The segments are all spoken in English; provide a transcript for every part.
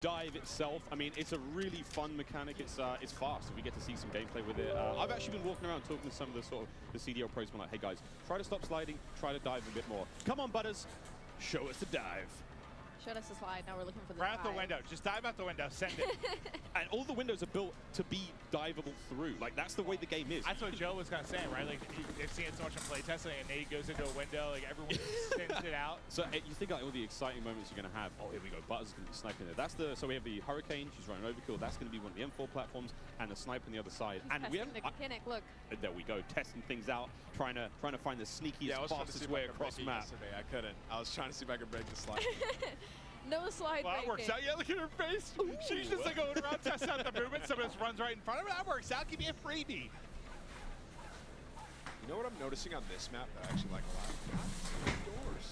dive itself, I mean, it's a really fun mechanic. It's fast. We get to see some gameplay with it. I've actually been walking around talking to some of the the CDL pros, been like, hey guys, try to stop sliding, try to dive a bit more. Come on, Butters, show us the dive. Showed us the slide, now we're looking for the Right dive. out the window. Just dive out the window. Send it. And all the windows are built to be diveable through. Like, that's the way the game is. That's what Joe was kind of saying, right? Like, they've seen it so much in playtesting, and Nate goes into a window, like, everyone sends it out. So you think like all the exciting moments you're going to have. Oh, here we go. Butters is going to be sniping there. That's the. So we have the Hurricane. She's running overkill. That's going to be one of the M4 platforms, and the snipe on the other side. He's and we have the mechanic, look. There we go, testing things out, trying to find the sneakiest, fastest way across the map. Yesterday. I couldn't. I was trying to see if I could break the slide. No slide Well, that breaking. works out. Yeah, look at her face. Ooh. She's just like going around, testing out the movement. Someone just runs right in front of her. That works out. Give me a freebie. You know what I'm noticing on this map that I actually like a lot? Not doors.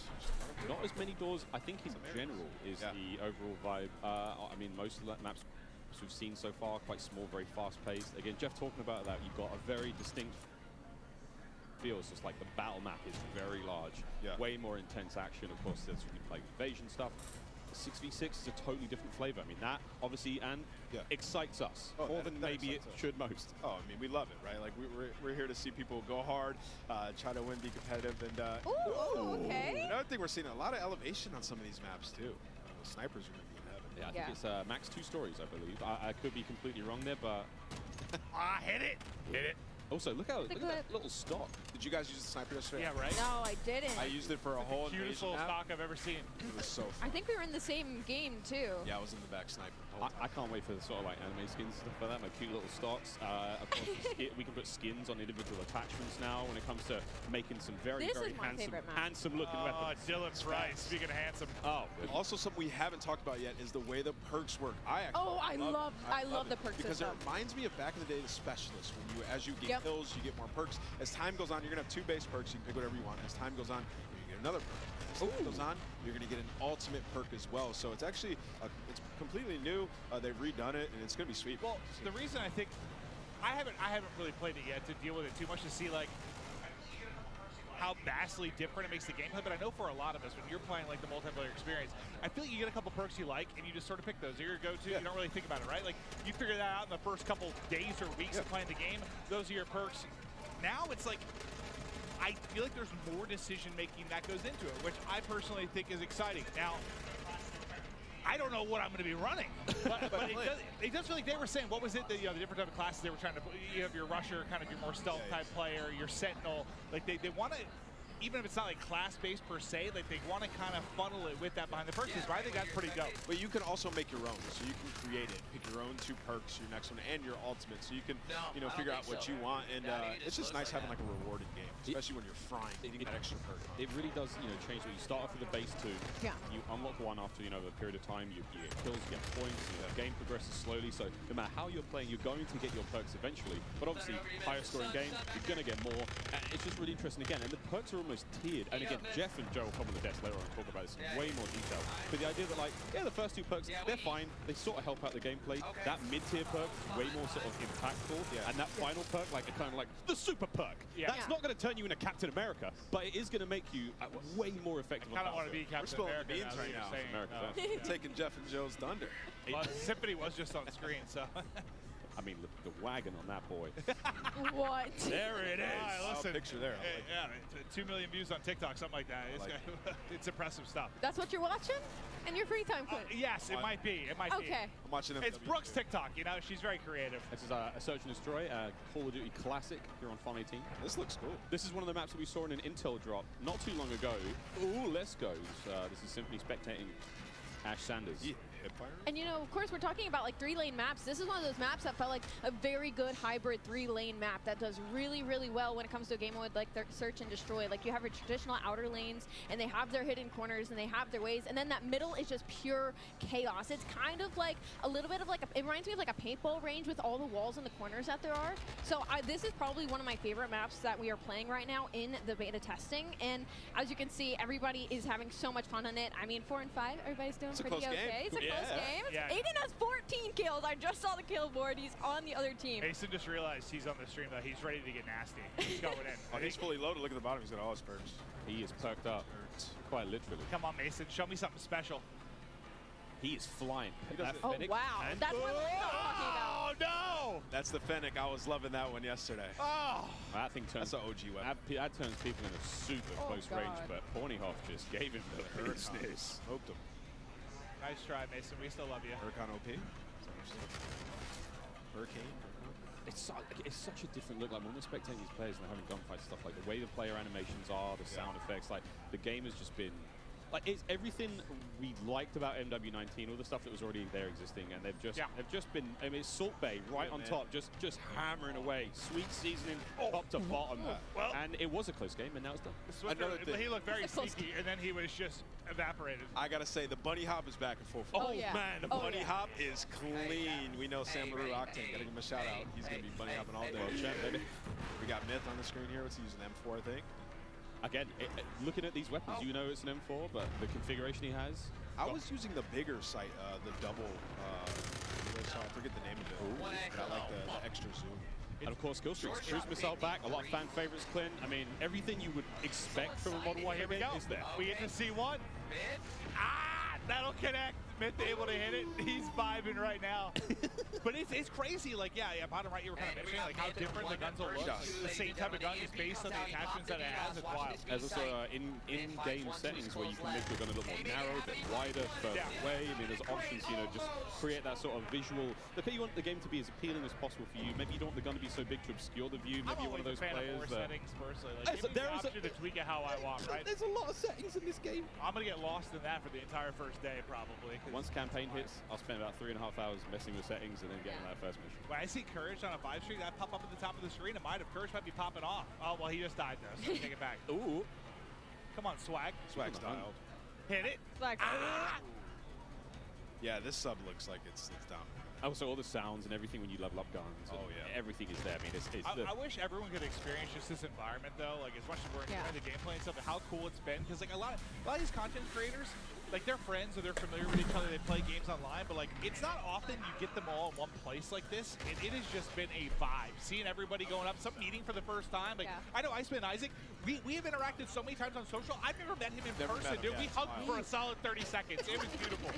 Not as many doors, I think, in general, is the overall vibe. I mean, most of the maps we've seen so far, quite small, very fast-paced. Again, Jeff talking about that, you've got a very distinct feel. So it's like the battle map is very large, way more intense action. Of course, there's you can play invasion stuff. 6v6 is a totally different flavor. I mean, that obviously excites us more than maybe it should most. Oh, I mean, we love it, right? Like we're here to see people go hard, try to win, be competitive, and okay. Another thing, we're seeing a lot of elevation on some of these maps too. Snipers are going to be in heaven. Yeah, I think it's max 2 stories, I believe. I could be completely wrong there, but Hit it. Hit it. also look at that little stock. Did you guys use the sniper yesterday? Yeah, right? No, I didn't. I used it for a whole Cutest invasion little map. stock I've ever seen. It was so fun. I think we were in the same game, too. Yeah, I was in the back sniping. the whole time. I can't wait for the sort of like anime skins and stuff like that, my cute little stocks. Of course, we can put skins on individual attachments now when it comes to making some very handsome looking weapons. Dylan Price, speaking of handsome. Oh, Also, something we haven't talked about yet is the way the perks work. I love the perks because system. it reminds me of back in the day, the specialists. When as you get kills, you get more perks. As time goes on, you're gonna have 2 base perks. You can pick whatever you want. As time goes on, you get another perk. As time goes on, you're gonna get an ultimate perk as well. So it's actually it's completely new. They've redone it, and it's gonna be sweet. Well, the reason I think I haven't really played it yet to deal with it too much to see like how vastly different it makes the gameplay, but I know for a lot of us, when you're playing like the multiplayer experience, I feel like you get a couple perks you like, and you just sort of pick those. They're your go-to. You don't really think about it, right? Like, you figure that out in the first couple days or weeks of playing the game. Those are your perks. Now it's like, I feel like there's more decision-making that goes into it, which I personally think is exciting. Now, I don't know what I'm going to be running, but it does feel like they were saying, what was it, the different type of classes they were trying to put? You have your rusher, kind of your more stealth type player, your sentinel. Like they want to, even if it's not like class-based per se, like they want to kind of funnel it with that behind the perks, right? I think that's pretty dope. But you can also make your own, so you can create it, pick your own 2 perks, your next one, and your ultimate, so you can figure out what you want, and it's just nice having like a rewarded game, especially when you're frying, getting that extra perk. It really does, change what you start off with the base 2. You unlock one after a period of time. You get kills, you get points. The game progresses slowly, so no matter how you're playing, you're going to get your perks eventually. But obviously, higher scoring game, you're going to get more. And it's just really interesting again, and the perks are almost tiered. And again, Jeff and Joe will come on the desk later on and talk about this in way more detail. But the idea that like, the first 2 perks, they're fine. They sort of help out the gameplay. That mid-tier perk, way more sort of impactful. And that final perk, like kind of like the super perk. That's not going to turn you into Captain America, but it is going to make you way more effective. I kind of want to be Captain America beans right now. America, taking Jeff and Joe's thunder. Well, Symphony was just on screen, so. I mean, the wagon on that boy. What? There it is. Right, listen, picture there. Yeah, 2 million views on TikTok, something like that. It's impressive stuff. That's what you're watching? In your free time, Quinn? Yes, it might be. It might be. Okay. I'm watching them. It's Brooke's TikTok. She's very creative. This is a Search and Destroy, Call of Duty Classic here on Farm 18. This looks cool. This is one of the maps that we saw in an Intel drop not too long ago. Ooh, let's go. This is simply spectating Ash Sanders. And of course, we're talking about like 3-lane maps. This is one of those maps that felt like a very good hybrid 3-lane map that does really, really well when it comes to a game mode like Search and Destroy. Like you have your traditional outer lanes, and they have their hidden corners, and they have their ways, and then that middle is just pure chaos. It's kind of like a little bit of like it reminds me of like a paintball range with all the walls and the corners that there are. So this is probably one of my favorite maps that we are playing right now in the beta testing. And as you can see, everybody is having so much fun on it. I mean, 4 and 5, everybody's doing pretty okay. It's a close game. Aiden has 14 kills. I just saw the kill board. He's on the other team. Mason just realized he's on the stream, though. He's ready to get nasty. He's going in. Oh, he's fully loaded. Look at the bottom. He's got all his perks. He is perked up, quite literally. Come on, Mason. Show me something special. He is flying. Oh, wow. That's what we're talking about. Oh, no! That's the Fennec. I was loving that one yesterday. Oh! That thing turns. That's an OG weapon. That turns people into super close range, but Ponyhoff just gave him the business. Smoked him. Nice try, Mason. We still love you. Huracan OP. Hurricane. It's such a different look. Like when we're spectating these players and they're having gunfights, stuff like the way the player animations are, the sound effects, like the game has just been. Like it's everything we liked about MW19, all the stuff that was already there existing, and they've just been. I mean, it's Salt Bay right on top, just hammering away, sweet seasoning top to bottom, Well, and it was a close game, and now it's done. Another thing. He looked very sneaky, and then he was just evaporated. I gotta say, the bunny hop is back in full form. Oh, yeah. Man, the Oh, bunny yeah. hop is clean. We know Sam LaRue Octane. Gotta give him a shout out. He's gonna be bunny hopping all day. Well, champ, baby. We got Myth on the screen here. What's he using? M4, I think. Again, looking at these weapons, you know it's an M4, but the configuration he has. I was using the bigger sight, the double. I forget the name of it. But I like the extra zoom. And of course, Killstreaks, cruise missile back, a lot of fan favorites, Clint. I mean, everything you would expect from a Modern Warfare Here we game go. is there. We get to see one. Ah, that'll connect. Myth able to hit it. He's vibing right now. But it's crazy. Like, yeah, bottom right, you were kind of mentioning like how different the guns will look. The same type of gun is based on the attachments that it has. It's wild. There's also in-game settings where you can make your gun a little more narrow, a bit wider, further away. I mean, there's options, you know, just create that sort of visual. Look, you want the game to be as appealing as possible for you. Maybe you don't want the gun to be so big to obscure the view. Maybe you're one of those players that... settings personally. Like, give me the option to tweak it how I want, right? There's a lot of settings in this game. I'm going to get lost in that for the entire first day, probably. Once campaign hits, I'll spend about 3.5 hours messing with settings and then getting that first mission. When I see Courage on a 5 streak, that pop up at the top of the screen, it might have. Courage might be popping off. Oh, well, he just died, though, so take it back. Ooh. Come on, Swag. Swag's dialed. Hit it. Like, Yeah, this sub looks like it's down. Also, all the sounds and everything when you level up guns. Oh, yeah. Everything is there. I mean, I wish everyone could experience just this environment, though. Like, as much as we're enjoying the gameplay and stuff, and how cool it's been. Because, like, a lot of these content creators, like, they're friends or they're familiar with each other. They play games online, but, like, it's not often you get them all in one place like this. It has just been a vibe. Seeing everybody going up, some meeting for the first time. Like, I know Iceman and Isaac, we have interacted so many times on social. I've never met him in person, dude. We hugged for a solid 30 seconds. It was beautiful.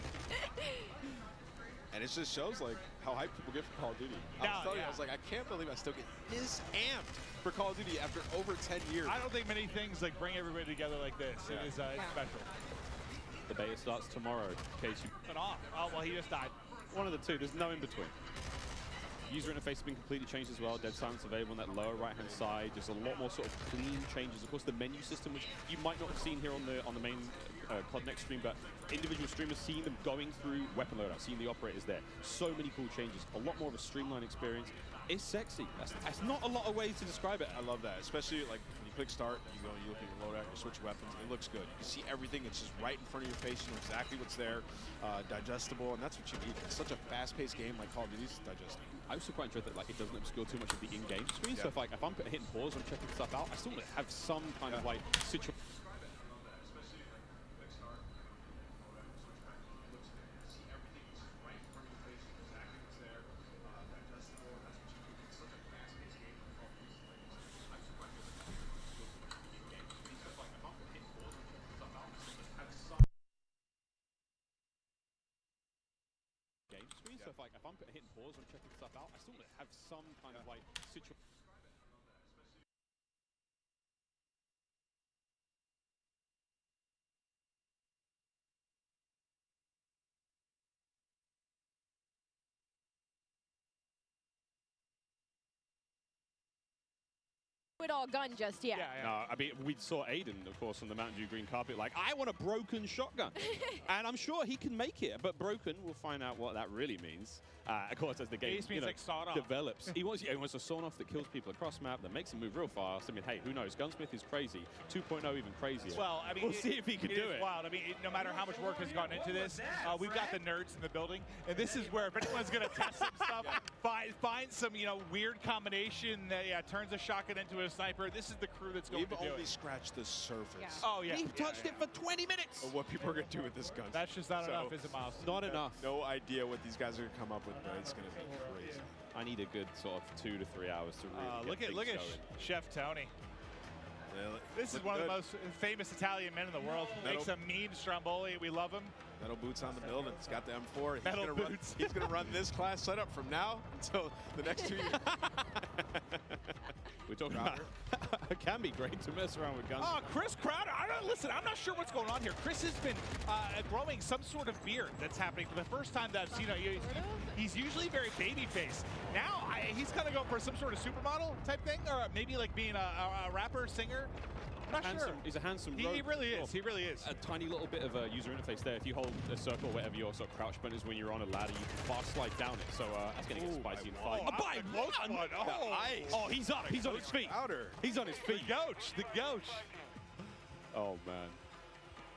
And it just shows like how hyped people get for Call of Duty. I was telling you, I was like, I can't believe I still get this amped for Call of Duty after over 10 years. I don't think many things like bring everybody together like this. It is it's special. The beta starts tomorrow, in case you... Off. Oh, well, he just died. One of the two. There's no in between. User interface has been completely changed as well. Dead silence available on that lower right-hand side. Just a lot more sort of clean changes. Of course, the menu system, which you might not have seen here on the main Club Next stream, but individual streamers seeing them going through weapon loadout, seeing the operators there. So many cool changes. A lot more of a streamlined experience. It's sexy. That's not a lot of ways to describe it. I love that, especially like when you click start, you go, you look at your loadout, you switch weapons. It looks good. You see everything. It's just right in front of your face. You know exactly what's there, digestible, and that's what you need. It's such a fast-paced game like Call of Duty. It's digestible. I also quite enjoy that like it doesn't obscure too much of the in-game screen. So if I'm hitting pause and checking stuff out, I still have some kind of like situation. So if I'm hitting pause and checking stuff out, I still have some kind of like situation. it all gun just yet. No, I mean, we saw Aiden, of course, on the Mountain Dew green carpet, like, I want a broken shotgun. And I'm sure he can make it, but broken, we'll find out what that really means. Of course, as the game like develops. he wants a sawn-off that kills people across map, that makes them move real fast. I mean, hey, who knows? Gunsmith is crazy. 2.0 even crazier. Well, I mean, we'll see if he can do it. Wild. I mean, no matter how much work has gone into this, we've got the nerds in the building, and this is where if anyone's going to test some stuff, find some, weird combination that turns a shotgun into a sniper. This is the crew that's going to do it. We've only scratched the surface. Yeah. Oh, yeah. We've touched it for 20 minutes. Of what people are going to do with this gun. That's just not enough, is it, Miles? Not enough. No idea what these guys are going to come up with, but it's going to be crazy. I need a good sort of 2 to 3 hours to really look at Chef Tony. This is one of the most famous Italian men in the world. Makes a mean stromboli. We love him. Metal Boots on the building. He's got the M4. He's gonna run this class setup from now until the next 2 years. We're talking about it can be great to mess around with guns. Oh, Chris Crowder. Listen, I'm not sure what's going on here. Chris has been growing some sort of beard that's happening for the first time that I've seen. He's usually very baby-faced. Now he's kind of going for some sort of supermodel type thing, or maybe like being a rapper, singer. I'm not sure. He's a handsome He really is. He really is. A tiny little bit of a user interface there. If you hold a circle, whatever your sort of crouch button is when you're on a ladder, you can fast slide down it. So that's going to get spicy in fight. Oh, he's up. He's on his feet. He's on his feet. The Gouch. Oh, man.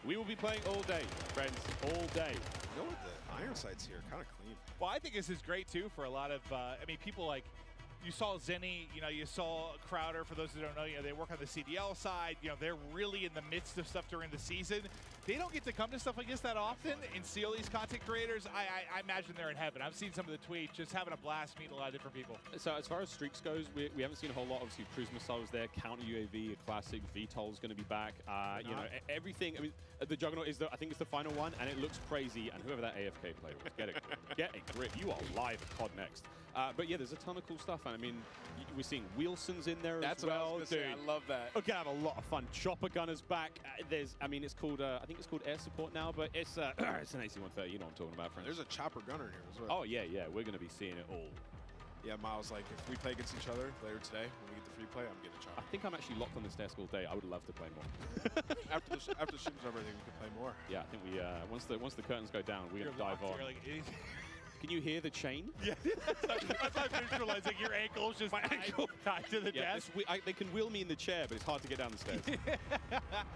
We will be playing all day, friends, all day. You know what? The iron sights here kind of clean. Well, I think this is great, too, for a lot of, people like, you saw Zenny, you saw Crowder. For those who don't know, they work on the CDL side. They're really in the midst of stuff during the season. They don't get to come to stuff like this that often and see all these content creators. I imagine they're in heaven. I've seen some of the tweets, just having a blast, meeting a lot of different people. So as far as streaks goes, we haven't seen a whole lot. Obviously, Cruise Missile's there, Counter UAV, a classic. VTOL's going to be back. Everything. I mean, the Juggernaut is I think it's the final one, and it looks crazy. And whoever that AFK player was, get a grip. You are live at COD Next. But yeah, there's a ton of cool stuff. And I mean, we're seeing Wilson's in there as well. What I was gonna say. I love that. We're gonna have a lot of fun. Chopper Gunner's back. It's called I think it's called Air Support now, but it's it's an AC-130. You know what I'm talking about, friends. There's a Chopper Gunner here as well. Oh yeah, we're gonna be seeing it all. Yeah, Miles, like if we play against each other later today, when we get the free play, I'm getting a Chopper. I think I'm actually locked on this desk all day. I would love to play more. after the stream's over, I think we can play more. Yeah, I think we once the curtains go down, we're gonna dive on. Can you hear the chain? Yeah. I'm visualizing your ankles just tied to the desk. They can wheel me in the chair, but it's hard to get down the stairs.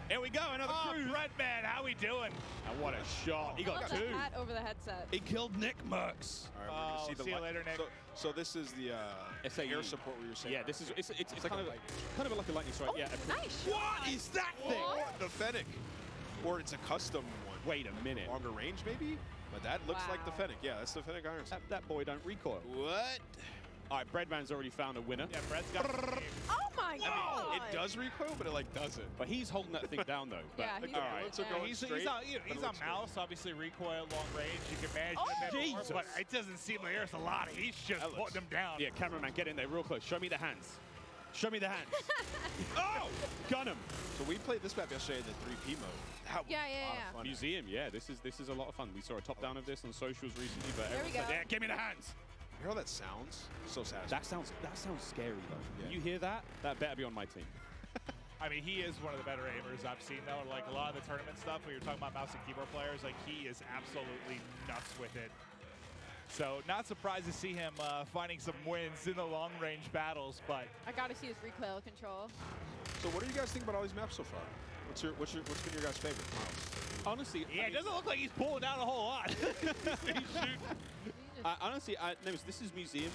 Here we go, another cruise. Breadman, how we doing? And what a shot. He got two. Hat over the headset. He killed Nick Merckx. All right, we're gonna see you later, Nick. So this is the air support we were saying. Yeah, this is it's like kind of like a lightning strike. Oh, yeah. Nice. What is that thing? The Fennec. Or it's a custom one. Wait a minute. Longer range, maybe? But that looks like the Fennec. Yeah, that's the Fennec iron sight. That boy don't recoil. What? All right, Breadman's already found a winner. Yeah, Bread's got Oh my God! It does recoil, but it like doesn't. But he's holding that thing down though. But, Yeah, he's all right. So going straight. He's on mouse, obviously recoil, long range. You can manage Oh, them Jesus. but it doesn't seem like there's a lot. He's just putting them down. Yeah, cameraman, get in there real close. Show me the hands. Show me the hands. Oh, gun him. So we played this map yesterday in the 3P mode. That was a lot of fun. Museum, yeah, this is a lot of fun. We saw a top down of this on socials recently, but There we go. yeah, give me the hands. You hear how that sounds? So satisfying. That sounds scary though. Yeah. You hear that? That better be on my team. I mean, he is one of the better aimers I've seen, though. Like a lot of the tournament stuff, when you're talking about mouse and keyboard players, like he is absolutely nuts with it. So not surprised to see him finding some wins in the long-range battles, but I gotta see his recoil control. So what do you guys think about all these maps so far? What's been your guys' favorite, Miles? Honestly, yeah, it doesn't look like he's pulling down a whole lot. Honestly, this is Museum.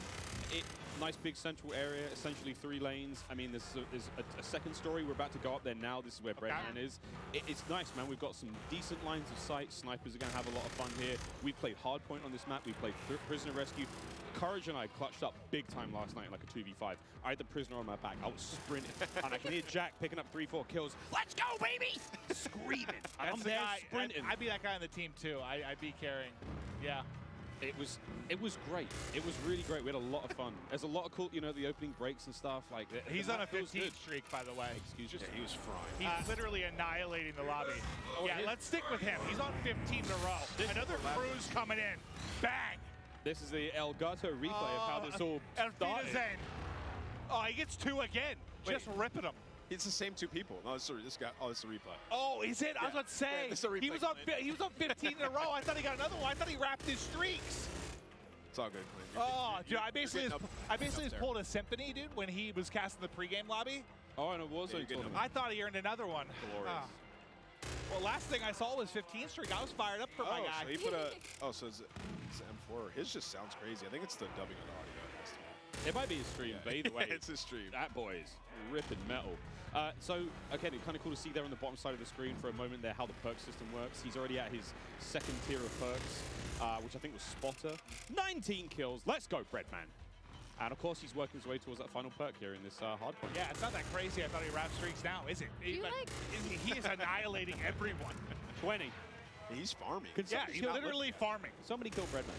Nice big central area, essentially 3 lanes. I mean, there's a second story. We're about to go up there now. This is where Breadman is. It's nice, man. We've got some decent lines of sight. Snipers are going to have a lot of fun here. We played Hardpoint on this map. We played Prisoner Rescue. Courage and I clutched up big time last night, like a 2v5. I had the prisoner on my back. I was sprinting, and I can hear Jack picking up 3-4 kills. Let's go, baby! Screaming. I'm there sprinting. I'd be that guy on the team too. I'd be carrying. Yeah. It was great. It was really great. We had a lot of fun. There's a lot of cool, the opening breaks and stuff. Like he's on a 15 streak, by the way. Excuse me. Yeah, he was frying. He's literally annihilating the lobby. Yeah, let's stick with him. He's on 15 in a row. Another cruise coming in. Bang! This is the Elgato replay of how this all started. Oh, he gets 2 again. Just ripping him. It's the same 2 people. No, this guy. Oh, it's a replay. Oh, is it? Yeah. I was about to say. Yeah, this is a replay. He was on 15 in a row. I thought he got another one. I thought he wrapped his streaks. It's all good. Oh, dude, I basically just pulled a symphony, dude, when he was casting the pregame lobby. Oh, and it was a tournament. I thought he earned another one. Glorious. Well, last thing I saw was 15 streak. I was fired up for my guy. So he put so it's M4. His just sounds crazy. I think it's the dubbing of the audio. It might be his stream, but either way, it's his stream. That boy is ripping metal. So, again, it's kind of cool to see there on the bottom side of the screen for a moment there how the perk system works. He's already at his 2nd tier of perks, which I think was Spotter. 19 kills. Let's go, Breadman. And, of course, he's working his way towards that final perk here in this hardpoint. Yeah, it's not that crazy. I thought he wrapped streaks now, is it? He is annihilating everyone. 20. He's farming. Yeah, he's literally farming. Somebody kill Breadman.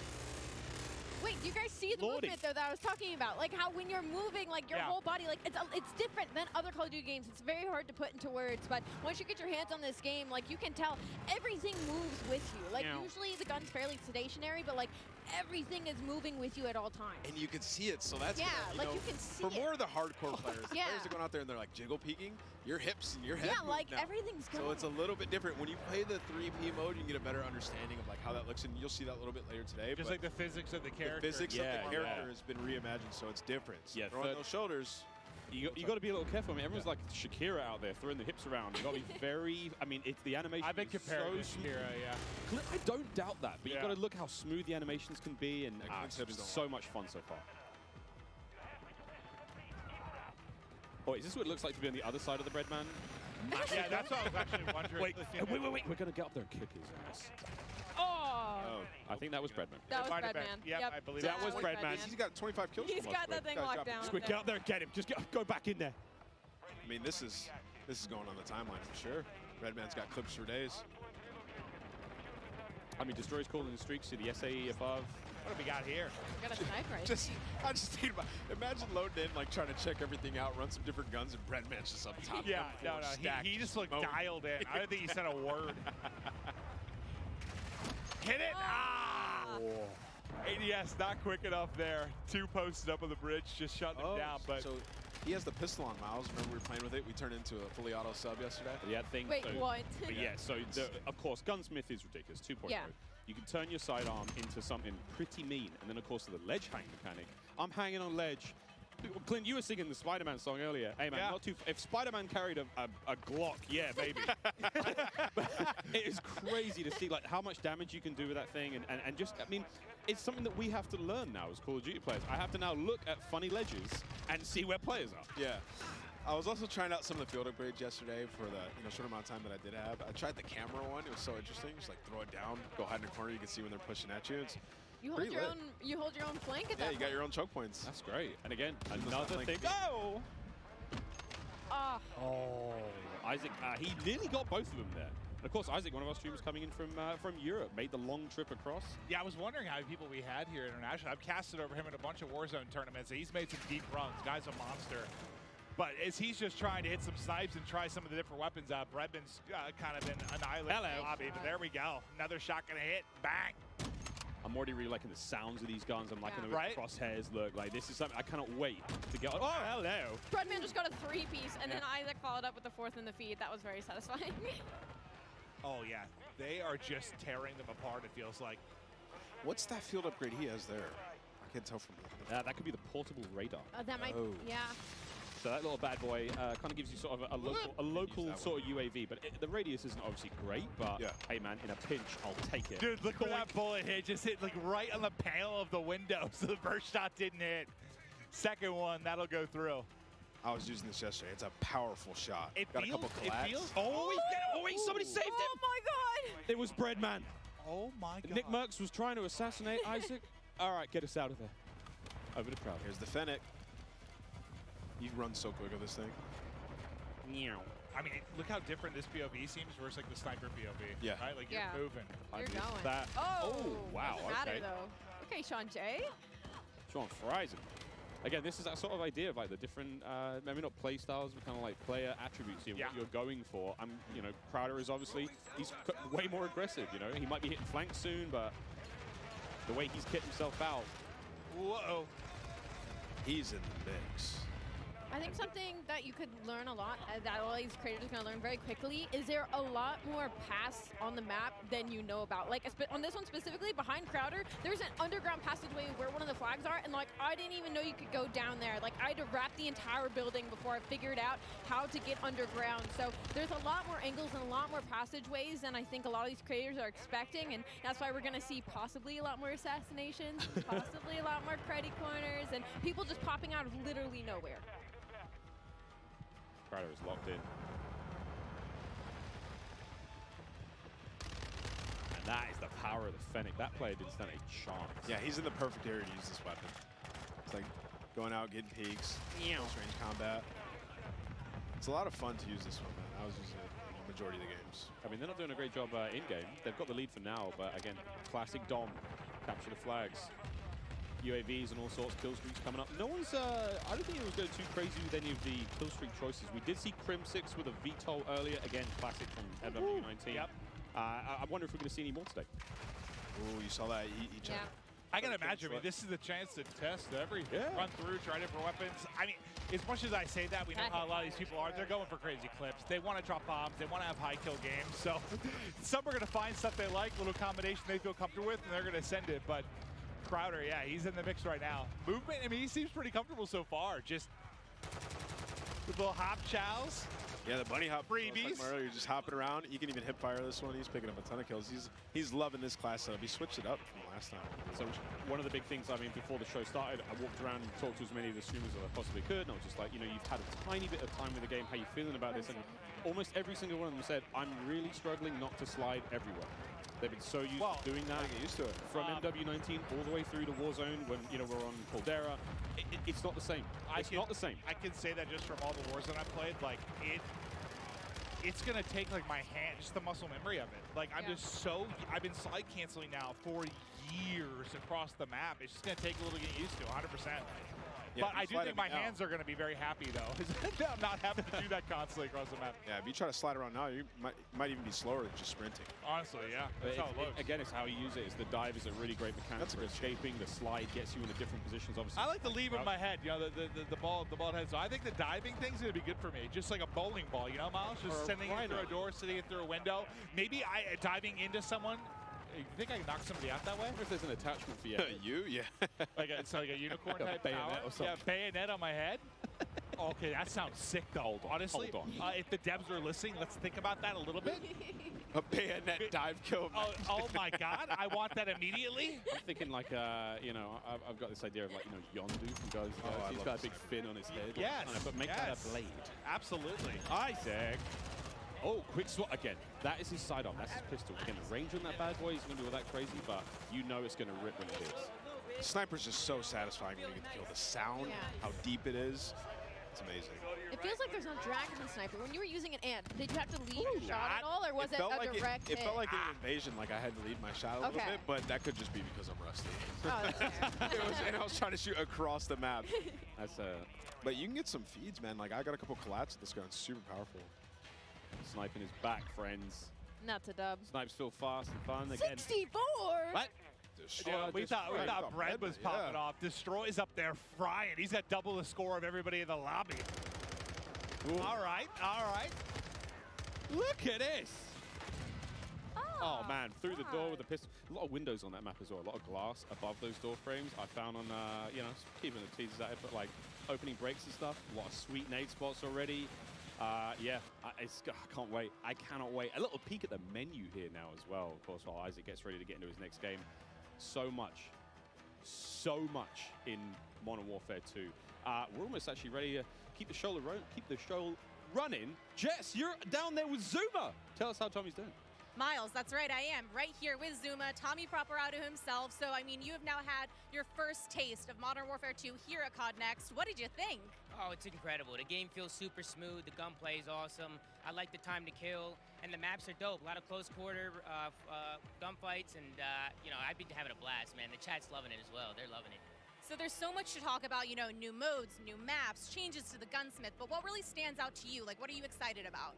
Wait, do you guys see the Lordy. movement though that I was talking about? Like how when you're moving, like your whole body, like it's different than other Call of Duty games. It's very hard to put into words, but once you get your hands on this game, like you can tell everything moves with you. Like usually the gun's fairly stationary, but like everything is moving with you at all times. And you can see it, so that's gonna, you can see for it. more of the hardcore players, the Yeah. players that go out there and they're like jiggle peeking, your hips and your head. Yeah, move like now. everything's going. So it's a little bit different. When you play the 3P mode, you get a better understanding of like how that looks, and you'll see that a little bit later today. Just but like the physics of the character. the physics of Yeah, the character has been reimagined, so it's different. Yeah, throwing those shoulders. You got to be a little careful. I mean, everyone's like Shakira out there throwing the hips around. You got to be very. I mean, it's the animation. I've been is compared to so Shakira, yeah. I don't doubt that, but you got to look how smooth the animations can be, and it's been so much fun so far. Oh, is this what it looks like to be on the other side of the Breadman? Yeah, that's what I was actually wondering. Wait. We're gonna get up there and kick his ass. Oh. I think that was Breadman. That was might have been. Breadman. Yep, I believe that was Breadman. He's got 25 kills. He's got that thing locked down. Squid, get up there and get him. Just go back in there. I mean, this is going on the timeline for sure. Redman's got clips for days. I mean, Destroyer's calling the streaks to the SAE above. What have we got here? We got a sniper. I just think about, imagine loading in, like trying to check everything out, run some different guns, and Breadman's just up top. Yeah, no. He just looked dialed in. I don't think he said a word. Hit it! Ah! ADS not quick enough there. Two posted up on the bridge, just shutting him down. But so he has the pistol on Miles. Remember we were playing with it? We turned into a fully auto sub yesterday. Yeah, thing. Wait, what? But yeah, so of course, Gunsmith is ridiculous. 2.0. Yeah. You can turn your sidearm into something pretty mean, and then of course the ledge hang mechanic. I'm hanging on ledge. Clint, you were singing the Spider-Man song earlier. Hey man, not too. If Spider-Man carried a Glock, yeah, baby. It is crazy to see like how much damage you can do with that thing, and just I mean, it's something that we have to learn now as Call of Duty players. I have to now look at funny ledges and see where players are. Yeah. I was also trying out some of the field upgrades yesterday for the short amount of time that I did have. I tried the camera one. It was so interesting. Just like throw it down, go hide in the corner. You can see when they're pushing at you. It's You hold your own. You hold your own flank at that. yeah, you got point. your own choke points. That's great. And again, Seems another like thing. Oh! Ah. Oh, Isaac, he nearly got both of them there. And of course, Isaac, one of our streamers coming in from Europe, made the long trip across. yeah, I was wondering how many people we had here internationally. I've casted over him in a bunch of Warzone tournaments. He's made some deep runs. Guy's a monster. But as he's just trying to hit some snipes and try some of the different weapons out, Breadman's kind of been annihilated in the lobby. But there we go. Another shot gonna hit. Bang. I'm already really liking the sounds of these guns. I'm liking the way Right? the crosshairs look. Like, this is something I cannot wait to get on. Oh, hello. Breadman just got a 3-piece, and then Isaac followed up with the 4th in the feed. That was very satisfying. Oh, yeah. They are just tearing them apart, it feels like. What's that field upgrade he has there? I can't tell from the That could be the portable radar. That might. Oh. Yeah. So that little bad boy kind of gives you sort of a local sort of UAV. But the radius isn't obviously great, but hey, man, in a pinch, I'll take it. Dude, look where that bullet hit. Just hit like right on the panel of the window. So the first shot didn't hit. Second one, that'll go through. I was using this yesterday. It's a powerful shot. It got feels, a couple it collabs. feels. Oh, wait, somebody saved him. Oh my God! It was Breadman. Oh my God. Nick Merckx was trying to assassinate Isaac. All right, get us out of there. Over to Crowder. Here's the Fennec. He runs so quick with this thing. I mean, look how different this POV seems versus like the sniper POV. Yeah. Right? Like you're moving. You're missed going. that. Oh, wow. Doesn't matter Okay. though. Okay, Sean J. Sean Friesen. Again, this is that sort of idea of like the different, maybe not play styles, but kind of like player attributes here, what you're going for. Crowder is obviously, he's way more aggressive, He might be hitting flanks soon, but the way he's kicked himself out. Whoa. He's in the mix. I think something that you could learn a lot, that all these creators are going to learn very quickly, is there a lot more paths on the map than you know about. Like, on this one specifically, behind Crowder, there's an underground passageway where one of the flags are, and, like, I didn't even know you could go down there. Like, I had to wrap the entire building before I figured out how to get underground. So there's a lot more angles and a lot more passageways than I think a lot of these creators are expecting, and that's why we're going to see possibly a lot more assassinations, possibly a lot more cruddy corners, and people just popping out of literally nowhere. Crowder is locked in. And that is the power of the Fennec. That player didn't stand a chance. Yeah, he's in the perfect area to use this weapon. It's like going out, getting peaks, close range combat. It's a lot of fun to use this one, man. I was using it majority of the games. I mean, they're not doing a great job in-game. They've got the lead for now, but again, classic Dom, capture the flags. UAVs and all sorts, kill streaks coming up. No one's, I don't think it was going too crazy with any of the kill streak choices. We did see Crim6 with a VTOL earlier. Again, classic from MW19. Yep. I wonder if we're going to see any more today. Ooh, you saw that. He jumped. I can imagine. I mean, this is the chance to test everything. Yeah. Run through, try different weapons. I mean, as much as I say that, we know how a lot of these people are. They're going for crazy clips. They want to drop bombs. They want to have high kill games. So some are going to find stuff they like, little combination they feel comfortable with, and they're going to send it. But Crowder, yeah, he's in the mix right now. Movement, I mean, he seems pretty comfortable so far. Just with little hop chows. Yeah, the bunny hop. Freebies. Like earlier, just hopping around. He can even hip fire this one. He's picking up a ton of kills. He's loving this class setup. He switched it up from last time. So one of the big things, I mean, before the show started, I walked around and talked to as many of the streamers as I possibly could, and I was just like, you know, you've had a tiny bit of time with the game. How you feeling about this? And almost every single one of them said, I'm really struggling not to slide everywhere. They've been so used to doing that. Get used to it. From MW19 all the way through to Warzone when, you know, we're on Caldera. It's not the same. It's not the same. I can say that just from all the Warzone I've played, like, it's going to take, like, my hand, just the muscle memory of it. Like, I'm just so, I've been slide canceling now for years across the map. It's just going to take a little to get used to, 100%. Yeah, but I do think my hands are going to be very happy, though. I'm not having to do that constantly across the map. Yeah, if you try to slide around now, you might even be slower than just sprinting. Honestly, yeah. That's how it looks. Again, it's how you use it. The dive is a really great mechanic for escaping. The slide gets you into different positions, obviously. I like the leave in my head, you know, the ball head. So I think the diving thing's going to be good for me. Just like a bowling ball, you know, Miles? Just sending it through a door, sitting it through a window. Maybe diving into someone. You think I can knock somebody out that way? I wonder if there's an attachment for you. You? Yeah. It's like a unicorn like type a bayonet power. or something. Yeah, bayonet on my head. Okay, that sounds sick though. Honestly, Hold on. If the devs are listening, let's think about that a little bit. A bayonet dive kill. Oh my God, I want that immediately. I'm thinking like, you know, I've got this idea of like, you know, Yondu from Guys. He's got a big fin on his head. Yes. But make that a blade. Absolutely. Isaac. Oh, quick swat again. That is his sidearm. That's his pistol. Again, the range on that bad boy isn't going to do all that crazy, but you know it's going to rip when it hits. The sniper's just so satisfying when you get the kill. The sound, how deep it is, it's amazing. It feels like there's no dragons in Sniper. When you were using an ant, did you have to lead your shot at all, or was it a direct hit? It felt like an invasion, like I had to lead my shot a little bit, but that could just be because I'm rusty. Oh, that's fair. And I was trying to shoot across the map. That's But you can get some feeds, man. Like I got a couple collats with this gun. Super powerful. Sniping is back, friends. Not to dub. Snipes feel fast and fun again. 64! What? Yeah, we thought Bread was popping off. Destroy's up there frying. He's got double the score of everybody in the lobby. Ooh. All right, all right. Look at this. Oh man, through the door with the pistol. A lot of windows on that map as well. A lot of glass above those door frames. I found on, you know, keeping the teasers at it, but like opening breaks and stuff. A lot of sweet nade spots already. Yeah, I can't wait. I cannot wait. A little peek at the menu here now as well, of course, while Isaac gets ready to get into his next game. So much in Modern Warfare 2. We're almost actually ready to keep the show running. Jess, you're down there with Zuma. Tell us how Tommy's doing. Miles, that's right, I am right here with Zuma, Tommy Properado himself. So, I mean, you have now had your first taste of Modern Warfare 2 here at COD Next. What did you think? Oh, it's incredible. The game feels super smooth. The gunplay is awesome. I like the time to kill, and the maps are dope. A lot of close quarter gunfights, and, you know, I've been having a blast, man. The chat's loving it as well. They're loving it. So there's so much to talk about, you know, new modes, new maps, changes to the gunsmith, but what really stands out to you? Like, what are you excited about?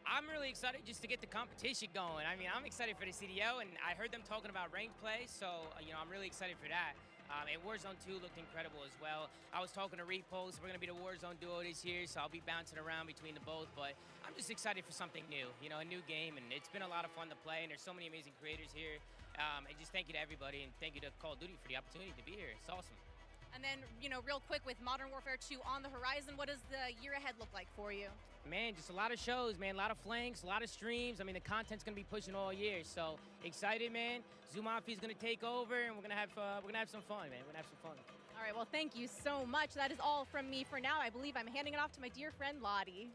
I'm really excited just to get the competition going. I mean, I'm excited for the CDO, and I heard them talking about ranked play, so, you know, I'm really excited for that. And Warzone 2 looked incredible as well. I was talking to Repulse. We're going to be the Warzone duo this year, so I'll be bouncing around between the both, but I'm just excited for something new, you know, a new game, and it's been a lot of fun to play, and there's so many amazing creators here. And just thank you to everybody, and thank you to Call of Duty for the opportunity to be here. It's awesome. And then, you know, real quick, with Modern Warfare 2 on the horizon, what does the year ahead look like for you? Man, just a lot of shows, man. A lot of flanks, a lot of streams. I mean, the content's gonna be pushing all year, so excited, man. Zoomafia's gonna take over, and we're gonna have some fun, man. We're gonna have some fun. All right, well, thank you so much. That is all from me for now. I believe I'm handing it off to my dear friend Lottie.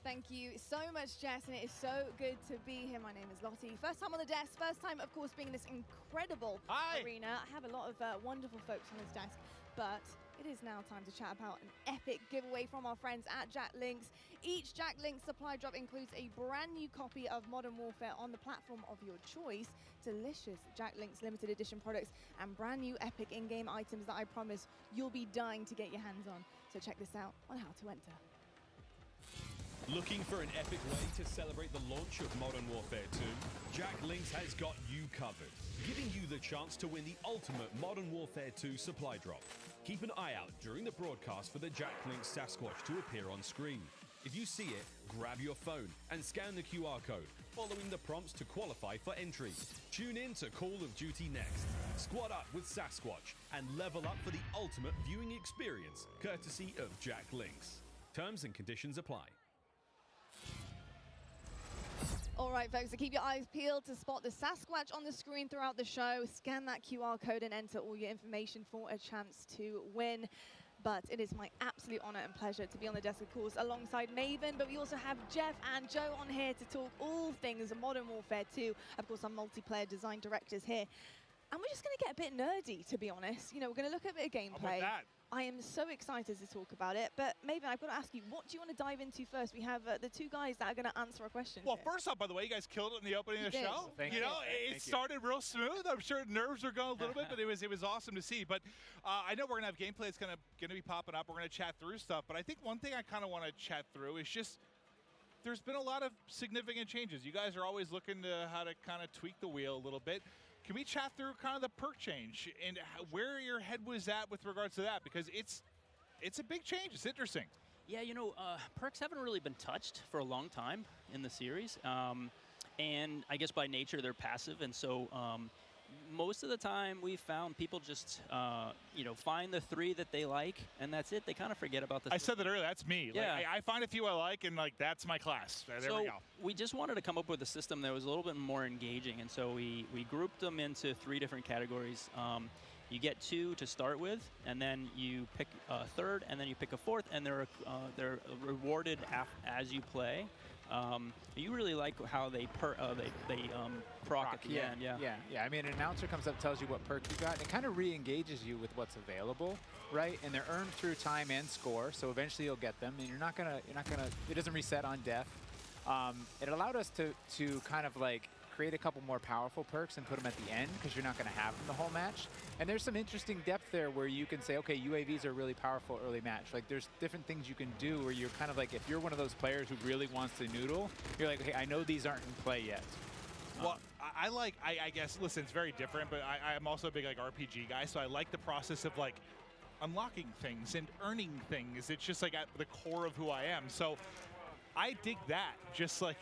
Thank you so much, Jess, and it is so good to be here. My name is Lottie. First time on the desk, first time, of course, being in this incredible arena. I have a lot of wonderful folks on this desk, but it is now time to chat about an epic giveaway from our friends at Jack Links. Each Jack Links supply drop includes a brand new copy of Modern Warfare on the platform of your choice, delicious Jack Links limited edition products, and brand new epic in-game items that I promise you'll be dying to get your hands on. So check this out on how to enter. Looking for an epic way to celebrate the launch of Modern Warfare 2? Jack Links has got you covered, giving you the chance to win the ultimate Modern Warfare 2 supply drop. Keep an eye out during the broadcast for the Jack Links Sasquatch to appear on screen. If you see it, grab your phone and scan the QR code, following the prompts to qualify for entry. Tune in to Call of Duty Next. Squad up with Sasquatch and level up for the ultimate viewing experience, courtesy of Jack Links. Terms and conditions apply. All right, folks, so keep your eyes peeled to spot the Sasquatch on the screen throughout the show. Scan that QR code and enter all your information for a chance to win. But it is my absolute honor and pleasure to be on the desk, of course, alongside Maven. But we also have Jeff and Joe on here to talk all things Modern Warfare 2. Of course, our multiplayer design directors here. And we're just going to get a bit nerdy, to be honest. You know, we're going to look at a bit of gameplay. I am so excited to talk about it. But Maven, I've got to ask you, what do you want to dive into first? We have the two guys that are going to answer our questions. Well, first off, by the way, you guys killed it in the opening of the show. Thank you. Know, it started real smooth. I'm sure nerves are going a little bit, but it was awesome to see. But I know we're going to have gameplay that's going to be popping up. We're going to chat through stuff. But I think one thing I kind of want to chat through is just there's been a lot of significant changes. You guys are always looking to how to kind of tweak the wheel a little bit. Can we chat through kind of the perk change and where your head was at with regards to that? Because it's a big change. It's interesting. Yeah, you know, perks haven't really been touched for a long time in the series. And I guess by nature, they're passive. And so most of the time we found people just, you know, find the 3 that they like, and that's it. They kind of forget about the... I said that earlier. That's me. Yeah. Like, I find a few I like, and, like, that's my class. There we go. We just wanted to come up with a system that was a little bit more engaging. And so we grouped them into 3 different categories. You get 2 to start with, and then you pick a 3rd, and then you pick a 4th, and they're rewarded as you play. You really like how they proc at the end. Yeah. I mean, an announcer comes up, tells you what perk you got, and it kind of re-engages you with what's available, right? And they're earned through time and score, so eventually you'll get them, and you're not gonna. It doesn't reset on death. It allowed us to kind of like create a couple more powerful perks and put them at the end, because you're not going to have them the whole match. And there's some interesting depth there where you can say, okay, UAVs are really powerful early match. Like, there's different things you can do where you're kind of like, if you're one of those players who really wants to noodle, you're like, okay, I know these aren't in play yet. Well, I guess, listen, it's very different, but I'm also a big, like, RPG guy, so I like the process of, like, unlocking things and earning things. It's just, like, at the core of who I am. So I dig that, just, like,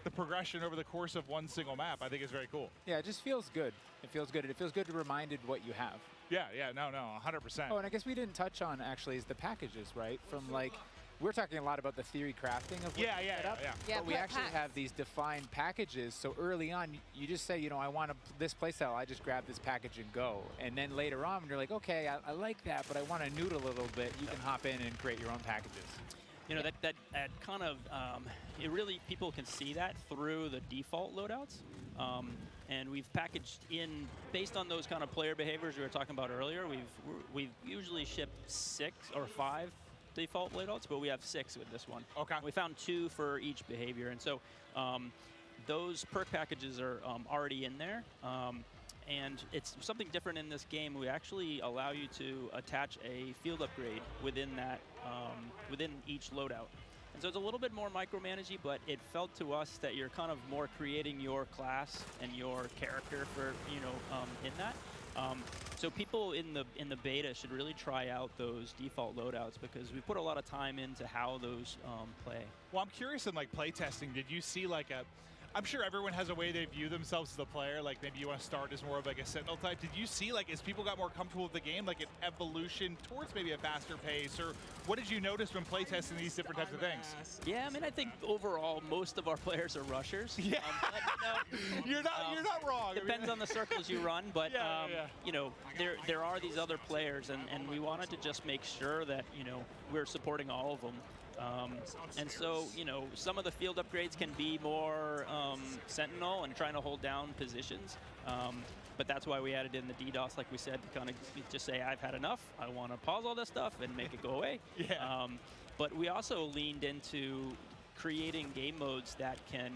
the progression over the course of one single map. I think is very cool. Yeah, it just feels good. It feels good. It feels good to be reminded what you have. Yeah, no, 100%. Oh, and I guess we didn't touch on, actually, is the packages, right? From, like, we're talking a lot about the theory crafting of what you set up. Yeah, but we actually have these defined packages. So early on, you just say, you know, I want this playstyle. I just grab this package and go. And then later on, you're like, okay, I like that, but I want to noodle a little bit. You can hop in and create your own packages. You know, that kind of, it really, people can see that through the default loadouts. And we've packaged in, based on those kind of player behaviors we were talking about earlier, we've usually shipped 6 or 5 default loadouts, but we have 6 with this one. Okay. We found 2 for each behavior. And so those perk packages are already in there. And it's something different in this game. We actually allow you to attach a field upgrade within that, within each loadout. And so it's a little bit more micromanagey, but it felt to us that you're kind of more creating your class and your character for, you know, in that. So people in the beta should really try out those default loadouts, because we put a lot of time into how those play. Well, I'm curious in, like, play testing, did you see, like, I'm sure everyone has a way they view themselves as a player. Like, maybe you want to start as more of, like, a Sentinel type. Did you see, like, as people got more comfortable with the game, like, an evolution towards maybe a faster pace? Or what did you notice when playtesting these different types of things? Yeah, I mean, I think overall, most of our players are rushers. Yeah. But, you're not wrong. Depends on the circles you run, but, you know, there are these other players, and we wanted to just make sure that, you know, we're supporting all of them. And so, you know, some of the field upgrades can be more Sentinel and trying to hold down positions. But that's why we added in the DDoS, like we said, to kind of just say, I've had enough. I want to pause all this stuff and make it go away. Yeah. But we also leaned into creating game modes that can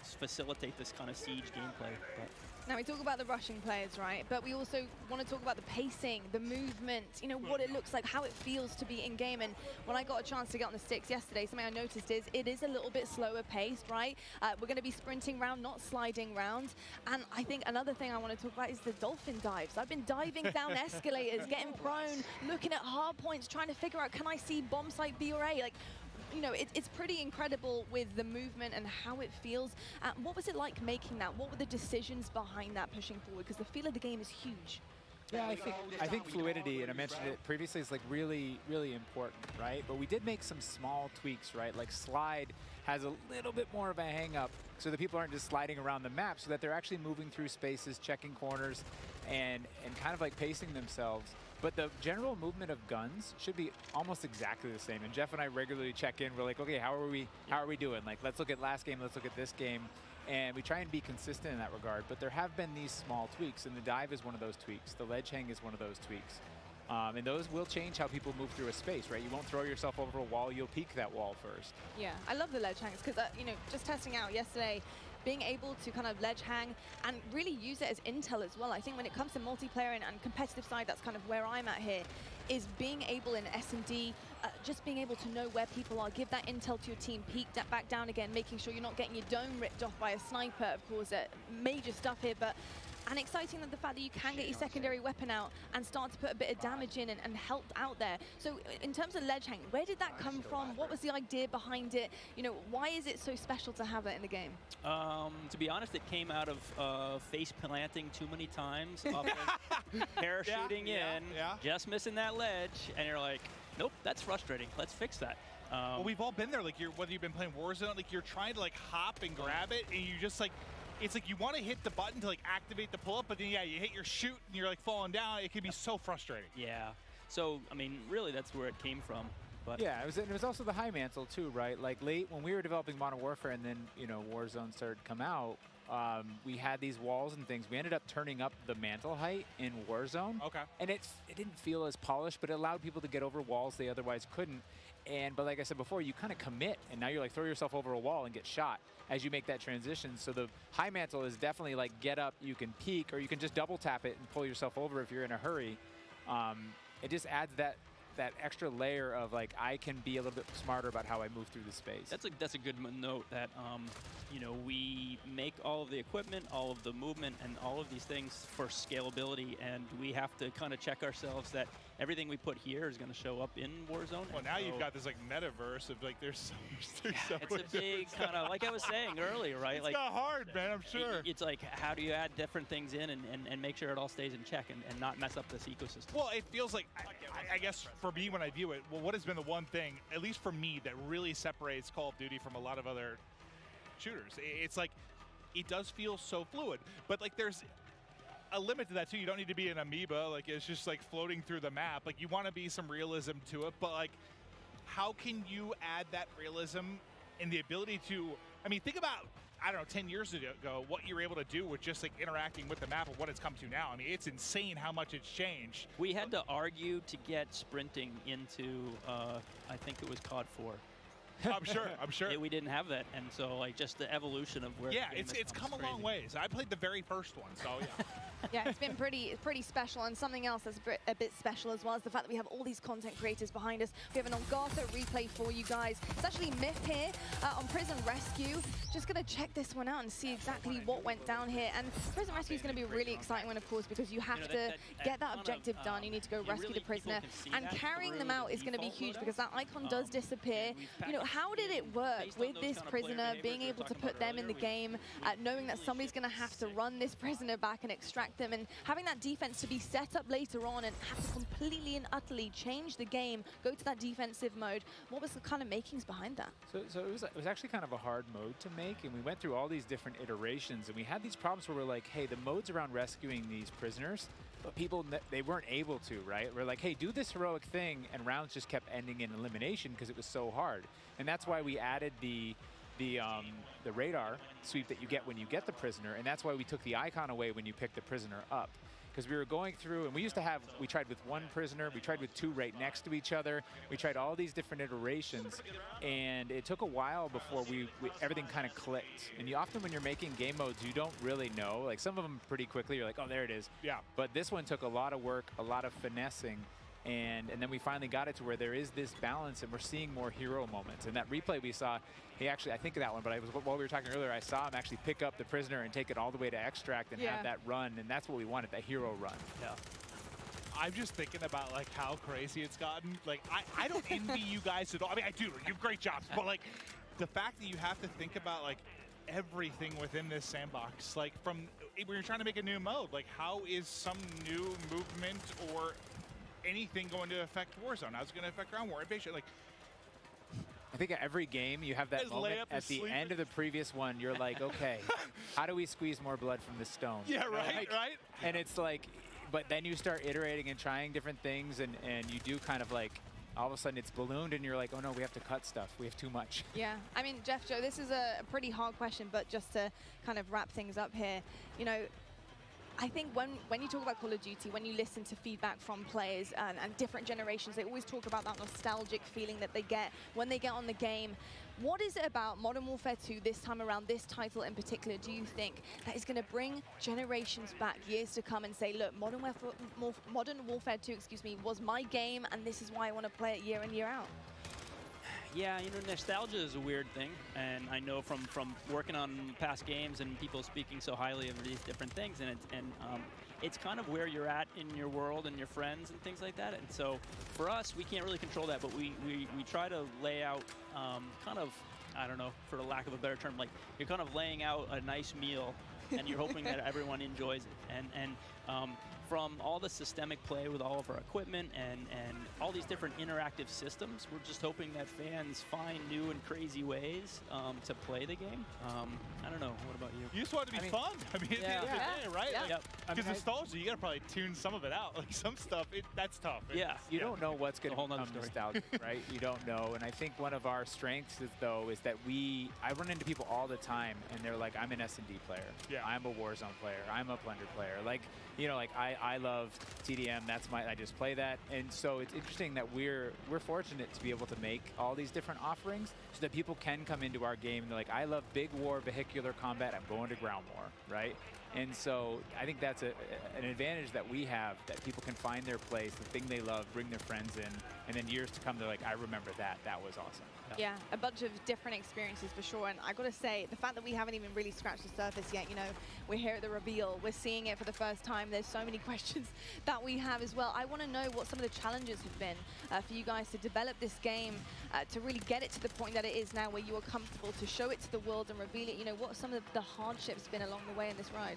facilitate this kind of siege gameplay. But now we talk about the rushing players, right? But we also want to talk about the pacing, the movement, you know, what it looks like, how it feels to be in game. And when I got a chance to get on the sticks yesterday, something I noticed is it is a little bit slower paced, right? We're going to be sprinting round, not sliding round. And I think another thing I want to talk about is the dolphin dives. I've been diving down escalators, getting prone, looking at hard points, trying to figure out, can I see bomb site B or A? Like, you know, it's pretty incredible with the movement and how it feels. What was it like making that? What were the decisions behind that pushing forward? Because the feel of the game is huge. Yeah, I think fluidity, and I mentioned it previously, is like really, really important, right? But we did make some small tweaks, right? Like slide has a little bit more of a hang up so that people aren't just sliding around the map, so that they're actually moving through spaces, checking corners, and kind of like pacing themselves. But the general movement of guns should be almost exactly the same. And Jeff and I regularly check in. We're like, okay, how are we doing? Like, let's look at last game, let's look at this game. And we try and be consistent in that regard. But there have been these small tweaks, and the dive is one of those tweaks. The ledge hang is one of those tweaks. And those will change how people move through a space, right? You won't throw yourself over a wall, you'll peek that wall first. Yeah, I love the ledge hangs because, you know, just testing out yesterday, being able to kind of ledge hang and really use it as intel as well. I think when it comes to multiplayer and competitive side, that's kind of where I'm at here, is being able in S&D, just being able to know where people are, give that intel to your team, peek that back down again, making sure you're not getting your dome ripped off by a sniper, of course, major stuff here, but and exciting that the fact that you can get your secondary weapon out and start to put a bit of damage in and help out there. So in terms of ledge hang, where did that come from? What was the idea behind it? You know, why is it so special to have that in the game? To be honest, it came out of face planting too many times, parachuting in, just missing that ledge, and you're like, nope, that's frustrating. Let's fix that. Well, we've all been there. Like, whether you've been playing Warzone, like you're trying to like hop and grab it, and you just like, it's like you want to hit the button to like activate the pull-up, but then yeah, you hit your shoot and you're like falling down. It can be so frustrating. Yeah. So I mean, really, that's where it came from. But yeah, it was also the high mantle too, right? Like late when we were developing Modern Warfare, and then you know Warzone started to come out. We had these walls and things. We ended up turning up the mantle height in Warzone. Okay. And it didn't feel as polished, but it allowed people to get over walls they otherwise couldn't. But like I said before, you kind of commit, and now you're like throw yourself over a wall and get shot as you make that transition. So the high mantle is definitely like get up, you can peek, or you can just double tap it and pull yourself over if you're in a hurry. It just adds that extra layer of like I can be a little bit smarter about how I move through the space. That's a good note that you know, we make all of the equipment, all of the movement, and all of these things for scalability, and we have to kind of check ourselves that everything we put here is going to show up in Warzone. Well, now you've got this like metaverse of like there's so much. It's a big kind of, like I was saying earlier, right? It's like not hard, man. I'm sure. It's like how do you add different things in and make sure it all stays in check and not mess up this ecosystem? Well, it feels like I guess for me when I view it, well, what has been the one thing, at least for me, that really separates Call of Duty from a lot of other shooters? It's like it does feel so fluid, but like there's a limit to that too. You don't need to be an amoeba, like it's just like floating through the map. Like you want to be some realism to it, but like how can you add that realism and the ability to, I mean, think about, I don't know, 10 years ago, what you were able to do with just like interacting with the map and what it's come to now. I mean, it's insane how much it's changed. We had to argue to get sprinting into, I think it was COD 4. I'm sure. We didn't have that, and so like just the evolution of where. Yeah, it's come a long ways. I played the very first one, so yeah. Yeah, it's been pretty special, and something else that's a bit special as well is the fact that we have all these content creators behind us. We have an Elgato replay for you guys. It's actually Myth here on Prison Rescue. Just gonna check this one out and see exactly what went down here. And Prison Rescue is gonna be a really exciting one, of course, because you have to get that objective done. You need to go rescue the prisoner, and carrying them out is gonna be huge because that icon does disappear. You know, how did it work with this prisoner, being able to put them in the game, knowing that somebody's gonna have to run this prisoner back and extract them, and having that defense to be set up later on and have to completely and utterly change the game, go to that defensive mode? What was the kind of makings behind that? So it was actually kind of a hard mode to make, and we went through all these different iterations, and we had these problems where we're like, hey, the modes around rescuing these prisoners but people, they weren't able to, right? We're like, hey, do this heroic thing, and rounds just kept ending in elimination because it was so hard. And that's why we added the radar sweep that you get when you get the prisoner, and that's why we took the icon away when you pick the prisoner up. Because we were going through, and we used to have, we tried with one prisoner, we tried with two right next to each other, we tried all these different iterations, and it took a while before everything kind of clicked. And you often, when you're making game modes, you don't really know. Like some of them pretty quickly, you're like, oh, there it is. Yeah. But this one took a lot of work, a lot of finessing, and then we finally got it to where there is this balance, and we're seeing more hero moments. And that replay we saw, he actually, I think of that one, but while we were talking earlier, I saw him actually pick up the prisoner and take it all the way to extract and have that run, and that's what we wanted, that hero run. Yeah. I'm just thinking about like how crazy it's gotten. Like I don't envy you guys at all. I mean, I do. You have great jobs, but like the fact that you have to think about like everything within this sandbox, like from when you're trying to make a new mode, like how is some new movement or anything going to affect Warzone? How's it going to affect Ground War Invasion? Like, I think at every game you have that moment at the end of the previous one. You're like, okay, how do we squeeze more blood from this stone? Yeah, right, like, right. And it's like, but then you start iterating and trying different things, and you do kind of like, all of a sudden it's ballooned, and you're like, oh no, we have to cut stuff. We have too much. Yeah, I mean, Jeff, Joe, this is a pretty hard question, but just to kind of wrap things up here, you know, I think when you talk about Call of Duty, when you listen to feedback from players and different generations, they always talk about that nostalgic feeling that they get when they get on the game. What is it about Modern Warfare 2 this time around, this title in particular, do you think that is going to bring generations back years to come and say, look, Modern Warfare 2, excuse me, was my game, and this is why I want to play it year in, year out? Yeah, you know, nostalgia is a weird thing, and I know from working on past games and people speaking so highly of these different things, and it's kind of where you're at in your world and your friends and things like that. And so for us, we can't really control that, but we try to lay out kind of, I don't know, for the lack of a better term, like you're kind of laying out a nice meal, and you're hoping that everyone enjoys it. And from all the systemic play with all of our equipment and all these different interactive systems, we're just hoping that fans find new and crazy ways to play the game. I don't know. What about you? You just want it to be fun. I mean, at the end of the day, right? Yeah. Like, because nostalgia, you got to probably tune some of it out. Like some stuff, that's tough. You don't know what's going to become nostalgic, right? You don't know. And I think one of our strengths is that I run into people all the time, and they're like, I'm an S&D player. Yeah. I'm a Warzone player. I'm a Plunder player. Like, you know, like I love TDM. I just play that. And so it's interesting that we're fortunate to be able to make all these different offerings so that people can come into our game and they're like, I love big war, vehicular combat. I'm going to ground war, right? And so I think that's an advantage that we have, that people can find their place, the thing they love, bring their friends in, and then years to come, they're like, I remember that. That was awesome. Yeah, a bunch of different experiences for sure. And I got to say, the fact that we haven't even really scratched the surface yet, you know, we're here at the reveal, we're seeing it for the first time. There's so many questions that we have as well. I want to know what some of the challenges have been for you guys to develop this game, to really get it to the point that it is now, where you are comfortable to show it to the world and reveal it. You know, what some of the hardships been along the way in this ride?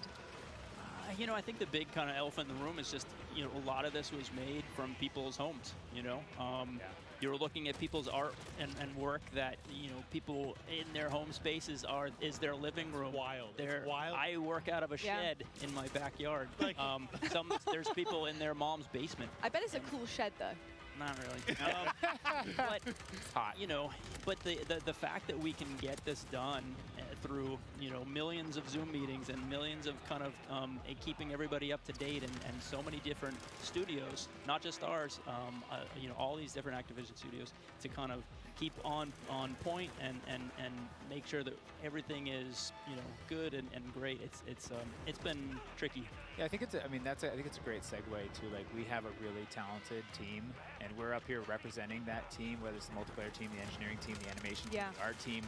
You know, I think the big kind of elephant in the room is just, you know, a lot of this was made from people's homes, you know. You're looking at people's art and work that, you know, people in their home spaces is their living room. Wild. Wild. I work out of a shed in my backyard. Like, there's people in their mom's basement. I bet it's a cool shed, though. Not really. But it's hot. You know, but the fact that we can get this done through, you know, millions of Zoom meetings and millions of kind of keeping everybody up to date, and so many different studios, not just ours, you know, all these different Activision studios, to kind of keep on point and make sure that everything is, you know, good and great. It's been tricky. Yeah, I think it's I think it's a great segue to, like, we have a really talented team, and we're up here representing that team, whether it's the multiplayer team, the engineering team, the animation team, the art team,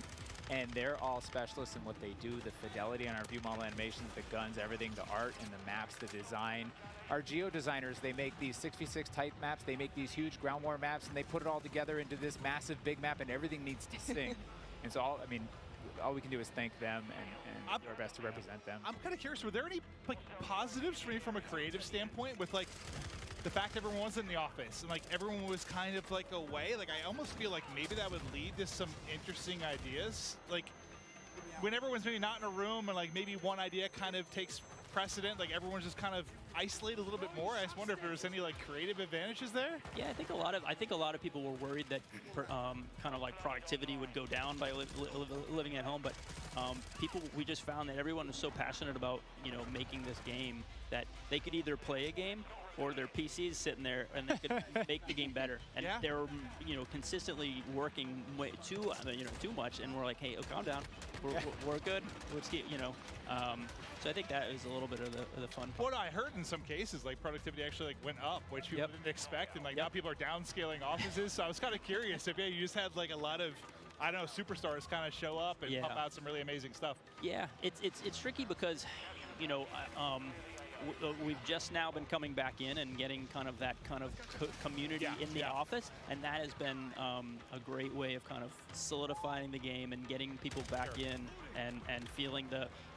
and they're all specialists in what they do. The fidelity on our view model animations, the guns, everything, the art and the maps, the design. Our geo designers, they make these 6v6 type maps, they make these huge ground war maps, and they put it all together into this massive big map, and everything needs to sync. And so all we can do is thank them and do our best to represent them. I'm kind of curious, were there any like positives for me from a creative standpoint with like the fact everyone was in the office and like everyone was kind of like away? Like I almost feel like maybe that would lead to some interesting ideas. Like when everyone's maybe not in a room and like maybe one idea kind of takes precedent, like everyone's just kind of isolated a little bit more. I just wonder if there was any like creative advantages there. Yeah, I think a lot of people were worried that kind of like productivity would go down by living at home, but we just found that everyone was so passionate about making this game that they could either play a game or their PCs sitting there and they could make the game better. And Yeah. they're consistently working way too much, and we're like, hey, calm down, we're good. Let's get So I think that is a little bit of the fun part. What I heard in some cases, like productivity actually like went up, which people didn't expect, and like now people are downscaling offices. So I was kind of curious if you just had like a lot of, I don't know, superstars kind of show up and pump out some really amazing stuff. Yeah, it's tricky because we've just now been coming back in and getting kind of that kind of community in the office, and that has been a great way of kind of solidifying the game and getting people back in and feeling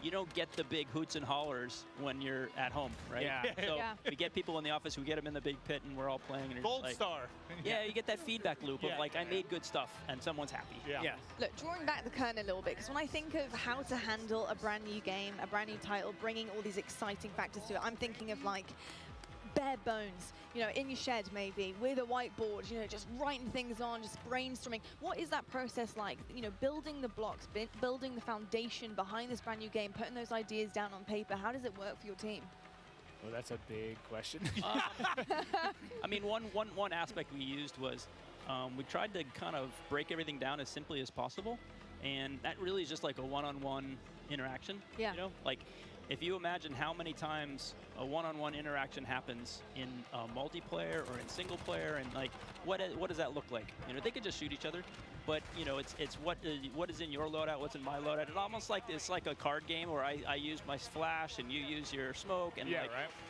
you don't get the big hoots and hollers when you're at home, right? Yeah. So we get people in the office, we get them in the big pit, and we're all playing. And Gold like, star. Yeah, you get that feedback loop of like, I made good stuff, and someone's happy. Yeah. Look, drawing back the curtain a little bit, because when I think of how to handle a brand new game, a brand new title, bringing all these exciting factors to it, I'm thinking of like bare bones, in your shed maybe, with a whiteboard, just writing things on, just brainstorming. What is that process like? Building the blocks, building the foundation behind this brand new game, putting those ideas down on paper. How does it work for your team? Well, that's a big question. I mean, one aspect we used was we tried to kind of break everything down as simply as possible, and that really is just like a one-on-one interaction. Yeah. Like if you imagine how many times a one-on-one interaction happens in multiplayer or in single player, and like what does that look like? They could just shoot each other, but it's what is in your loadout, what's in my loadout. It almost like it's like a card game where I use my flash and you use your smoke, and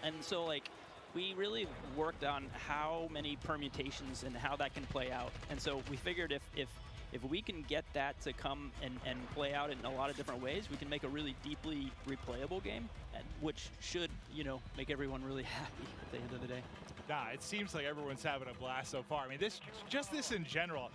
and so like we really worked on how many permutations and how that can play out. And so we figured if we can get that to come and play out in a lot of different ways, we can make a really deeply replayable game, which should, make everyone really happy at the end of the day. Nah, it seems like everyone's having a blast so far. I mean, this in general,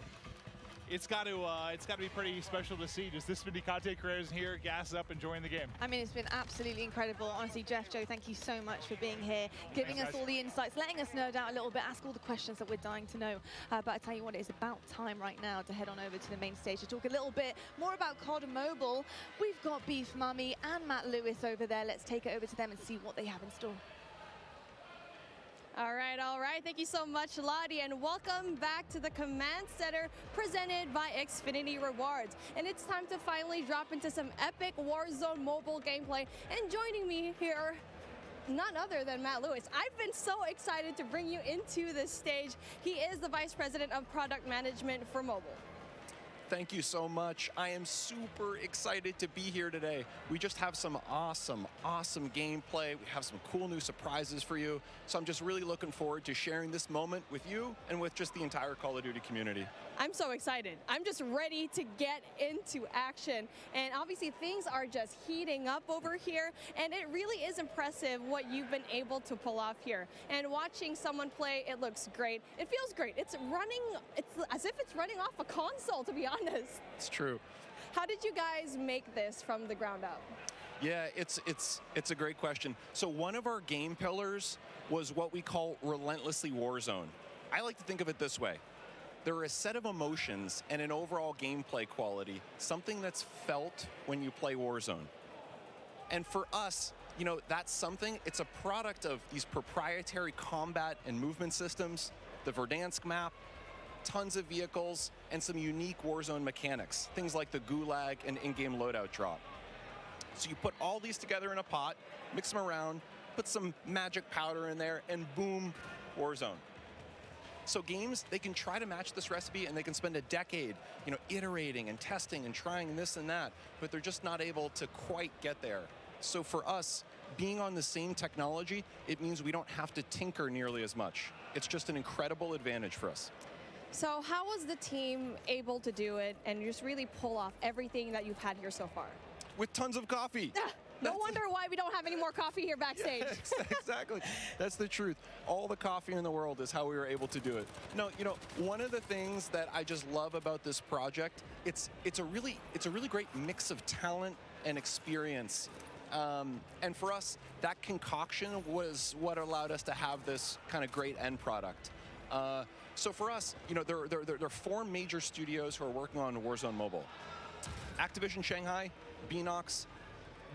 it's got to be pretty special to see just this many content creators here, gassed up, enjoying the game. I mean, it's been absolutely incredible. Honestly, Jeff, Joe, thank you so much for being here, giving us all the insights, letting us nerd out a little bit, ask all the questions that we're dying to know. But I tell you what, it is about time right now to head on over to the main stage to talk a little bit more about COD Mobile. We've got Beef Mummy and Matt Lewis over there. Let's take it over to them and see what they have in store. All right. Thank you so much, Lottie, and welcome back to the Command Center presented by Xfinity Rewards. And it's time to finally drop into some epic Warzone mobile gameplay. And joining me here, none other than Matt Lewis. I've been so excited to bring you into this stage. He is the Vice President of Product Management for mobile. Thank you so much. I am super excited to be here today. We just have some awesome gameplay. We have some cool new surprises for you. So I'm just really looking forward to sharing this moment with you and with just the entire Call of Duty community. I'm so excited. I'm just ready to get into action. And obviously things are just heating up over here. And it really is impressive what you've been able to pull off here. And watching someone play, it looks great. It feels great. It's as if it's running off a console, to be honest. It's true. How did you guys make this from the ground up? Yeah, it's a great question. So one of our game pillars was what we call Relentlessly Warzone. I like to think of it this way. There are a set of emotions and an overall gameplay quality, something that's felt when you play Warzone. And for us, that's something, it's a product of these proprietary combat and movement systems, the Verdansk map, tons of vehicles, and some unique Warzone mechanics, things like the Gulag and in-game loadout drop. So you put all these together in a pot, mix them around, put some magic powder in there, and boom, Warzone. So games, they can try to match this recipe and they can spend a decade, iterating and testing and trying this and that, but they're just not able to quite get there. So for us, being on the same technology, it means we don't have to tinker nearly as much. It's just an incredible advantage for us. So how was the team able to do it and just really pull off everything that you've had here so far? With tons of coffee. No wonder why we don't have any more coffee here backstage. Yeah, exactly. That's the truth. All the coffee in the world is how we were able to do it. No, one of the things that I just love about this project, it's a really great mix of talent and experience. And for us, that concoction was what allowed us to have this kind of great end product. So for us, you know, there are 4 major studios who are working on Warzone Mobile. Activision Shanghai, Beenox,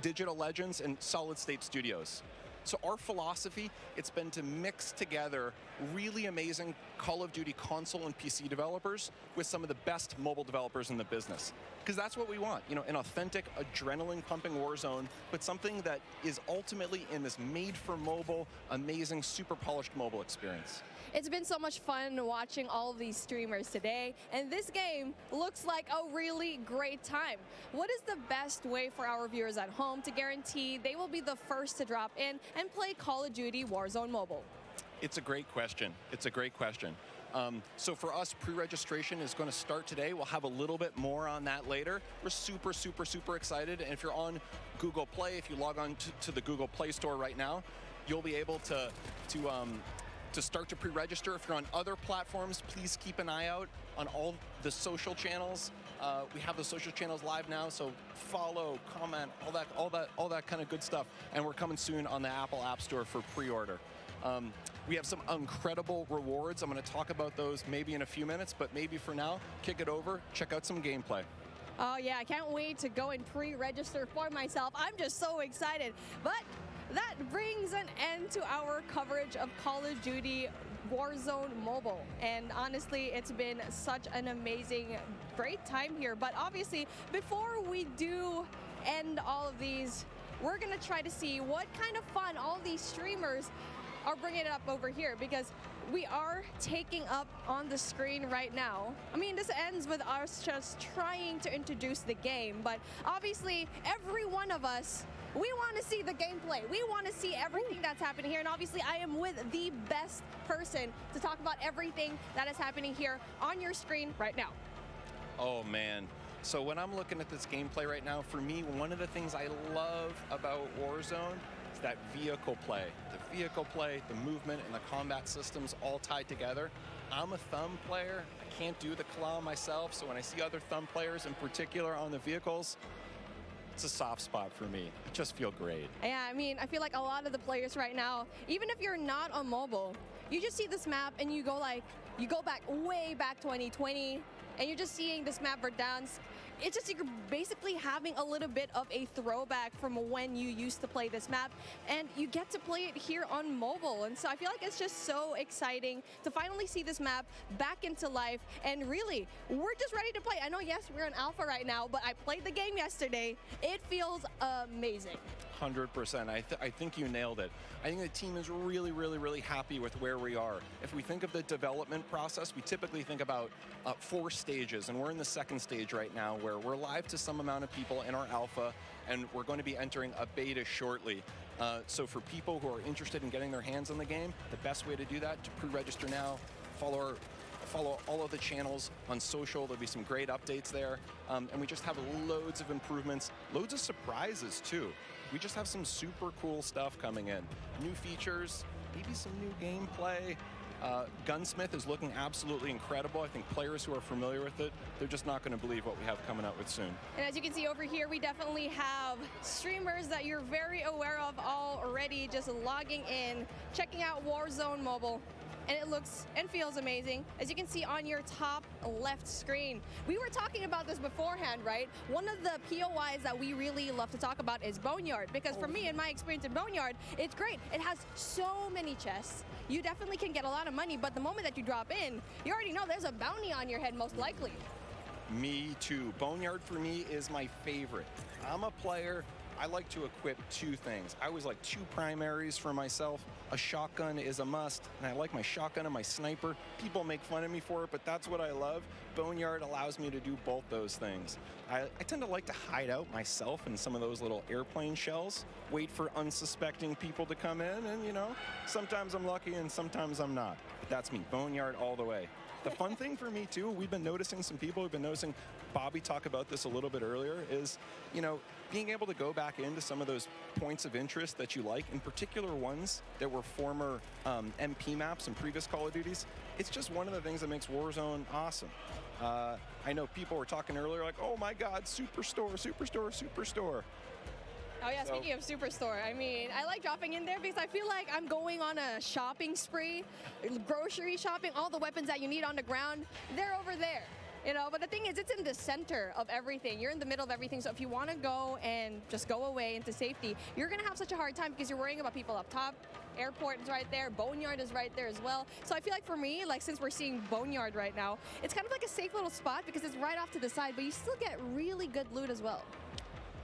Digital Legends, and Solid State Studios. So our philosophy, it's been to mix together really amazing Call of Duty console and PC developers with some of the best mobile developers in the business. Because that's what we want, you know, an authentic, adrenaline-pumping Warzone, but something that is ultimately in this made-for-mobile, amazing, super polished mobile experience. It's been so much fun watching all of these streamers today, and this game looks like a really great time. What is the best way for our viewers at home to guarantee they will be the first to drop in and play Call of Duty Warzone Mobile? It's a great question. It's a great question. So for us, pre-registration is going to start today. We'll have a little bit more on that later. We're super, super, super excited. And if you're on Google Play, if you log on to the Google Play Store right now, you'll be able to start to pre-register. If you're on other platforms, please keep an eye out on all the social channels. We have the social channels live now, so follow, comment, all that kind of good stuff. And we're coming soon on the Apple App Store for pre-order. We have some incredible rewards. I'm going to talk about those maybe in a few minutes, but maybe for now, kick it over, check out some gameplay. Oh yeah, I can't wait to go and pre-register for myself. I'm just so excited. But that brings an end to our coverage of Call of Duty Warzone Mobile. And honestly, it's been such an amazing, great time here. But obviously, before we do end all of these, we're going to try to see what kind of fun all these streamers are bringing it up over here, because we are taking up on the screen right now. I mean, this ends with us just trying to introduce the game, but obviously every one of us, we want to see the gameplay. We want to see everything that's happening here, and obviously I am with the best person to talk about everything that is happening here on your screen right now. Oh man. So when I'm looking at this gameplay right now, for me, one of the things I love about Warzone is that vehicle play. The vehicle play, the movement, and the combat systems all tied together. I'm a thumb player. I can't do the claw myself, so when I see other thumb players in particular on the vehicles, it's a soft spot for me. I just feel great. Yeah, I mean, I feel like a lot of the players right now, even if you're not on mobile, you just see this map and you go back way back 2020, and you're just seeing this map Verdansk. It's just you're basically having a little bit of a throwback from when you used to play this map, and you get to play it here on mobile. And so I feel like it's just so exciting to finally see this map back into life, and really, we're just ready to play. I know, yes, we're in alpha right now, but I played the game yesterday. It feels amazing. 100%. I think you nailed it. I think the team is really, really, really happy with where we are. If we think of the development process, we typically think about 4 stages, and we're in the 2nd stage right now, where we're live to some amount of people in our alpha, and we're going to be entering a beta shortly. So for people who are interested in getting their hands on the game, the best way to do that, to pre-register now, follow all of the channels on social. There'll be some great updates there. And we just have loads of improvements, loads of surprises too. We just have some super cool stuff coming in. New features, maybe some new gameplay. Gunsmith is looking absolutely incredible. I think players who are familiar with it, they're just not going to believe what we have coming out with soon. And as you can see over here, we definitely have streamers that you're very aware of already, just logging in, checking out Warzone Mobile. And it looks and feels amazing, as you can see on your top left screen. We were talking about this beforehand, right? One of the POIs that we really love to talk about is Boneyard, because for me, in my experience in Boneyard, it's great. It has so many chests. You definitely can get a lot of money, but the moment that you drop in, you already know there's a bounty on your head, most likely. Me too. Boneyard for me is my favorite. I'm a player. I like to equip 2 things. I always like 2 primaries for myself. A shotgun is a must, and I like my shotgun and my sniper. People make fun of me for it, but that's what I love. Boneyard allows me to do both those things. I tend to like to hide out myself in some of those little airplane shells, wait for unsuspecting people to come in, and you know, sometimes I'm lucky and sometimes I'm not. But that's me, Boneyard all the way. The fun thing for me too, we've been noticing some people, we've been noticing Bobby talk about this a little bit earlier, is, you know, being able to go back into some of those points of interest that you like, in particular ones that were former MP maps and previous Call of Duties. It's just one of the things that makes Warzone awesome. I know people were talking earlier like, oh my God, Superstore, Superstore, Superstore. Oh yeah, So- speaking of Superstore, I mean, I like dropping in there because I feel like I'm going on a shopping spree, grocery shopping, all the weapons that you need on the ground, they're over there. You know, but the thing is, it's in the center of everything. You're in the middle of everything. So if you want to go and just go away into safety, you're going to have such a hard time because you're worrying about people up top. Airport is right there. Boneyard is right there as well. So I feel like for me, like since we're seeing Boneyard right now, it's kind of like a safe little spot because it's right off to the side, but you still get really good loot as well.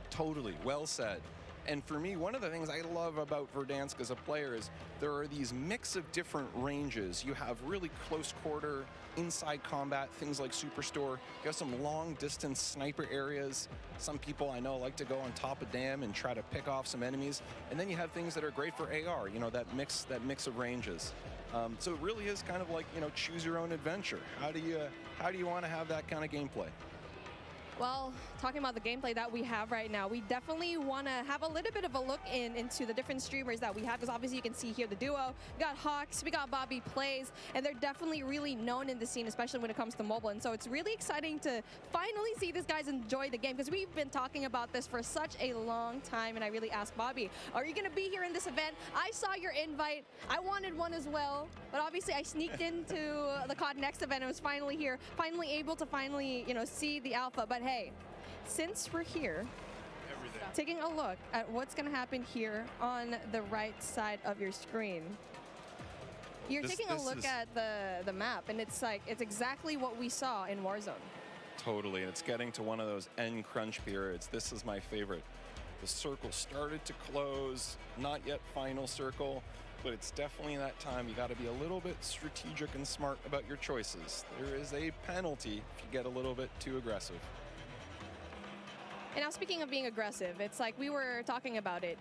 Totally, well said. And for me, one of the things I love about Verdansk as a player is there are these mix of different ranges. You have really close quarter, inside combat, things like Superstore. You have some long distance sniper areas. Some people I know like to go on top of dam and try to pick off some enemies. And then you have things that are great for AR, you know, that mix of ranges. So it really is kind of like, you know, choose your own adventure. How do you want to have that kind of gameplay? Well, talking about the gameplay that we have right now, we definitely want to have a little bit of a look into the different streamers that we have, because obviously you can see here the duo. We got Hawks, we got Bobby Plays, and they're definitely really known in the scene, especially when it comes to mobile. And so it's really exciting to finally see these guys enjoy the game, because we've been talking about this for such a long time. And I really asked Bobby, are you going to be here in this event? I saw your invite. I wanted one as well, but obviously I sneaked into the COD Next event and was finally here, finally able to you know, see the alpha. But hey, since we're here, taking a look at what's going to happen here on the right side of your screen, you're taking a look at the map, and it's like, it's exactly what we saw in Warzone. Totally, and it's getting to one of those end crunch periods. This is my favorite. The circle started to close, not yet final circle, but it's definitely that time. You got to be a little bit strategic and smart about your choices. There is a penalty if you get a little bit too aggressive. And now, speaking of being aggressive, it's like we were talking about it.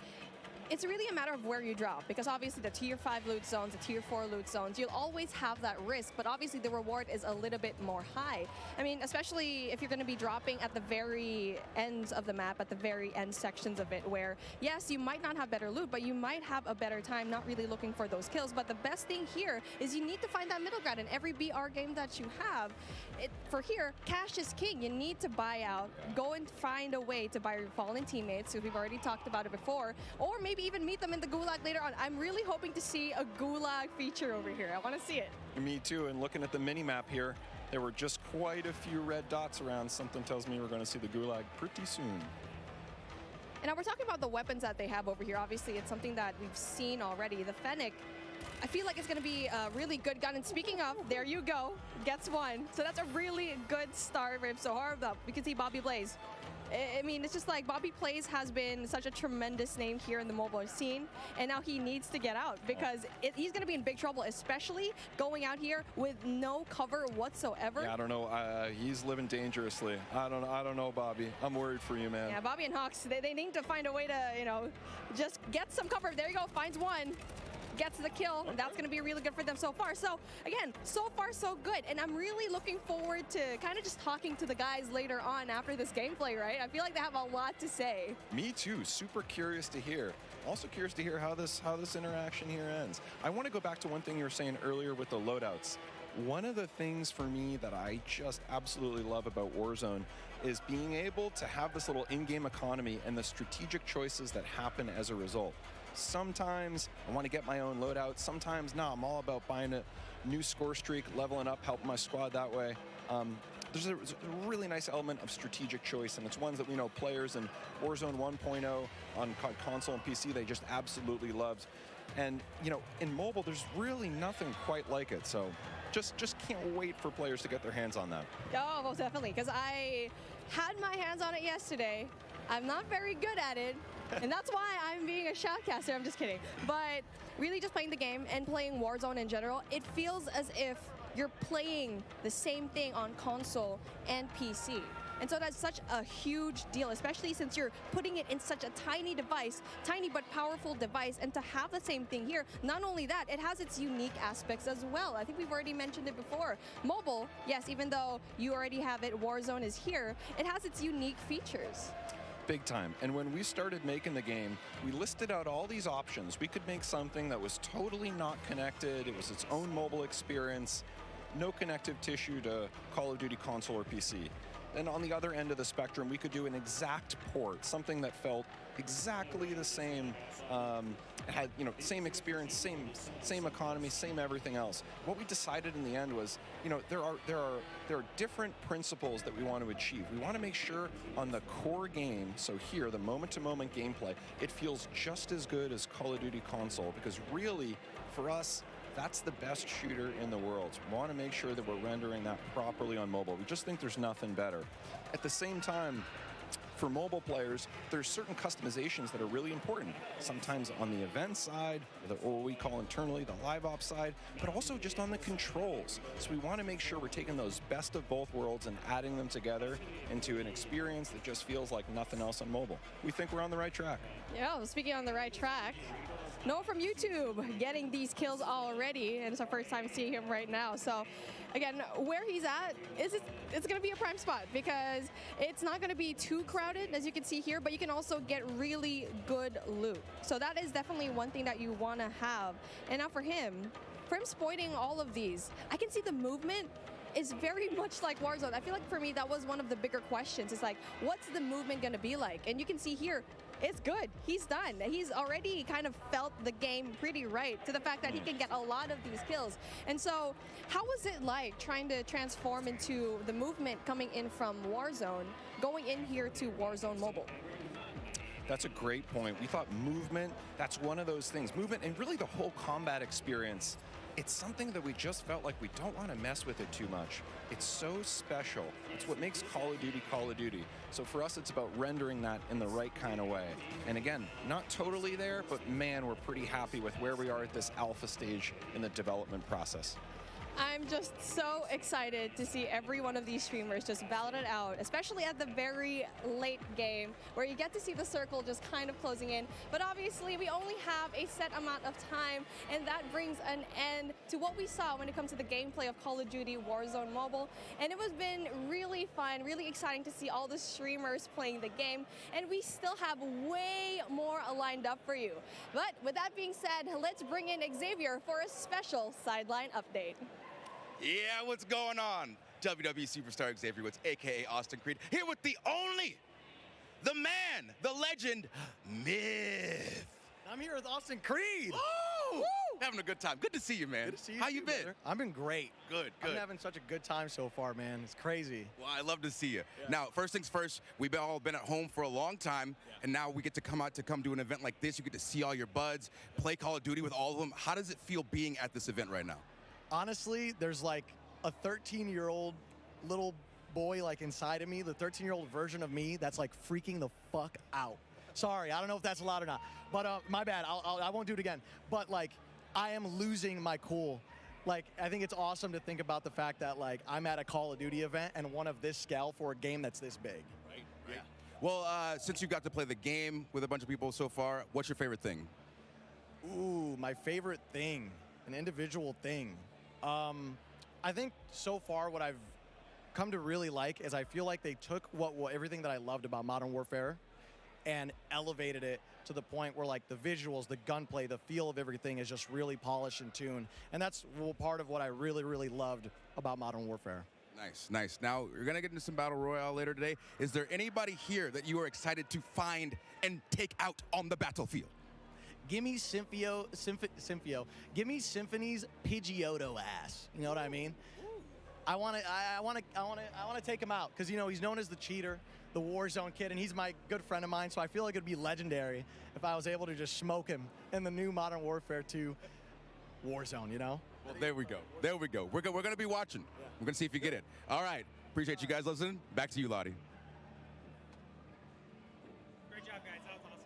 It's really a matter of where you drop, because obviously the tier 5 loot zones, the tier 4 loot zones, you'll always have that risk, but obviously the reward is a little bit more high. I mean, especially if you're going to be dropping at the very ends of the map, at the very end sections of it, where, yes, you might not have better loot, but you might have a better time not really looking for those kills. But the best thing here is you need to find that middle ground in every BR game that you have. For here, cash is king. You need to buy out, go and find a way to buy your fallen teammates, because we've already talked about it before, or maybe even meet them in the Gulag later on. I'm really hoping to see a Gulag feature over here. I want to see it. Me too, and looking at the mini-map here, there were just quite a few red dots around. Something tells me we're going to see the Gulag pretty soon. And now we're talking about the weapons that they have over here. Obviously, it's something that we've seen already. The Fennec, I feel like it's going to be a really good gun. And speaking of, there you go, gets one. So that's a really good start for him. So hard up. We can see Bobby Blaze. I mean, it's just like Bobby Plays has been such a tremendous name here in the mobile scene, and now he needs to get out, because he's going to be in big trouble, especially going out here with no cover whatsoever. Yeah, I don't know. He's living dangerously. I don't know, Bobby. I'm worried for you, man. Yeah, Bobby and Hawks, they need to find a way to, you know, just get some cover. There you go, finds one. Gets the kill, and that's going to be really good for them so far. So, again, so far so good, and I'm really looking forward to kind of just talking to the guys later on after this gameplay, right? I feel like they have a lot to say. Me too. Super curious to hear. Also curious to hear how this interaction here ends. I want to go back to one thing you were saying earlier with the loadouts. One of the things for me that I just absolutely love about Warzone is being able to have this little in-game economy and the strategic choices that happen as a result. Sometimes I want to get my own loadout. Sometimes, no, I'm all about buying a new score streak, leveling up, helping my squad that way. There's a really nice element of strategic choice, and it's ones that we know players in Warzone 1.0 on console and PC, they just absolutely loved. And, you know, in mobile, there's really nothing quite like it. So just can't wait for players to get their hands on that. Oh, most definitely, because I had my hands on it yesterday. I'm not very good at it, and that's why I'm being a shoutcaster. I'm just kidding. But really just playing the game and playing Warzone in general, it feels as if you're playing the same thing on console and PC. And so that's such a huge deal, especially since you're putting it in such a tiny device, tiny but powerful device, and to have the same thing here. Not only that, it has its unique aspects as well. I think we've already mentioned it before. Mobile, yes, even though you already have it, Warzone is here, it has its unique features. Big time. And when we started making the game, we listed out all these options. We could make something that was totally not connected. It was its own mobile experience, no connective tissue to Call of Duty console or PC. And on the other end of the spectrum, we could do an exact port, something that felt exactly the same, had, you know, same experience, same economy, same everything else. What we decided in the end was, you know, there are different principles that we want to achieve. We want to make sure on the core game, so here, the moment-to-moment gameplay, it feels just as good as Call of Duty console, because really, for us, that's the best shooter in the world. So we want to make sure that we're rendering that properly on mobile. We just think there's nothing better. At the same time, for mobile players, there's certain customizations that are really important. Sometimes on the event side, or what we call internally the live ops side, but also just on the controls. So we want to make sure we're taking those best of both worlds and adding them together into an experience that just feels like nothing else on mobile. We think we're on the right track. Yeah, well, speaking on the right track, Noah from YouTube getting these kills already, and it's our first time seeing him right now. So again, where he's at, it's going to be a prime spot because it's not going to be too crowded, as you can see here, but you can also get really good loot. So that is definitely one thing that you want to have. And now for him exploiting all of these, I can see the movement is very much like Warzone. I feel like for me, that was one of the bigger questions. It's like, what's the movement going to be like? And you can see here, it's good. He's done. He's already kind of felt the game pretty right to the fact that he can get a lot of these kills. And so how was it like trying to transform into the movement coming in from Warzone, going in here to Warzone Mobile? That's a great point. We thought movement, that's one of those things. Movement and really the whole combat experience, it's something that we just felt like we don't want to mess with it too much. It's so special. It's what makes Call of Duty Call of Duty. So for us, it's about rendering that in the right kind of way. And again, not totally there, but man, we're pretty happy with where we are at this alpha stage in the development process. I'm just so excited to see every one of these streamers just battle it out, especially at the very late game where you get to see the circle just kind of closing in. But obviously, we only have a set amount of time, and that brings an end to what we saw when it comes to the gameplay of Call of Duty Warzone Mobile. And it has been really fun, really exciting to see all the streamers playing the game, and we still have way more lined up for you. But with that being said, let's bring in Xavier for a special sideline update. Yeah, what's going on? WWE Superstar Xavier Woods, AKA Austin Creed, here with the only, the man, the legend, Myth. I'm here with Austin Creed. Woo! Having a good time. Good to see you, man. Good to see you. How too, you been? Brother. I've been great. Good. I'm having such a good time so far, man. It's crazy. Well, I love to see you. Yeah. Now, first things first, we've all been at home for a long time, and now we get to come out to come do an event like this. You get to see all your buds, play Call of Duty with all of them. How does it feel being at this event right now? Honestly, there's like a 13-year-old little boy like inside of me, the 13-year-old version of me that's like freaking the fuck out. Sorry, I don't know if that's allowed or not, but my bad, I won't do it again. But like, I am losing my cool. Like, I think it's awesome to think about the fact that like I'm at a Call of Duty event and one of this scale for a game that's this big. Right. Yeah. Well, since you got to play the game with a bunch of people so far, what's your favorite thing? Ooh, my favorite thing, an individual thing. I think so far what I've come to really like is I feel like they took everything that I loved about Modern Warfare and elevated it to the point where like the visuals, the gunplay, the feel of everything is just really polished and tuned. And that's part of what I really loved about Modern Warfare. Nice, nice. Now, you're going to get into some Battle Royale later today. Is there anybody here that you are excited to find and take out on the battlefield? Give me Symphio. Give me Symphony's Pidgeotto ass. You know what I mean? I want to take him out because you know he's known as the cheater, the Warzone kid, and he's my good friend of mine. So I feel like it'd be legendary if I was able to just smoke him in the new Modern Warfare 2 Warzone. You know? Well, there we go. There we go. We're going to be watching. Yeah. We're going to see if you get it. All right. Appreciate you guys listening. Back to you, Lottie. Great job, guys. That was awesome.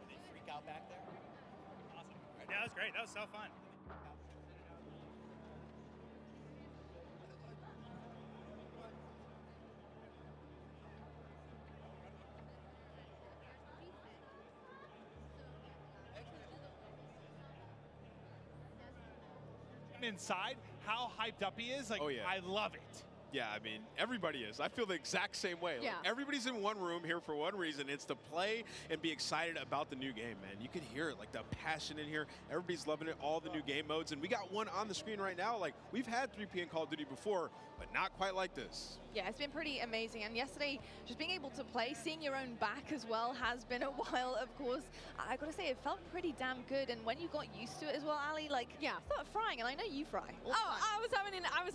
Did they freak out back there? Awesome. Yeah, that was great. That was so fun. Inside, how hyped up he is, like, oh, yeah. I love it. Yeah, I mean, everybody is. I feel the exact same way. Yeah. Like, everybody's in one room here for one reason. It's to play and be excited about the new game, man. You can hear it, like the passion in here. Everybody's loving it, all the new game modes. And we got one on the screen right now. Like, we've had 3P in Call of Duty before, but not quite like this. Yeah, it's been pretty amazing. And yesterday, just being able to play, seeing your own back as well has been a while, of course. I gotta say, it felt pretty damn good. And when you got used to it as well, Ali, like, yeah, start frying, and I know you fry. I was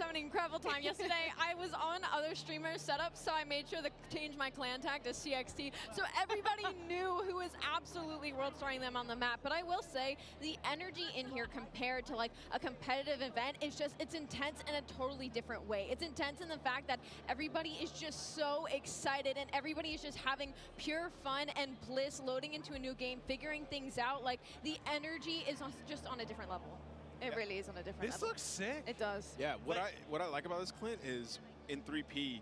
having an incredible time yesterday. I was on other streamers' setups, so I made sure to change my clan tag to CXT, so everybody knew who was absolutely world starring them on the map. But I will say, the energy in here compared to like a competitive event is just, it's intense in a totally different way. It's intense in the fact that everybody is just so excited and everybody is just having pure fun and bliss loading into a new game, figuring things out. Like, the energy is just on a different level. It really is on a different level. This looks sick. It does. Yeah, what I like about this, Clint, is in 3P,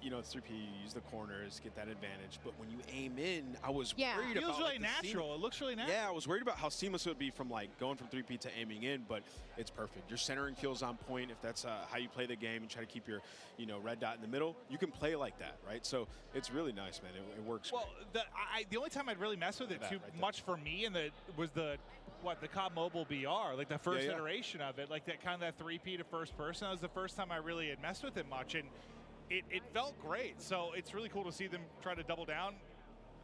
you know, it's 3P, you use the corners, get that advantage. But when you aim in, I was worried about... It feels really like, natural. It looks really natural. Yeah, I was worried about how seamless it would be from like going from 3P to aiming in, but it's perfect. Your centering feels on point. If that's how you play the game and try to keep your, you know, red dot in the middle, you can play like that, right? So it's really nice, man. It works. Well, the only time I'd really mess with it too much for me was the COD Mobile BR, like the first iteration of it, like that kind of that 3P to first person. That was the first time I really had messed with it much, and it felt great. So it's really cool to see them try to double down,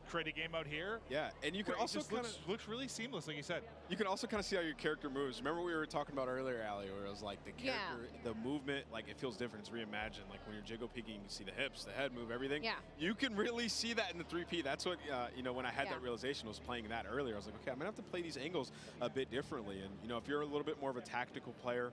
create a game out here. Yeah, and you can also kind of looks really seamless, like you said. You can also kind of see how your character moves. Remember we were talking about earlier, Ali, where it was like the character, the movement, like it feels different. It's reimagined. Like when you're jiggle peeking, you can see the hips, the head move, everything. Yeah. You can really see that in the 3P. That's what, you know, when I had that realization, I was playing that earlier. I was like, okay, I'm going to have to play these angles a bit differently. And, you know, if you're a little bit more of a tactical player,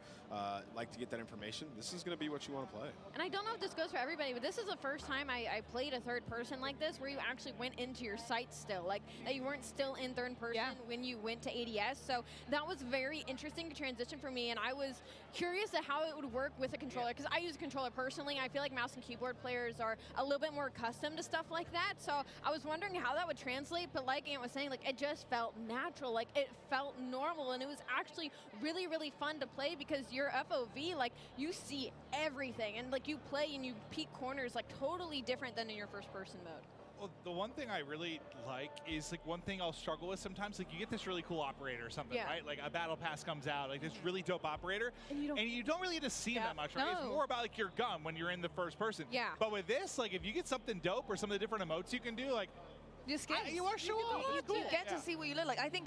like to get that information, this is going to be what you want to play. And I don't know if this goes for everybody, but this is the first time I played a third person like this, where you actually went into your sights still. Like, that you weren't still in third person when you went to ADS. So that was very interesting to transition for me, and I was curious at how it would work with a controller, because I use a controller personally. I feel like mouse and keyboard players are a little bit more accustomed to stuff like that. So I was wondering how that would translate, but like Ant was saying, like, it just felt natural. Like, it felt normal, and it was actually really, really fun to play, because your FOV, like, you see everything, and like you play and you peek corners like totally different than in your first person mode. Well, the one thing I really like is, like, one thing I'll struggle with sometimes, like, you get this really cool operator or something, right? Like, a battle pass comes out, like, this really dope operator, and you don't really get to see that much, right? It's more about, like, your gun when you're in the first person. Yeah. But with this, like, if you get something dope or some of the different emotes you can do, like, your skins. You want to show off. You get to see what you look like. I think,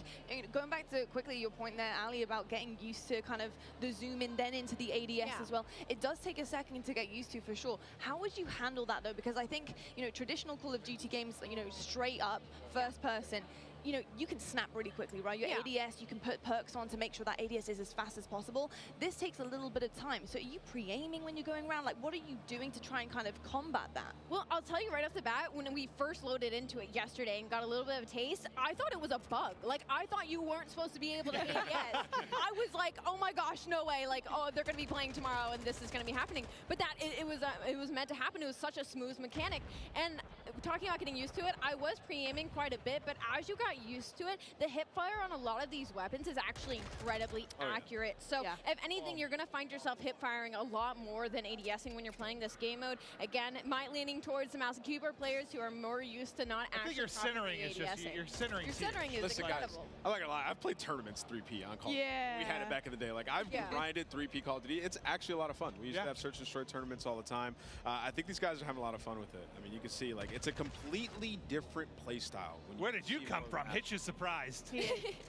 going back to quickly your point there, Ali, about getting used to kind of the zoom in then into the ADS as well. It does take a second to get used to, for sure. How would you handle that, though? Because I think, you know, traditional Call of Duty games, you know, straight up first person, you know, you can snap really quickly, right? Your ADS, you can put perks on to make sure that ADS is as fast as possible. This takes a little bit of time. So are you pre-aiming when you're going around? Like, what are you doing to try and kind of combat that? Well, I'll tell you right off the bat, when we first loaded into it yesterday and got a little bit of a taste, I thought it was a bug. Like, I thought you weren't supposed to be able to ADS. I was like, oh my gosh, no way. Like, oh, they're going to be playing tomorrow and this is going to be happening. But that, it was meant to happen. It was such a smooth mechanic. And talking about getting used to it, I was pre-aiming quite a bit, but as you got used to it, the hip fire on a lot of these weapons is actually incredibly accurate. So if anything, you're going to find yourself hip firing a lot more than ADSing when you're playing this game mode. Again, my leaning towards the mouse and keyboard players who are more used to not actually. I think your centering is just your centering. Your centering is Listen, incredible. guys, I'm not gonna lie. I've played tournaments 3P on Call of Duty. We had it back in the day. Like, I've grinded 3P Call of Duty. It's actually a lot of fun. We used to have search and destroy tournaments all the time. I think these guys are having a lot of fun with it. I mean, you can see, like, it's a completely different play style. Where did you come from? Hitch is surprised.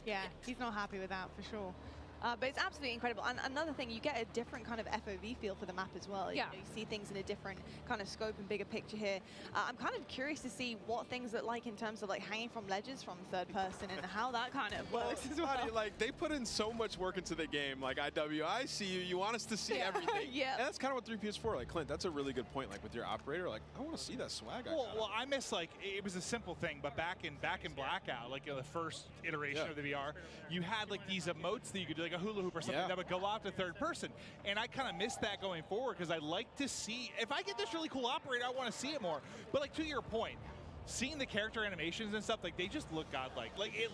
Yeah, he's not happy with that, for sure. But it's absolutely incredible. And another thing, you get a different kind of FOV feel for the map as well. You know, you see things in a different kind of scope and bigger picture here. I'm kind of curious to see what things look like in terms of like hanging from ledges from third person and how that kind of works as well. Like, they put in so much work into the game. Like, IW, I see you. You want us to see everything. And that's kind of what 3P is for. Like, Clint, that's a really good point. Like, with your operator, like, I want to see that swag. Well, I miss, like, it was a simple thing, but back in Blackout, like, the first iteration of the VR, you had, like, these emotes that you could do, like a hula hoop or something that would go off to third person. And I kind of miss that going forward, because I like to see, if I get this really cool operator, I want to see it more. But, like, to your point, seeing the character animations and stuff, like they just look godlike. Like it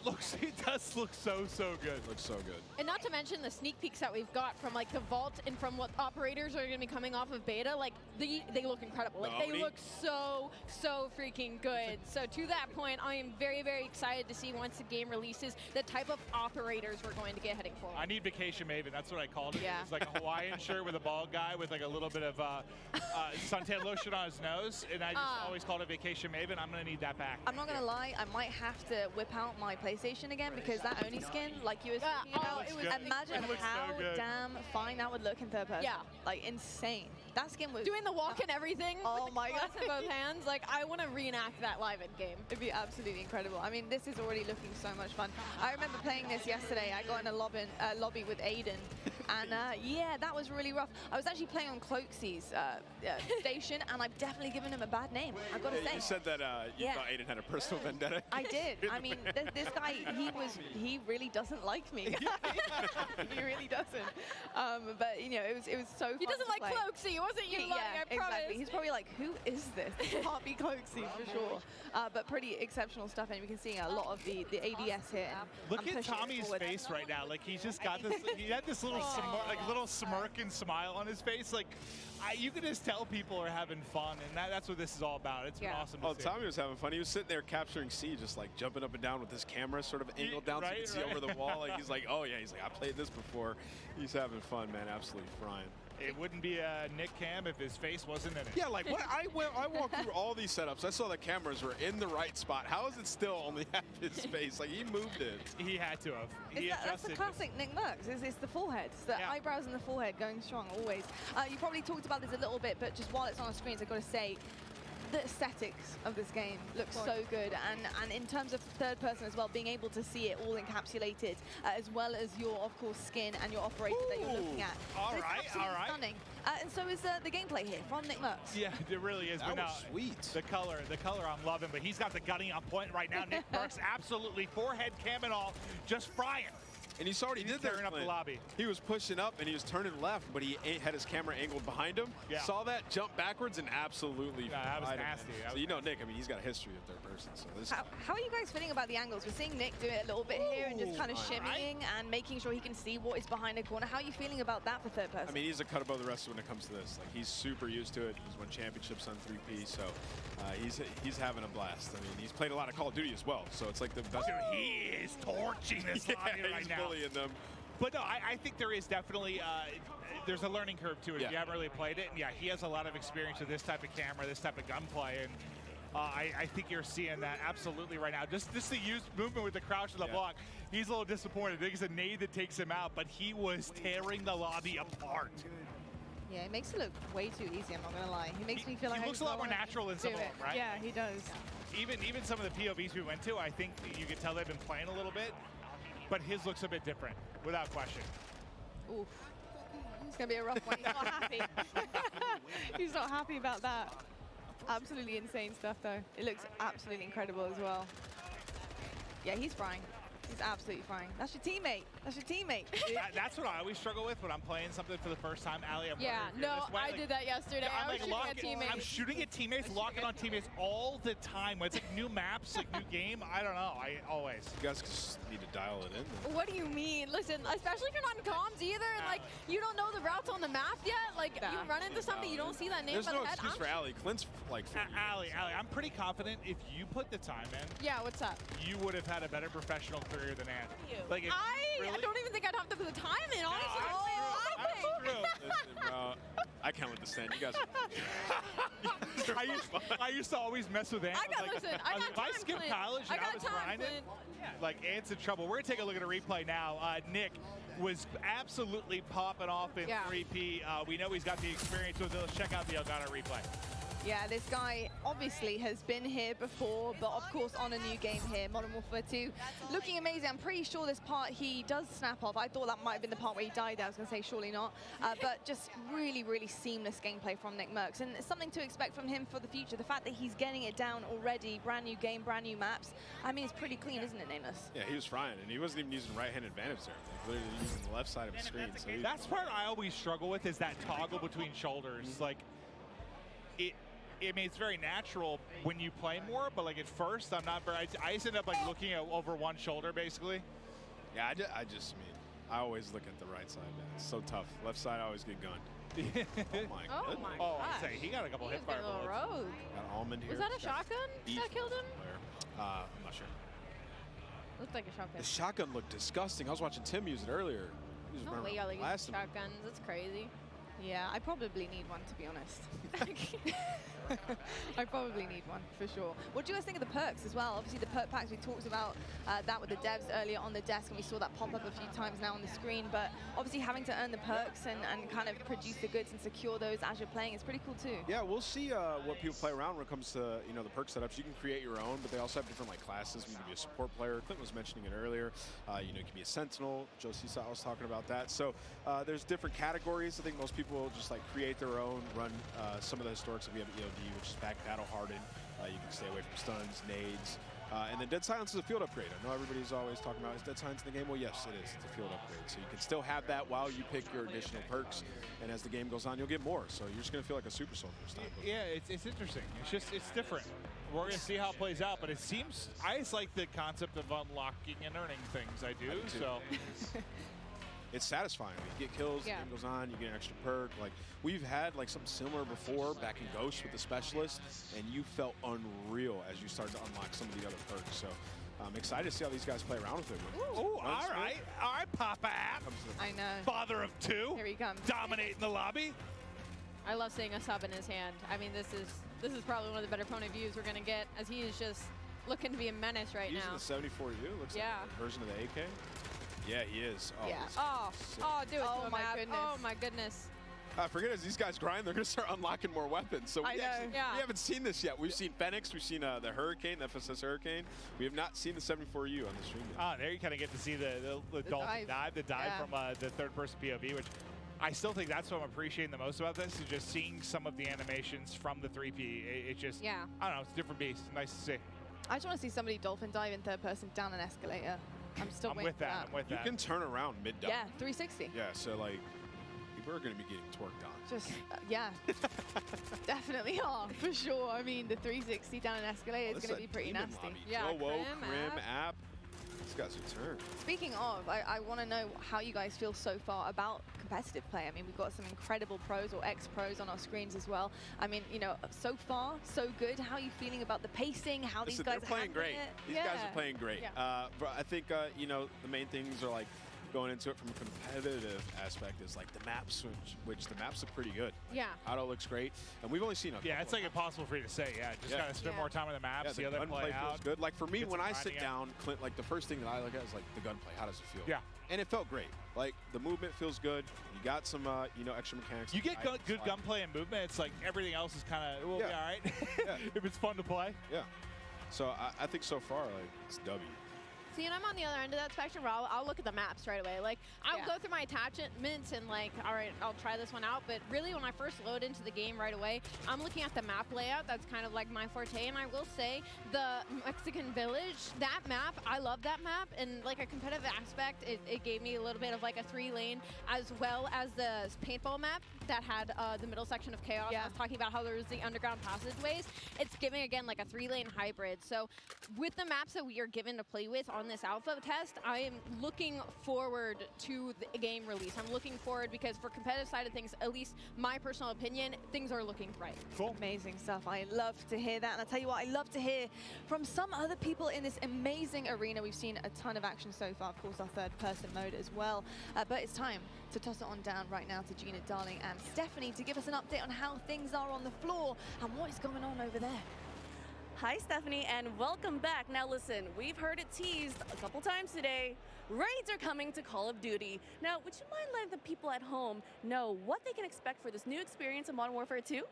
does look so good. Looks so good. And not to mention the sneak peeks that we've got from like the vault and from what operators are going to be coming off of beta, like they look incredible. Like they look so freaking good. So to that point, I am very excited to see once the game releases the type of operators we're going to get heading for. I need Vacation Maven. That's what I called it. Yeah. It's like a Hawaiian shirt with a bald guy with like a little bit of suntan lotion on his nose, and I just always called it Vacation Maven. I'm gonna need that back. I'm not gonna lie, I might have to whip out my PlayStation again because that Oni skin, like you were speaking about, imagine how damn fine that would look in third person. Yeah. Like insane. That skin was doing the walk and everything. Oh with my god! In both hands, like I want to reenact that live in game. It'd be absolutely incredible. I mean, this is already looking so much fun. I remember playing this yesterday. I got in a lobby with Aiden, and yeah, that was really rough. I was actually playing on Cloakzy's station, and I've definitely given him a bad name. I've got to say. You said that you thought Aiden had a personal vendetta. I did. I mean, this guy, he really doesn't like me. He really doesn't. But you know, it was so fun. He doesn't like play. Cloakzy, wasn't you? Yeah, I promise. exactly. He's probably like, who is this? This can't be Cloakzy for sure. But pretty exceptional stuff, and we can see a lot of the ADS here. Look at Tommy's face right now. Like he's just got this. He had this little little smirk and smile on his face. Like you can just tell people are having fun, and that's what this is all about. It's been awesome to see. Tommy was having fun. He was sitting there capturing C, just like jumping up and down with his camera sort of angled down so you can see over the wall. Like he's like, oh yeah, he's like, I played this before. He's having fun, man. Absolutely frying. It wouldn't be a Nick Cam if his face wasn't in it. Yeah, like what I walked through all these setups. I saw the cameras were in the right spot. How is it still only half his face? Like he moved it. He had to have. That's the classic Nick Mercs. It's the forehead. It's the eyebrows and the forehead going strong always. You probably talked about this a little bit, but just while it's on the screens, I've got to say, the aesthetics of this game look so good, and in terms of third person as well, being able to see it all encapsulated, as well as your, of course, skin and your operator that you're looking at. All so right. Stunning. And so is the gameplay here from Nick Mercs. Yeah, it really is. That was sweet. The color I'm loving, but he's got the gunning on point right now. Nick Mercs absolutely forehead cam and all, just frying. And you saw what he did there. Up the lobby. He was pushing up and he was turning left, but he had his camera angled behind him. Yeah. Saw that, jump backwards, and absolutely. That was nasty. So you know Nick. I mean, he's got a history of third person. So this. How are you guys feeling about the angles? We're seeing Nick do it a little bit here and just kind of shimmying and making sure he can see what is behind the corner. How are you feeling about that for third person? I mean, he's a cut above the rest when it comes to this. Like he's super used to it. He's won championships on 3P, so he's having a blast. I mean, he's played a lot of Call of Duty as well, so it's like the best. He is torching this lobby right he's now. bullying them. But no, I think there is definitely there's a learning curve to it if you haven't really played it. And yeah, he has a lot of experience with this type of camera, this type of gunplay, and I think you're seeing that absolutely right now. Just the movement with the crouch and the block. He's a little disappointed. I think it's a nade that takes him out, but he was tearing the lobby apart. Yeah, it makes it look way too easy, I'm not going to lie. He makes me feel like he looks a lot more natural than some of them, right? Yeah, he does. Even some of the POVs we went to, I think you could tell they've been playing a little bit, but his looks a bit different, without question. Oof. It's going to be a rough one. He's not happy. He's not happy about that. Absolutely insane stuff, though. It looks absolutely incredible as well. Yeah, he's frying. He's absolutely frying. That's your teammate. That's your teammate. That's what I always struggle with when I'm playing something for the first time. Allie, I did that yesterday. I'm I was like shooting at teammates. I'm shooting at teammates, locking on teammates all the time. When it's like new maps, like new game. I don't know. I always. You guys just need to dial it in. What do you mean? Listen, especially if you're not in comms either, and like you don't know the routes on the map yet. Like you run into something, you don't see that name. There's by no the head. excuse for Allie. Clint's like. Allie, I'm pretty confident if you put the time in. Yeah, what's up? You would have had a better professional career than Ann. Like I don't even think I'd have to put the time in, honestly. I can't understand. You guys I used to always mess with Ann. Listen, I got if I skipped college and I was grinding, like Ant's in trouble. We're going to take a look at a replay now. Nick was absolutely popping off in 3P. We know he's got the experience with it. Let's check out the Elgato replay. Yeah, this guy obviously has been here before, but of course on a new game here, Modern Warfare 2. Looking amazing. I'm pretty sure this part he does snap off. I thought that might have been the part where he died there. I was going to say surely not. But just really, really seamless gameplay from Nick Mercs. And it's something to expect from him for the future. The fact that he's getting it down already, brand new game, brand new maps. I mean, it's pretty clean, isn't it, Nameless? Yeah, he was frying, and he wasn't even using right-hand advantage there. Like, literally using the left side of the screen. So that's part I always struggle with is that toggle between shoulders. Like, I mean, it's very natural when you play more, but like at first, I'm not very. I just end up like looking at over one shoulder, basically. Yeah, I always look at the right side. Man. It's so tough. Left side, I always get gunned. Oh my Oh my Oh, gosh. I'd say he got a couple He hit was fire getting a little bullets. rogue. Got Almond here. Was that a He's got shotgun beast that killed him? player. I'm not sure. Looked like a shotgun. The shotgun looked disgusting. I was watching Tim use it earlier. He was No running way around y'all like blasting me. shotguns. That's crazy. Yeah, I probably need one, to be honest. I probably need one, for sure. What do you guys think of the perks as well? Obviously, the perk packs, we talked about that with the devs earlier on the desk, and we saw that pop up a few times now on the screen. But obviously, having to earn the perks and kind of produce the goods and secure those as you're playing is pretty cool, too. Yeah, we'll see what people play around when it comes to the perk setups. You can create your own, but they also have different like classes. You can be a support player. Clint was mentioning it earlier. You can be a sentinel. Joe Cisa was talking about that. So there's different categories. I think most people will just like create their own, run some of the historics that we have at EOD, which is back battle hardened. You can stay away from stuns, nades. And then Dead Silence is a field upgrade. I know everybody's always talking about, is Dead Silence in the game? Well, yes, it is. It's a field upgrade. So you can still have that while you pick your additional perks. And as the game goes on, you'll get more. So you're just going to feel like a super soldier this time. Yeah, it's interesting. It's different. We're going to see how it plays out, but it seems, I just like the concept of unlocking and earning things. I do. So. It's satisfying. You get kills, the game goes on, you get an extra perk. Like, we've had like something similar before back in Ghost with the Specialist, and you felt unreal as you started to unlock some of the other perks. So I'm excited to see how these guys play around with it. All right, Papa App. I know. Father of two. Here he comes. Dominating the lobby. I love seeing a sub in his hand. I mean, this is probably one of the better point of views we're gonna get, as he is just looking to be a menace right Using now. the 74U, looks like a version of the AK. Yeah, he is. Oh, Yeah. sick. Do it to him, my Ab. goodness. Oh my goodness. Forget as these guys grind, they're going to start unlocking more weapons. So I we know. actually Yeah. we haven't seen this yet. We've seen Fenix, we've seen the Hurricane, the FSS Hurricane. We have not seen the 74U on the stream yet. There you kind of get to see the Dolphin dive, the dive from the third-person POV, which I still think that's what I'm appreciating the most about this, is just seeing some of the animations from the 3P. It just, I don't know, it's a different beast. Nice to see. I just want to see somebody dolphin dive in third person down an escalator. I'm still waiting for that. I'm with that. You can turn around mid-dive. Yeah, 360. Yeah, so like, people are going to be getting tworked on. Just, yeah, definitely are, for sure. I mean, the 360 down an escalator is going to be pretty nasty. Yeah, Krim, App. These guys are turned. Speaking of, I want to know how you guys feel so far about competitive play. I mean, we've got some incredible pros or ex-pros on our screens as well. I mean, so far, so good. How are you feeling about the pacing? How these guys are playing great. These guys are playing great. Yeah. But I think, the main things are like going into it from a competitive aspect is like the maps, which the maps look pretty good. Yeah. Auto looks great. And we've only seen a Yeah, it's like impossible for you to say. Yeah, just gotta spend more time on the maps, see how they play gunplay out. feels good. Like for me, Get when some I sit grinding down, Clint, like the first thing that I look at is like the gunplay. How does it feel? Yeah. And it felt great. Like the movement feels good. You got some, extra mechanics. You get good gunplay and movement. It's like everything else is kind of, will be all right. If it's fun to play. Yeah. So I think so far, like, it's W. See, and I'm on the other end of that spectrum where I'll look at the maps right away. Like, I'll go through my attachments and like, all right, I'll try this one out. But really, when I first load into the game right away, I'm looking at the map layout. That's kind of like my forte. And I will say, the Mexican Village, that map, I love that map. And like a competitive aspect, it gave me a little bit of like a 3-lane, as well as the paintball map that had the middle section of Chaos. I was talking about how there was the underground passageways. It's giving, again, like a 3-lane hybrid. So with the maps that we are given to play with on this alpha test, I am looking forward to the game release. I'm looking forward because for competitive side of things, at least my personal opinion, things are looking bright. Cool. Amazing stuff. I love to hear that. And I'll tell you what, I love to hear from some other people in this amazing arena. We've seen a ton of action so far, of course, our third-person mode as well. But it's time to toss it on down right now to Gina Darling and Stephanie to give us an update on how things are on the floor and what is going on over there. Hi, Stephanie, and welcome back. Now listen, we've heard it teased a couple times today. Raids are coming to Call of Duty. Now, would you mind letting the people at home know what they can expect for this new experience in Modern Warfare 2?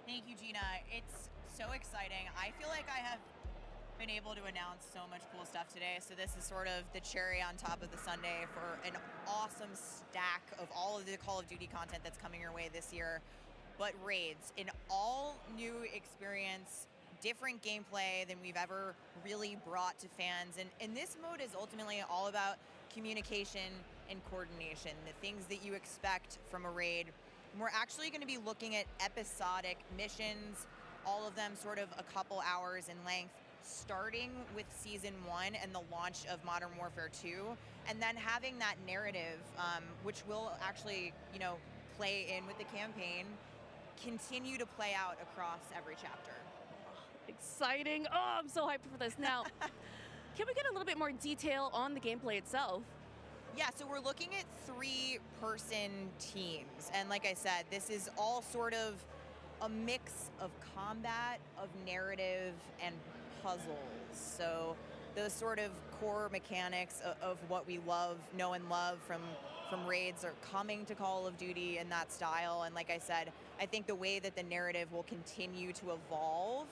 Thank you, Gina. It's so exciting. I feel like I have been able to announce so much cool stuff today. So this is sort of the cherry on top of the sundae for an awesome stack of all of the Call of Duty content that's coming your way this year. But Raids, an all new experience, different gameplay than we've ever really brought to fans. And this mode is ultimately all about communication and coordination, the things that you expect from a raid. And we're actually going to be looking at episodic missions, all of them sort of a couple hours in length, starting with Season 1 and the launch of Modern Warfare 2, and then having that narrative, which will actually, you know, play in with the campaign, continue to play out across every chapter. Exciting. Oh, I'm so hyped for this. Now, can we get a little bit more detail on the gameplay itself? Yeah, so we're looking at 3-person teams. And like I said, this is all sort of a mix of combat, of narrative, and puzzles. So those sort of core mechanics of what we know and love from raids are coming to Call of Duty in that style. And like I said, I think the way that the narrative will continue to evolve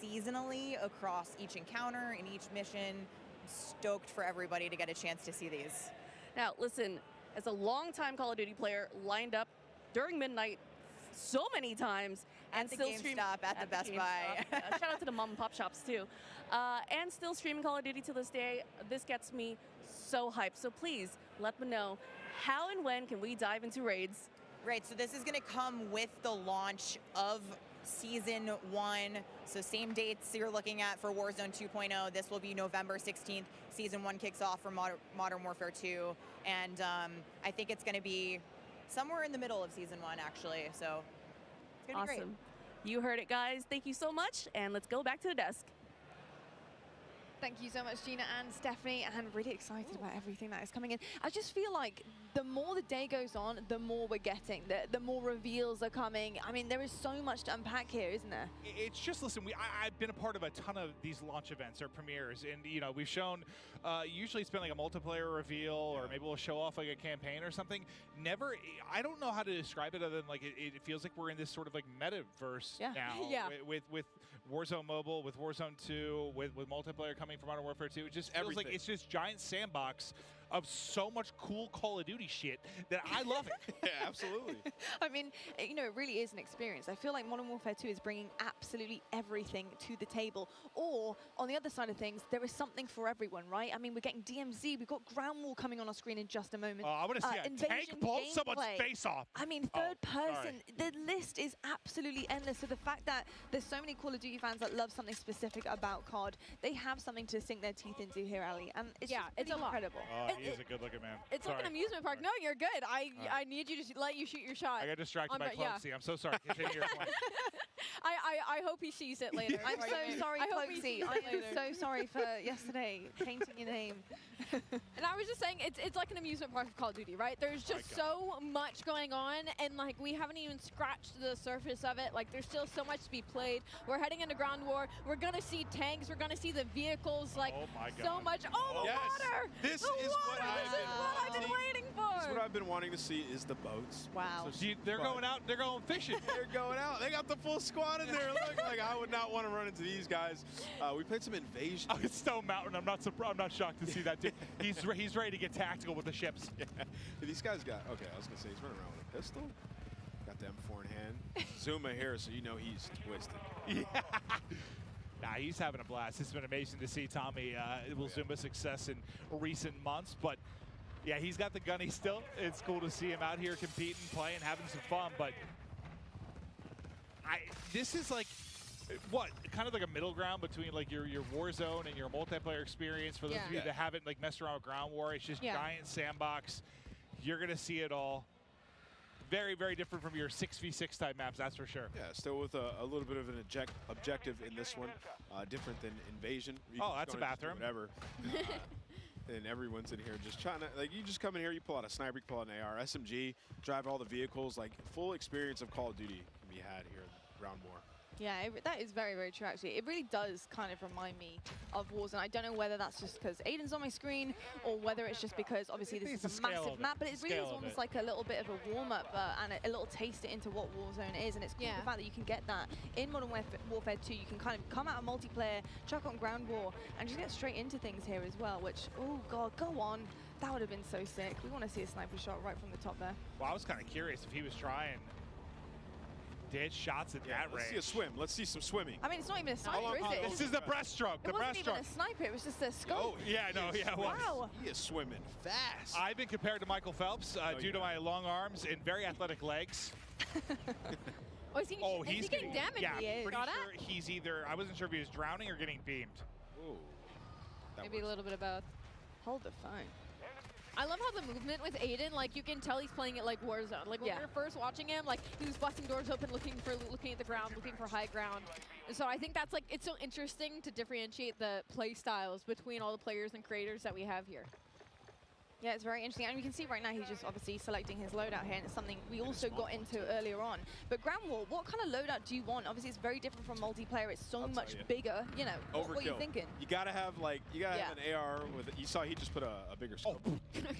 seasonally across each encounter and each mission, I'm stoked for everybody to get a chance to see these. Now, listen, as a longtime Call of Duty player, lined up during midnight so many times, and the still GameStop, at the Best Buy. Shout out to the mom and pop shops too, and still streaming Call of Duty to this day. This gets me so hyped. So please let me know, how and when can we dive into raids? Right, so this is going to come with the launch of Season 1. So same dates you're looking at for Warzone 2.0. This will be November 16th. Season 1 kicks off for Modern Warfare 2. And I think it's going to be somewhere in the middle of Season 1, actually. So it's going to be great. Awesome. You heard it, guys. Thank you so much. And let's go back to the desk. Thank you so much, Gina and Stephanie, and really excited about everything that is coming in. I just feel like the more the day goes on, the more we're getting, the more reveals are coming. I mean, there is so much to unpack here, isn't there? It's just, listen, I've been a part of a ton of these launch events or premieres, and, you know, we've shown, usually it's been like a multiplayer reveal, or maybe we'll show off like a campaign or something. Never, I don't know how to describe it other than like, it feels like we're in this sort of like metaverse now. Yeah. With Warzone Mobile, with Warzone 2, with multiplayer coming from Modern Warfare 2. It just feels like it's this giant sandbox of so much cool Call of Duty shit that I love it. Yeah, absolutely. I mean, you know, it really is an experience. I feel like Modern Warfare 2 is bringing absolutely everything to the table. Or, on the other side of things, there is something for everyone, right? I mean, we're getting DMZ, we've got Ground War coming on our screen in just a moment. I want to see a tank blow someone's face off. I mean, third person, the list is absolutely endless. So the fact that there's so many Call of Duty fans that love something specific about COD, they have something to sink their teeth into here, Ali. And it's just it's incredible. He is a good-looking man. It's like an amusement park. No, you're good. I need you to let you shoot your shot. I got distracted by Cloaksy. I'm so sorry. Continue your point. I hope he sees it later. I'm so sorry, Cloaksy. I am so sorry for yesterday painting your name. And I was just saying, it's like an amusement park of Call of Duty, right? There's just so much going on, and like we haven't even scratched the surface of it. Like there's still so much to be played. We're heading into Ground War. We're gonna see tanks. We're gonna see the vehicles. Like so much. Oh, the water! This is what I've been waiting for. What I've been wanting to see is the boats. Wow. So they're going out. They're going fishing. They're going out. They got the full squad in there. Look, like I would not want to run into these guys. We played some Invasion. Oh, it's Stone Mountain. I'm not surprised. I'm not shocked to see that. Dude. He's ready to get tactical with the ships. Yeah. These guys got. Okay, I was gonna say he's running around with a pistol. Got the M4 in hand. Zuma here, so you know he's twisted. Yeah. Nah, he's having a blast. It's been amazing to see Tommy Zuma's success in recent months, but yeah, he's got the gunny still. It's cool to see him out here competing, playing, having some fun, but this is like, what, kind of like a middle ground between like your Warzone and your multiplayer experience. For those of you that haven't like messed around with Ground War, it's just giant sandbox. You're gonna see it all. Very, very different from your 6v6 type maps, that's for sure. Yeah, still with a little bit of an objective in this one. Different than Invasion. That's a bathroom. Whatever. And everyone's in here just trying to, like, you just come in here, you pull out a sniper, you pull out an AR, SMG, drive all the vehicles, like full experience of Call of Duty can be had here in Ground War. Yeah, that is very, very true, actually. It really does kind of remind me of Warzone. I don't know whether that's just because Aiden's on my screen or whether it's just because, obviously, this is a massive map, but it really is almost like a little bit of a warm-up and a little taste into what Warzone is, and it's cool the fact that you can get that in Modern Warfare 2. You can kind of come out of multiplayer, chuck on Ground War, and just get straight into things here as well, which, oh, God, go on. That would have been so sick. We want to see a sniper shot right from the top there. Well, I was kind of curious if he was trying dead shots at that range. Let's see a swim. Let's see some swimming. I mean, it's not even a sniper, is it? This is the breaststroke. It wasn't even a sniper. It was just a scope. Oh, yeah, no, yeah, it was. Wow. He is swimming fast. I've been compared to Michael Phelps due to my long arms and very athletic legs. Oh, is he getting damaged? Yeah, He is. pretty Got sure it? he's either, I wasn't sure if he was drowning or getting beamed. Ooh. Maybe a little bit of both. Hold the phone. I love how the movement with Aiden, like you can tell he's playing it like Warzone. Like when we were first watching him, like he was busting doors open, looking at the ground, looking for high ground. And so I think that's like, it's so interesting to differentiate the play styles between all the players and creators that we have here. Yeah, it's very interesting. And you can see right now he's just obviously selecting his loadout here, and it's something we also got into earlier on. But Ground War, what kind of loadout do you want? Obviously, it's very different from multiplayer. It's so much bigger. You know, what are you thinking? You gotta have like, have an AR with. You saw he just put a bigger scope.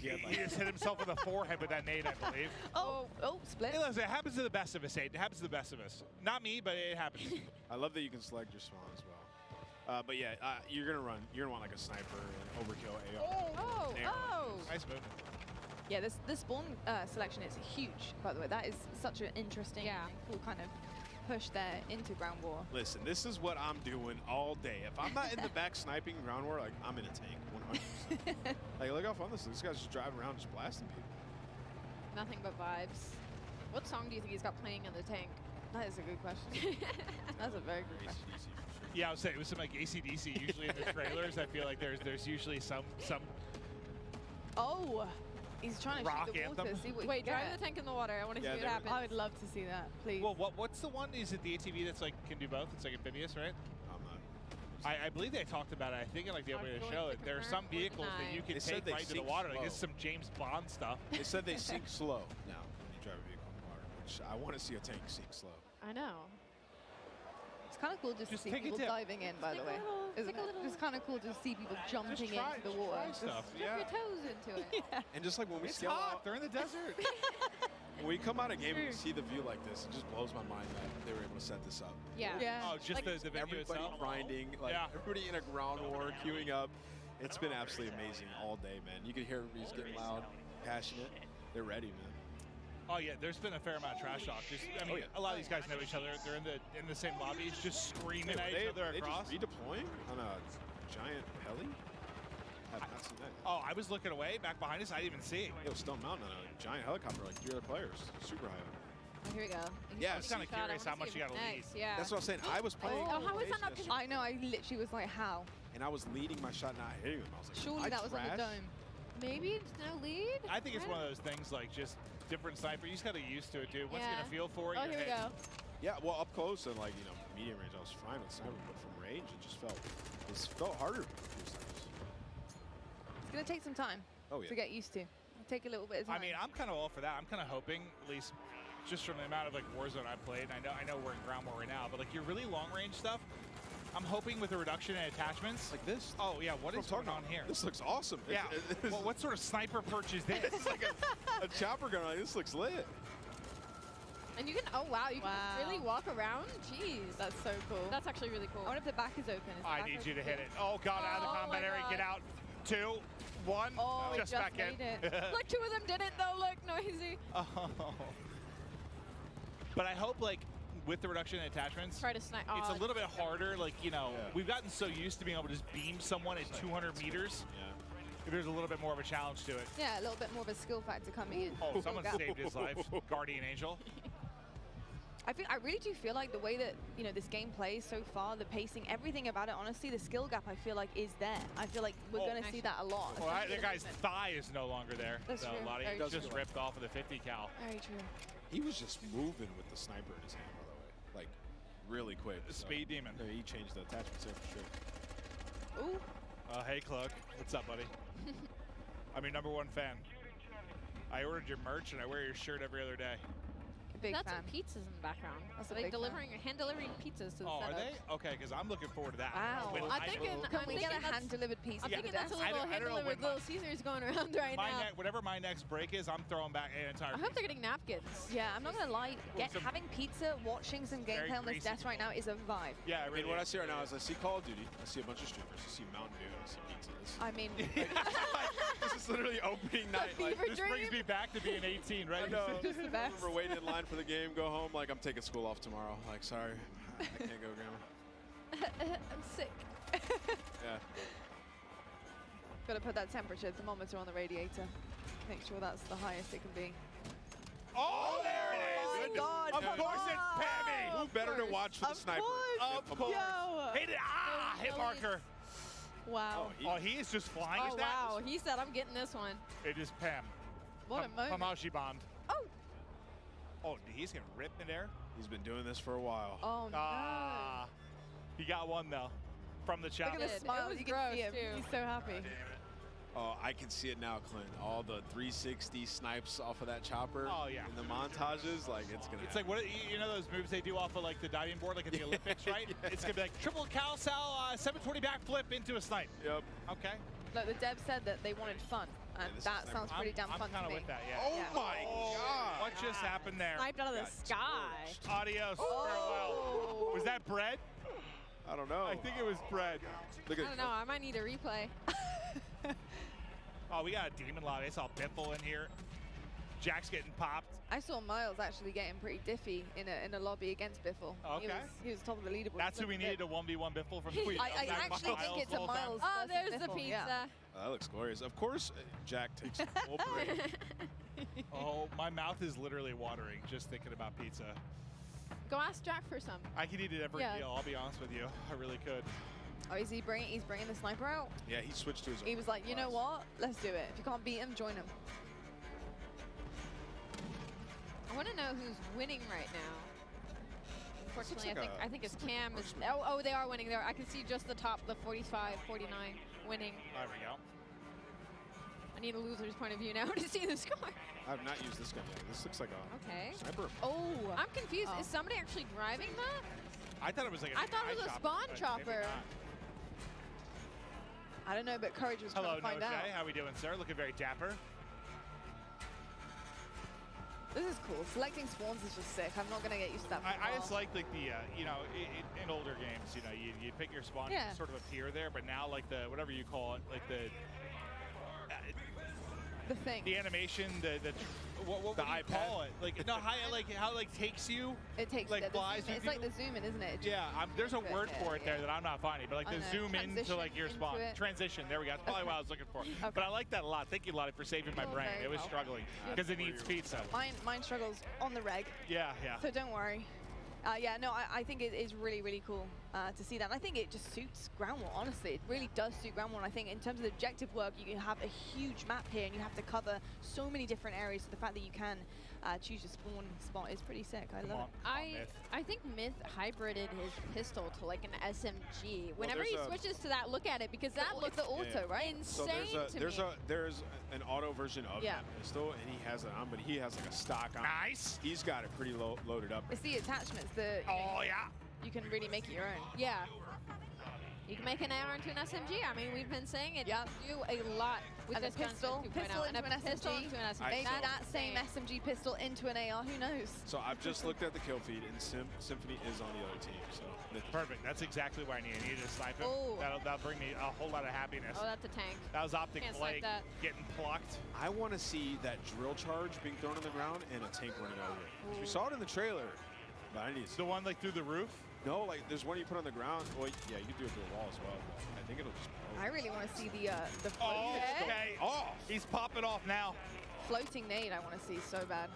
He just hit himself in the forehead with that nade, I believe. Oh, split. Hey, listen, it happens to the best of us, Aiden. It happens to the best of us. Not me, but it happens. I love that you can select your spawn as well. But yeah, you're gonna want like a sniper, and overkill AR. Nice movement. Yeah, this spawn selection is huge, by the way. That is such an interesting and cool kind of push there into Ground War. Listen, this is what I'm doing all day. If I'm not in the back sniping Ground War, like I'm in a tank, 100%. Like, look how fun this is. This guy's just driving around, just blasting people. Nothing but vibes. What song do you think he's got playing in the tank? That is a good question. That's a very good question. Yeah, I would say it was some like AC/DC. Usually in the trailers, I feel like there's usually some. Oh, he's trying to rock shoot the anthem. water. See what Wait, drive the tank in the water. I want to see what happens. I would love to see that, please. Well, what's the one? Is it the ATV that's like can do both? It's like amphibious, right? I believe they talked about it. I think in like the opening of the show, there are some vehicles that you can take right to the water. Like this is some James Bond stuff. They said they sink slow now when you drive a vehicle in the water, which I want to see a tank sink slow. I know. It's kind of cool just to see people diving in, by the way. Isn't it? It's kind of cool to see people jumping into the water. Stuff, Dip your toes into it. And just like when we It's scale hot. out, They're in the desert. when we come out of game and we see the view like this, it just blows my mind that they were able to set this up. Yeah. Oh, just Like, the venue Everybody itself. grinding, like everybody in a ground war, queuing up. It's been absolutely amazing all day, man. You can hear everybody's getting loud, passionate. They're ready, man. Oh yeah, there's been a fair amount of trash talk. Just, I mean, a lot of these guys know each other. They're in the same lobbies, just screaming at each other across. They just redeploying on a giant heli? I've not seen that. Oh, I was looking away back behind us. I didn't even see. Yo, Stone Mountain on a giant helicopter, like 3 other players, super high. Oh, here we go. Yeah, I was kind of curious how much you got to lead. Yeah. That's what I'm saying. I was playing. Oh, how is that not? I know. I literally was like, how? And I was leading my shot, not hitting him. I was like, Surely that was on the dome. Maybe it's no lead. I think it's one of those things like just different sniper. You just got to get used to it, dude. Once you get a Yeah. feel for it, Oh, you're here we hit. go. Yeah, well, up close and like medium range, I was fine with sniper, but from range, it felt harder. It's going to take some time to get used to. It'll take a little bit of time. I mean, I'm kind of all for that. I'm kind of hoping, at least just from the amount of like Warzone I've played. And I know we're in Ground War right now, but like your really long range stuff, I'm hoping with a reduction in attachments. Like this? Oh yeah, what is going on here? This looks awesome. Yeah. Well, what sort of sniper perch is this? It's like a chopper gun. Like, this looks lit. And you can, oh wow, you can really walk around? Jeez. That's so cool. That's actually really cool. I wonder if the back is open. Is the I back need open? you to hit it. Oh God, out of the Oh, combat my area. God. Get out. 2, 1. Oh, just back in. made it. Look, 2 of them did it though, look, noisy. Oh. But I hope like with the reduction in attachments, Try to snipe. it's Oh, a little bit harder. Like, we've gotten so used to being able to just beam someone at 200 meters. Yeah. There's a little bit more of a challenge to it. Yeah, a little bit more of a skill factor coming in. Oh, someone Gap. saved his life. Guardian Angel. I really do feel like the way that this game plays so far, the pacing, everything about it, honestly, the skill gap I feel like is there. I feel like we're going to see that a lot. Well, that guy's thigh is no longer there. That's so true. Lottie Very just true. ripped off of the 50 cal. Very true. He was just moving with the sniper in his hand, by the way. Like, really quick. The speed demon. Yeah, he changed the attachments there for sure. Ooh. Hey, Clug. What's up, buddy? I'm your #1 fan. I ordered your merch and I wear your shirt every other day. Big That's fan. some pizzas in the background. That's a Like big fan. hand delivering pizzas to the Oh, are setup. they? Okay, because I'm looking forward to that. Wow. When I'm thinking, Can we get a hand-delivered pizza? I'm to thinking the that's a desk? little I don't know hand-delivered when my- Little Caesars going around right now. whatever my next break is, I'm throwing back an entire I hope they're getting napkins. Yeah, I'm not gonna lie. some- Having pizza, watching some Very gameplay on this greasy. desk right now is a vibe. Yeah, I mean, what I see right now is I see Call of Duty, I see a bunch of streamers, I see Mountain Dew, I see pizza. I mean, This is literally opening night. Like, fever This brings me back to being 18, right? I know. Just the best. We're waiting in line for the game, go home, like, I'm taking school off tomorrow. Like, sorry, I can't go, Grandma. I'm sick. Yeah. Gotta put that temperature thermometer on the radiator. Make sure that's the highest it can be. Oh, there it is. God. Of course it's Pammy. Who better to watch for the sniper? Of course. Hit it. Hit marker. Wow. Oh, he is just flying his wow. He said, I'm getting this one. It is Pam. What a moment. Pamashi bombed. Oh. Oh, he's going to rip in there. He's been doing this for a while. Oh, no. He got one, though, from the chop. Look at the smile. You can see him. He's so happy. Oh, I can see it now, Clint. All the 360 snipes off of that chopper. Oh, yeah. In the montages, like, it's going to It's like, what you know those moves they do off of, like, the diving board, like at the Olympics, right? Yeah. It's going to be like triple Cal Sal 720 backflip into a snipe. Yep. Okay. Look, the dev said that they wanted fun, and that sounds pretty damn fun to me. I'm kind of with that, yeah. Oh, my God. What just happened there? Sniped out of the sky. Adios. Farewell. Was that bread? I don't know. I think it was bread. I don't know. I might need a replay. Oh, we got a demon lobby. I saw Biffle in here. Jack's getting popped. I saw Miles actually getting pretty diffy in a lobby against Biffle. Okay. He was top of the leaderboard. That's who we needed, a 1v1 Biffle from Tweet. I actually think it's a Miles. Oh, versus there's the Biffle, pizza. yeah. That looks glorious. Of course, Jack takes the full parade. Oh, my mouth is literally watering just thinking about pizza. Go ask Jack for some. I could eat it every Yeah. meal, I'll be honest with you. I really could. Oh, he's bringing the sniper out? Yeah, he switched to his He was like, you know what? Let's do it. If you can't beat him, join him. I want to know who's winning right now. Unfortunately, like I think it's Cam. Oh, they are winning there. I can see just the top, the 45, 49 winning. There we go. I need a loser's point of view now to see the score. I have not used this gun yet. This looks like a Okay. sniper. Oh, I'm confused. Is somebody actually driving that? I thought it was like I thought it was a spawn chopper. I don't know, but Courage was Hello, trying to find out. How we doing, sir? Looking very dapper. This is cool. Selecting spawns is just sick. I'm not going to get used to that. I just like the you know, in older games, you know, you pick your spawn, Yeah. you sort of appear there, but now like the, whatever you call it, like the thing. The animation, what do you call it? Like, no, how it like takes you. It takes like flies. it's like the zoom in, isn't it? Yeah, there's a word for it there that I'm not finding, but like I the know. zoom into Transition like your spawn. into it. Transition, there we go. That's probably what I was looking for. But I like that a lot. Thank you, Lottie, for saving my brain. very It was well. struggling because it needs pizza. Mine struggles on the reg. Yeah, yeah. So don't worry. Yeah, no, I think it is really, really cool to see that. And I think it just suits Ground War, honestly. It really does suit Ground War. And I think in terms of the objective work, you have a huge map here and you have to cover so many different areas. So the fact that you can choose your spawn spot is pretty sick. I love it. I think Myth hybrided his pistol to like an SMG. Whenever he switches to that, look at it because that looks the auto, right? Insane So there's an auto version of Yeah. that pistol, and he has it on, but he has like a stock on. Nice. He's got it pretty loaded up. It's the attachments that you can really make it your own. Yeah. You can make an AR into an SMG. I mean, we've been saying it. You do a lot with And this a pistol gun since 2.0. into And a an pistol SMG. into an SMG. Maybe That's that same insane. SMG pistol into an AR. Who knows? So I've just looked at the kill feed, and Symphony is on the other team. So Perfect. That's exactly what I need. I needed to snipe him. Oh. That'll bring me a whole lot of happiness. Oh, that's a tank. That was Optic Can't snipe Blake that. getting plucked. I want to see that drill charge being thrown on the ground and a tank running over it. We saw it in the trailer, but I need to see the one like through the roof. No, like there's one you put on the ground. Well, yeah, you can do it through a wall as well. But I think it'll just. I really want to see the Oh, floating, okay. Oh, he's popping off now. floating nade. I want to see so bad.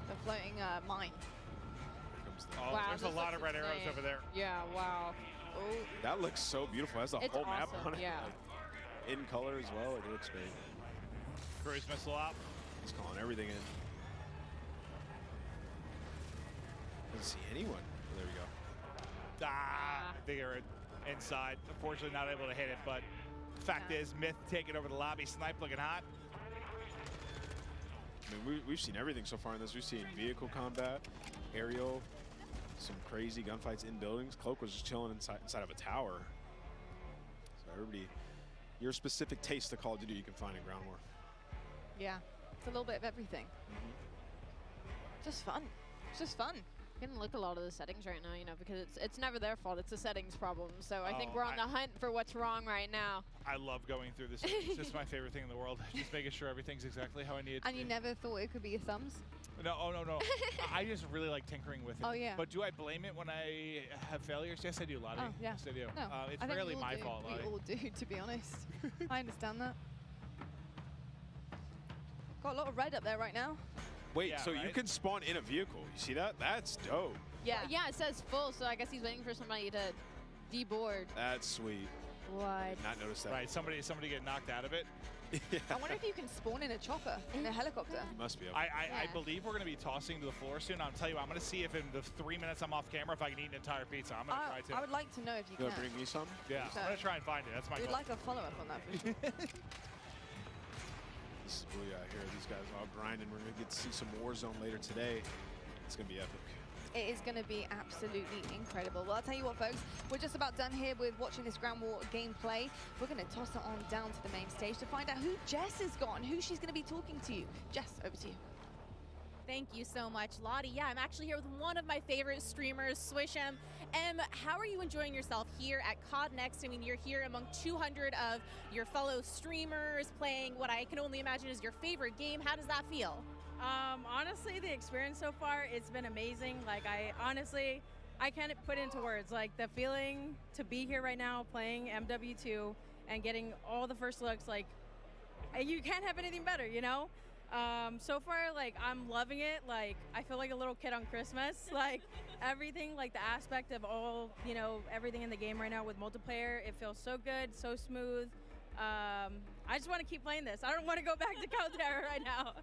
The floating mine. Oh, Wow, there's a this lot of looks red arrows insane. over there. Yeah, wow. Oh, That looks so beautiful. It has the It's whole map awesome, on it. yeah. Like, in color as well. Like, it looks great. Cruise missile up. He's calling everything in. Doesn't see anyone. Oh, there we go. I think they're inside. Unfortunately, not able to hit it, but fact is, Myth taking over the lobby. Snipe looking hot. I mean, we've seen everything so far in this. We've seen vehicle combat, aerial, some crazy gunfights in buildings. Cloak was just chilling inside of a tower. So everybody, your specific taste of Call of Duty you can find in Ground War. Yeah, it's a little bit of everything. Just fun. It's just fun. You can look at a lot of the settings right now, you know, because it's never their fault. It's a settings problem. So I think Oh, we're on the hunt for what's wrong right now. I love going through this. It's just my favorite thing in the world. Just making sure everything's exactly how I need it to And you be. never thought it could be your thumbs? No, oh, no. I just really like tinkering with it. Oh, yeah. But do I blame it when I have failures? Yes, I do, Lottie. Oh, yeah. Yes, I do. No, It's I think rarely we all my do. fault, Lottie. We all do, to be honest. I understand that. Got a lot of red up there right now. Wait, Yeah, so you right? can spawn in a vehicle. You see that? That's dope. Yeah, it says full, so I guess he's waiting for somebody to deboard. That's sweet. What? Did not notice that. Right, somebody get knocked out of it. I wonder if you can spawn in a chopper, in a helicopter. You must be able I Yeah. believe we're going to be tossing to the floor soon. I'll tell you what, I'm going to see if in the 3 minutes I'm off camera, if I can eat an entire pizza. I'm going to try to. I would like to know if you You can. want to bring me some? Yeah, I'm going to try and find it. That's my We'd goal. like a follow-up on that for sure. This is Booyah here. These guys are all grinding. We're going to get to see some Warzone later today. It's going to be epic. It is going to be absolutely incredible. Well, I'll tell you what, folks, we're just about done here with watching this Ground War gameplay. We're going to toss it on down to the main stage to find out who Jess has got and who she's going to be talking to. Jess, over to you. Thank you so much, Lottie. Yeah, I'm actually here with one of my favorite streamers, Swish'em. How are you enjoying yourself here at COD Next? I mean, you're here among 200 of your fellow streamers playing what I can only imagine is your favorite game. How does that feel? Honestly, the experience so far, it's been amazing. Like, I can't put into words. Like, the feeling to be here right now playing MW2 and getting all the first looks, like, you can't have anything better, you know? So far, like, I'm loving it. Like, I feel like a little kid on Christmas. Like, everything, like, the aspect of all, you know, everything in the game right now with multiplayer, it feels so good, so smooth. I just want to keep playing this. I don't want to go back to Caldera right now.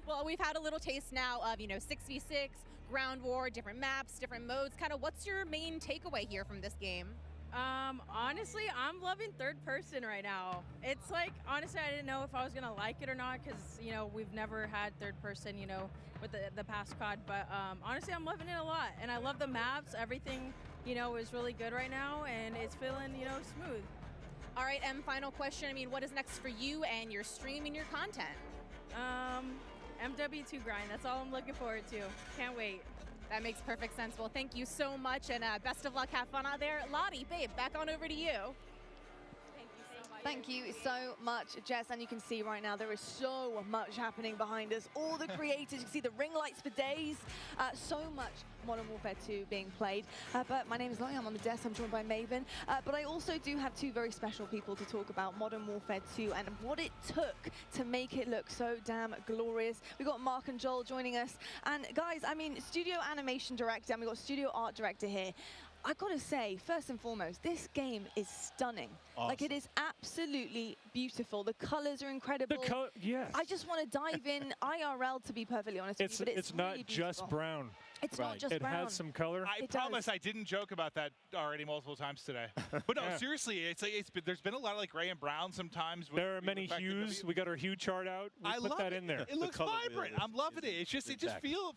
Well, we've had a little taste now of, 6v6, Ground War, different maps, different modes. Kind of what's your main takeaway here from this game? Honestly, I'm loving third person right now. It's like, honestly, I didn't know if I was going to like it or not because, we've never had third person, with the past COD. But honestly, I'm loving it a lot. And I love the maps. Everything, is really good right now. And it's feeling, smooth. All right, final question. I mean, what is next for you and your stream and your content? MW2 grind. That's all I'm looking forward to. Can't wait. That makes perfect sense. Well, thank you so much, and best of luck. Have fun out there. Lottie, babe, back on over to you. Thank you so much, Jess. And you can see right now there is so much happening behind us. All the creators, you can see the ring lights for days. So much Modern Warfare 2 being played. But my name is Lottie, I'm on the desk, I'm joined by Maven. But I also do have two very special people to talk about Modern Warfare 2 and what it took to make it look so damn glorious. We've got Mark and Joel joining us. And guys, I mean, studio animation director, and we've got studio art director here. I've got to say, first and foremost, this game is stunning. Awesome. Like, it is absolutely beautiful. The colors are incredible. Yes. I just want to dive in IRL, to be perfectly honest with you, but it's really not beautiful. just brown. It's not just it brown. has some color. I promise I didn't joke about that already multiple times today. But no, seriously, there's been a lot of like gray and brown sometimes. There are many hues. We got our hue chart out. We put that in there. It looks vibrant. I'm loving it. It just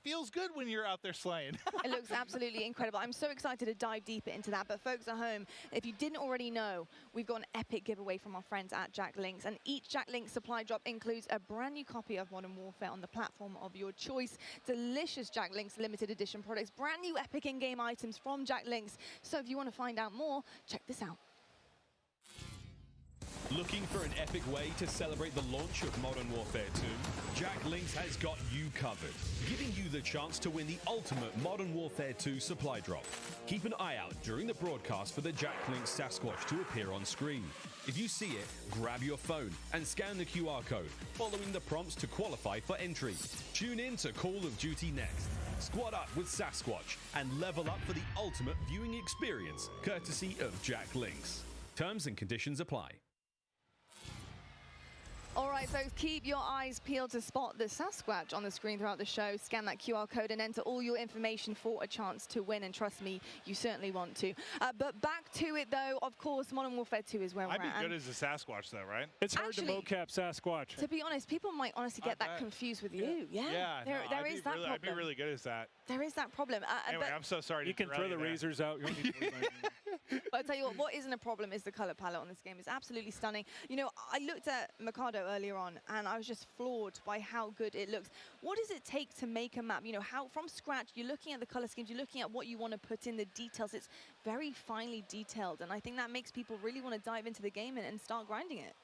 feels good when you're out there slaying. It looks absolutely incredible. I'm so excited to dive deeper into that. But folks at home, if you didn't already know, we've got an epic giveaway from our friends at Jack Links. And each Jack Links supply drop includes a brand new copy of Modern Warfare on the platform of your choice. Delicious Jack Links limited edition products. Brand new epic in-game items from Jack Links. So if you want to find out more, check this out. Looking for an epic way to celebrate the launch of Modern Warfare 2? Jack Links has got you covered, giving you the chance to win the ultimate Modern Warfare 2 supply drop. Keep an eye out during the broadcast for the Jack Links Sasquatch to appear on screen. If you see it, grab your phone and scan the QR code, following the prompts to qualify for entry. Tune in to Call of Duty Next. Squad up with Sasquatch and level up for the ultimate viewing experience, courtesy of Jack Links. Terms and conditions apply. All right, folks, keep your eyes peeled to spot the Sasquatch on the screen throughout the show. Scan that QR code and enter all your information for a chance to win. And trust me, you certainly want to. But back to it, though. Of course, Modern Warfare 2 is where we're at. I'd be good as a Sasquatch, though, right? It's hard to mocap Sasquatch. To be honest, people might honestly get that confused with you. Yeah, there is that problem. I'd be really good as that. There is that problem. Anyway, I'm so sorry. You can throw the razors out. You don't need to worry about it. But I tell you what isn't a problem is the color palette on this game. It's absolutely stunning. You know, I looked at Mikado earlier on, and I was just floored by how good it looks. What does it take to make a map? You know, how from scratch, you're looking at the color schemes, you're looking at what you want to put in, the details. It's very finely detailed, and I think that makes people really want to dive into the game and start grinding it.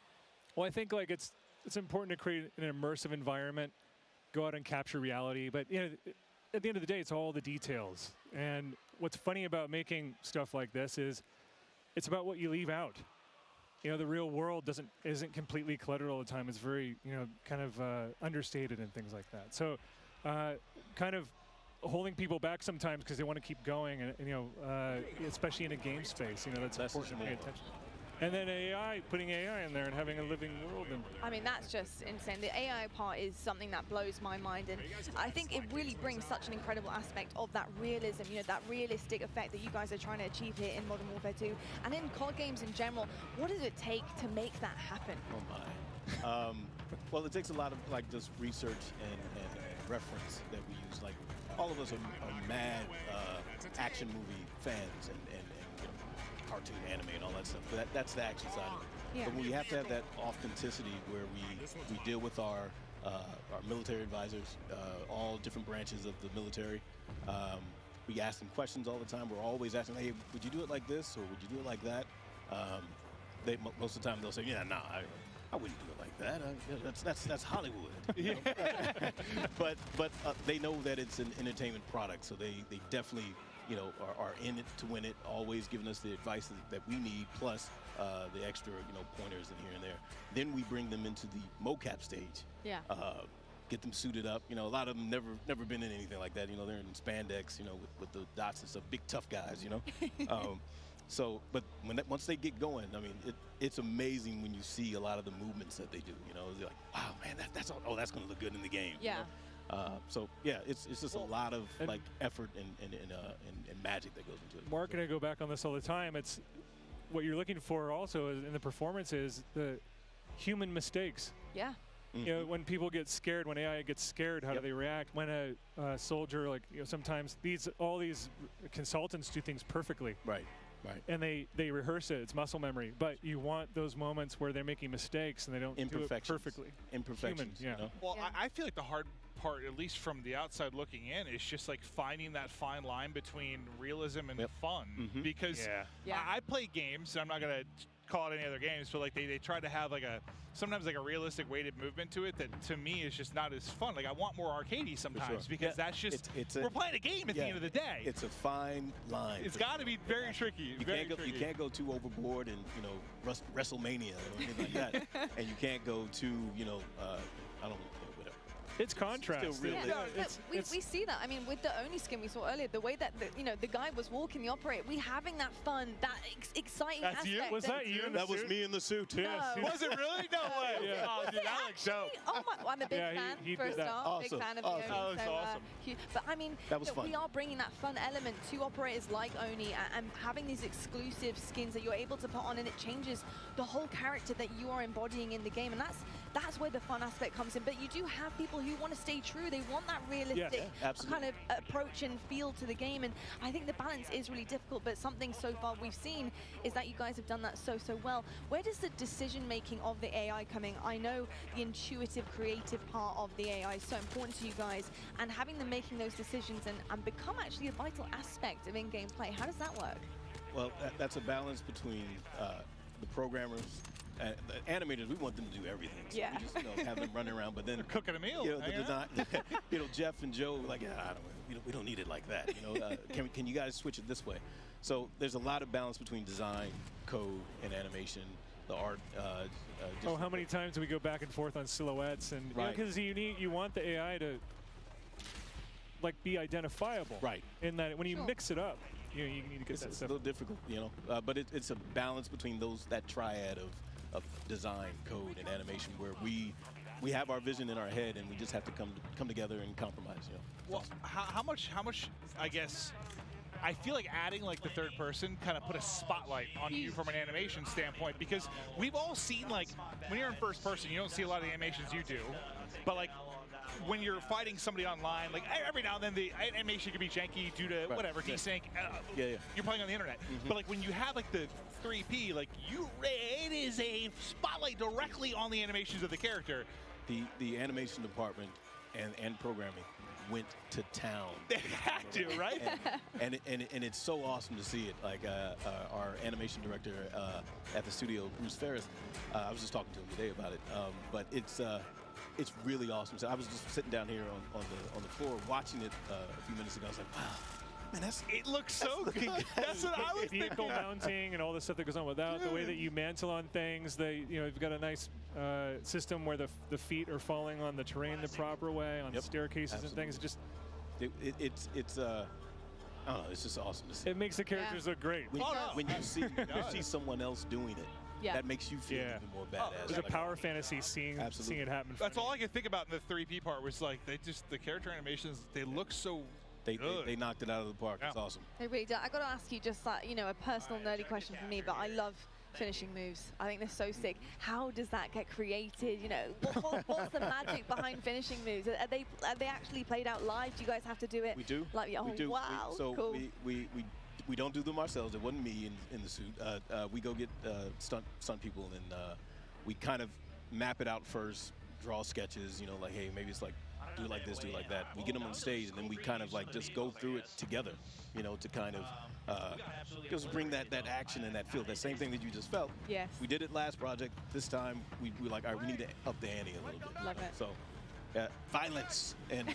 Well, I think like it's important to create an immersive environment, go out and capture reality. But you know, at the end of the day, it's all the details. And what's funny about making stuff like this is it's about what you leave out. You know, the real world isn't completely cluttered all the time. It's very, you know, kind of understated and things like that. So kind of holding people back sometimes because they want to keep going, and you know, especially in a game space, you know, that's important to pay attention. And then AI, putting AI in there and having a living world. And I mean, that's just insane. The AI part is something that blows my mind, and I think it really brings such an incredible aspect of that realism, you know, that realistic effect that you guys are trying to achieve here in Modern Warfare 2 and in COD games in general. What does it take to make that happen? Oh my. Well, it takes a lot of like just research and reference that we use. Like all of us are mad action movie fans and you know, cartoon anime and all that stuff. But that's the action side of it. Yeah. But we have to have that authenticity where we deal with our military advisors, all different branches of the military. We ask them questions all the time. We're always asking, hey, would you do it like this or would you do it like that? Most of the time they'll say, yeah, nah, I wouldn't do it like that. That's Hollywood. You know? but they know that it's an entertainment product, so they definitely, you know, are in it to win it, always giving us the advice that we need, plus the extra, you know, pointers and here and there. Then we bring them into the mocap stage. Yeah. Get them suited up. You know, a lot of them never been in anything like that. You know, they're in spandex, you know, with the dots and stuff. Big tough guys, you know. So, but once they get going, I mean, it's amazing when you see a lot of the movements that they do. You know, they're like, wow, man, that's all, that's going to look good in the game. Yeah. You know? So yeah, it's just a lot of like effort and magic that goes into it. Mark and I go back on this all the time. It's what you're looking for also in the performance is the human mistakes. Yeah. You know, when people get scared, when AI gets scared, how do they react? When a soldier, like, you know, sometimes all these consultants do things perfectly. Right. Right. And they rehearse it. It's muscle memory. But you want those moments where they're making mistakes and they don't do it perfectly. Imperfections. Human, yeah. You know? Well, I feel like the hard part, at least from the outside looking in, is just like finding that fine line between realism and fun. Because I play games, and I'm not going to call it any other games, but like they try to have like sometimes like a realistic weighted movement to it that to me is just not as fun. Like I want more arcadey sometimes because that's just we're playing a game at the end of the day. It's a fine line. It's got to be very tricky. You can't go too overboard and, you know, WrestleMania or anything like that, and you can't go too, you know, I don't know. It's contrast. We see that. I mean, with the Oni skin we saw earlier, the way that the guy was walking the operator, we having that fun, that exciting That's aspect. you? Was that you in the That was me in the suit. No. Was it really? No way. Yeah. Oh, dude, that looks dope. Oh my! I'm a big fan. he For a did that. start, big fan of the Oni. That looks awesome. But I mean, That was fun. we are bringing that fun element to operators like Oni and having these exclusive skins that you're able to put on, and it changes the whole character that you are embodying in the game, and that's where the fun aspect comes in. But you do have people who want to stay true. They want that realistic kind of approach and feel to the game, and I think the balance is really difficult, but something so far we've seen is that you guys have done that so well. Where does the decision making of the AI come in? I know the intuitive, creative part of the AI is so important to you guys, and having them making those decisions and become actually a vital aspect of in-game play. How does that work? Well, that's a balance between the programmers. The animators, we want them to do everything. So Yeah. we just, you know, have them running around, but then They're cooking a meal. you know, the hanging out. design, you know, Jeff and Joe, like, we don't need it like that. You know, can you guys switch it this way? So there's a lot of balance between design, code, and animation. The art. How many times do we go back and forth on silhouettes and because you want the AI to like be identifiable. Right. In that when you mix it up, you need to get that It's a stuff. little difficult, you know, but it's a balance between that triad of design, code, and animation, where we have our vision in our head, and we just have to come together and compromise. You know. Well, how much? I guess I feel like adding like the third person kind of put a spotlight on you from an animation standpoint, because we've all seen, like, when you're in first person, you don't see a lot of the animations you do, but like when you're fighting somebody online, like every now and then the animation can be janky due to whatever, desync. You're playing on the internet. But like when you have like the 3P, like it is a spotlight directly on the animations of the character. The animation department and programming went to town. They had to, right? And it's so awesome to see it. Like our animation director at the studio, Bruce Ferris, I was just talking to him today about it. But it's really awesome. So I was just sitting down here on the floor watching it a few minutes ago. I was like, wow, Man, it looks so good. That's what I was Vehicle thinking. mounting and all the stuff that goes on with that. The way that you mantle on things. You've got a nice system where the feet are falling on the terrain the proper way, on staircases and things. It's I don't know, it's just awesome to see. It makes the characters look great. When you see someone else doing it, that makes you feel even more badass. There's a power fantasy seeing it happen. That's all I could think about in the 3P part was like the character animations. They look so. They knocked it out of the park. It's awesome. They really did. I got to ask you just like, a personal nerdy question for me, but I love finishing moves. I think they're so sick. How does that get created? What's the magic behind finishing moves? Are they actually played out live? Do you guys have to do it? We do. Like, we do. Wow, so cool. we don't do them ourselves. It wasn't me in the suit. We go get stunt people, and we kind of map it out first, draw sketches. Like, hey, maybe it's like do it like this, do it like that. We get them on stage, and then we kind of like just go through it together. To kind of just bring that action and that feel, that same thing that you just felt. Yes. We did it last project. This time we like, all right, we need to up the ante a little bit. Love it. So. Violence and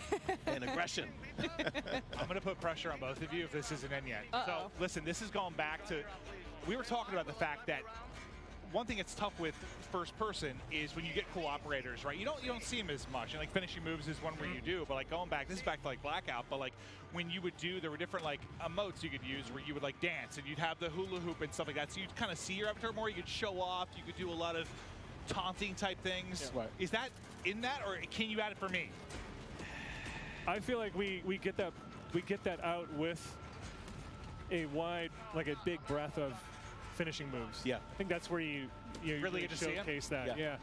aggression. I'm going to put pressure on both of you if this isn't in yet. So, listen, this is going back to, we were talking about the fact that one thing that's tough with first person is when you get cool operators, right? You don't see them as much. And like finishing moves is one where you do, but like going back, this is back to like Blackout, but like when you would do, there were different like emotes you could use where you would like dance and you'd have the hula hoop and stuff like that. So you'd kind of see your avatar more, you could show off, you could do a lot of taunting type things. Yeah. Right. Is that in that, or can you add it for me? I feel like we get that out with a big breadth of finishing moves. Yeah. I think that's where you really get to showcase that. Yeah.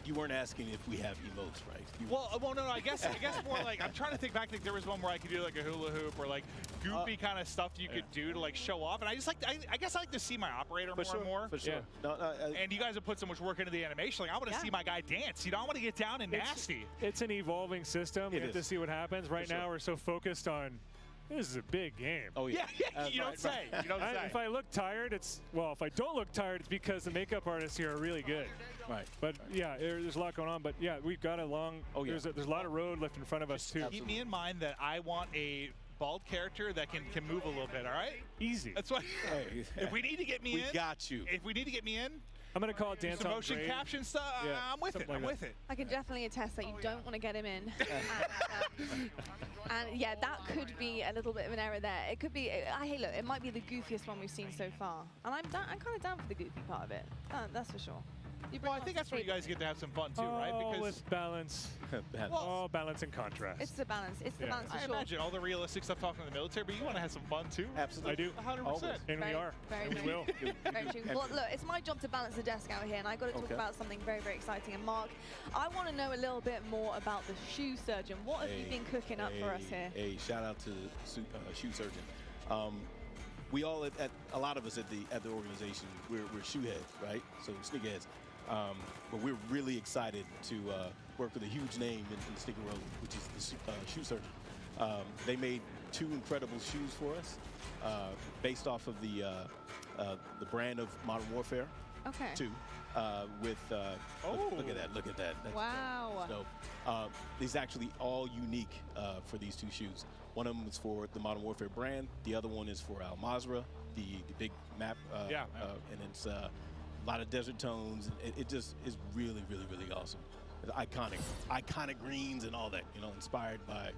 You weren't asking if we have emotes, right? Well, no. I guess more like I'm trying to think back. Like there was one where I could do like a hula hoop or like goofy kind of stuff you could do to like show off. And I just like I guess I like to see my operator more and more. For sure. Yeah. And you guys have put so much work into the animation. Like I want to see my guy dance. I want to get down and nasty. It's an evolving system. We have to see what happens. Right now, we're so focused on. This is a big game. Oh yeah. You don't say. You don't say. If I look tired, if I don't look tired, it's because the makeup artists here are really good. Right. But yeah, there's a lot going on. But yeah, we've got a long. Oh yeah. There's a lot of road left in front of us too. Keep me in mind that I want a bald character that can move a little bit. All right. Easy. That's why. If we need to get me in, we got you. If we need to get me in. I'm going to call it Dance Some on motion Grade. caption stuff. Yeah, I'm with it. I'm with it. I can definitely attest that you don't want to get him in. And yeah, that could be a little bit of an error there. It could be. Hey, look, it might be the goofiest one we've seen so far, and I'm kind of down for the goofy part of it. That's for sure. Well, I think that's where you guys get to have some fun too, right? Because with balance. All balance and contrast. It's the balance. It's the balance for I sure. imagine all the realistic stuff talking to the military, but you want to have some fun too. Absolutely. I do. 100%. And we are. Very and we will. Very true. Well, look, it's my job to balance the desk out here, and I've got to talk about something very, very exciting. And Mark, I want to know a little bit more about the shoe surgeon. What have you been cooking up for us here? Hey, shout out to shoe surgeon. We all a lot of us at the organization, we're shoe heads, right? So sneakerheads. But we're really excited to work with a huge name in the sneaker world, which is the shoe surgeon. They made 2 incredible shoes for us, based off of the brand of Modern Warfare. Okay. 2, with look at that. That's wow. So these actually all unique for these 2 shoes. One of them is for the Modern Warfare brand. The other one is for Al Mazrah, the big map. And it's a lot of desert tones. It just is really, really, really awesome. It's iconic greens and all that. Inspired by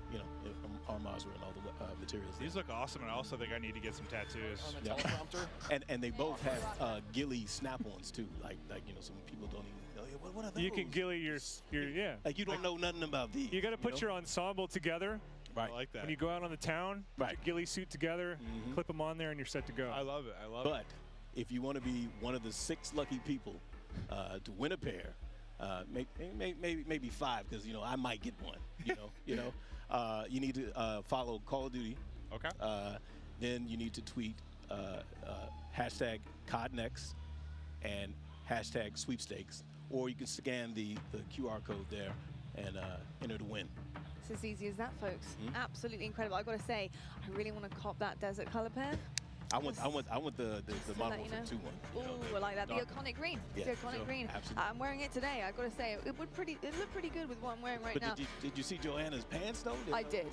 Al Mazrah and all the materials. These look awesome, and I also think I need to get some tattoos. On the teleprompter. and they both have ghillie snap-ons too. Like some people don't even know. What are those? You can ghillie your Like you don't know nothing about these. You got to put your ensemble together. Right. I like that. When you go out on the town, put your ghillie suit together, clip them on there, and you're set to go. I love it. I love it. But if you want to be one of the 6 lucky people to win a pair, maybe 5, because I might get one. You need to follow Call of Duty. Okay. Then you need to tweet hashtag CODNext and hashtag sweepstakes, or you can scan the QR code there and enter to win. It's as easy as that, folks. Absolutely incredible. I've got to say, I really want to cop that desert color pair. I want the Modern Warfare 2 one. Ooh, I like that. The iconic green. Yeah, the iconic green. absolutely. I'm wearing it today. I've got to say, it looked pretty good with what I'm wearing right But now. did you see Joanna's pants though? I did.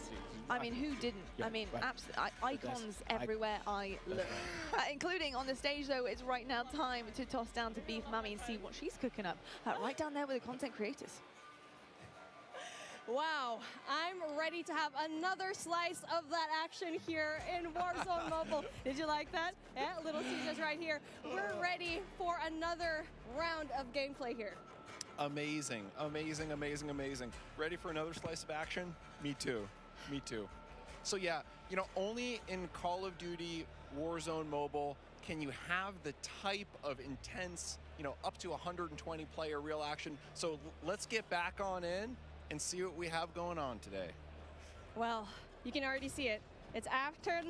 I mean, who didn't? Yeah, I mean, right. icons everywhere I look. Including on the stage, though, it's right now time to toss down to Beef Mummy and see what she's cooking up. Right down there with the content creators. Wow, I'm ready to have another slice of that action here in Warzone Mobile. Did you like that? Yeah, Little Caesars right here. We're ready for another round of gameplay here. Amazing, amazing, amazing, amazing. Ready for another slice of action? Me too, me too. So yeah, you know, only in Call of Duty Warzone Mobile can you have the type of intense, you know, up to 120 player real action. So let's get back on in and see what we have going on today. Well, you can already see it. It's after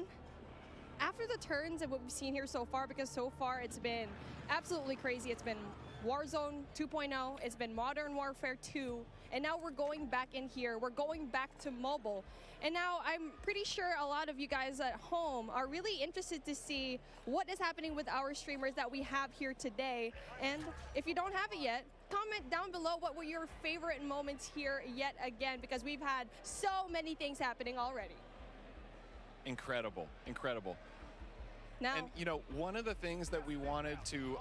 the turns of what we've seen here so far, because so far it's been absolutely crazy. It's been Warzone 2.0, it's been Modern Warfare 2, and now we're going back in here. We're going back to mobile. And now I'm pretty sure a lot of you guys at home are really interested to see what is happening with our streamers that we have here today. And if you don't have it yet, comment down below what were your favorite moments here yet again, because we've had so many things happening already. Incredible, incredible. Now, and you know, one of the things that we wanted to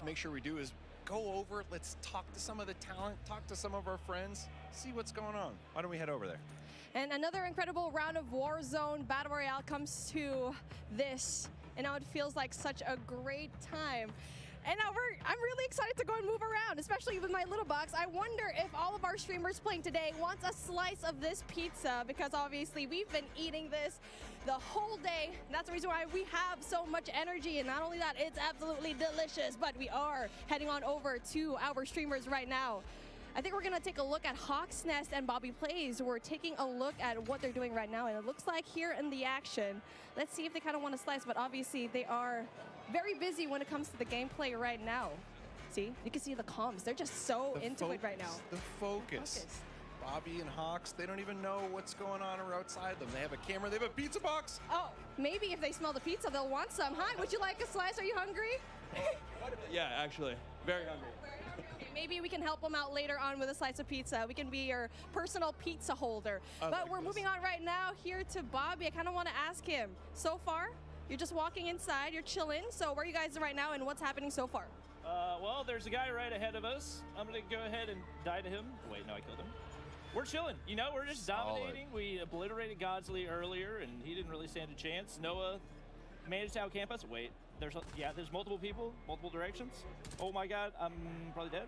make sure we do is go over, let's talk to some of the talent, talk to some of our friends, see what's going on. Why don't we head over there? And another incredible round of Warzone Battle Royale comes to this, and now it feels like such a great time. And now I'm really excited to go and move around, especially with my little box. I wonder if all of our streamers playing today wants a slice of this pizza, because obviously we've been eating this the whole day. And that's the reason why we have so much energy. And not only that, it's absolutely delicious, but we are heading on over to our streamers right now. I think we're gonna take a look at Hawk's Nest and Bobby Plays. We're taking a look at what they're doing right now, and it looks like here in the action, let's see if they kind of want to slice, but obviously they are very busy when it comes to the gameplay right now. See, you can see the comms. They're just so into it right now. The focus. Bobby and Hawks, they don't even know what's going on outside them. They have a camera, they have a pizza box. Oh, maybe if they smell the pizza, they'll want some. Hi, would you like a slice? Are you hungry? Yeah, actually, very hungry. Okay, maybe we can help them out later on with a slice of pizza. We can be your personal pizza holder. But we're moving on right now here to Bobby. I kind of want to ask him, so far, you're just walking inside, you're chilling. So where are you guys right now and what's happening so far? Well, there's a guy right ahead of us. I'm going to go ahead and die to him. Wait, no, I killed him. We're chilling. You know, we're just dominating. We obliterated Godsley earlier, and he didn't really stand a chance. Noah managed to outcamp us. Wait, there's multiple people, multiple directions. Oh my God, I'm probably dead.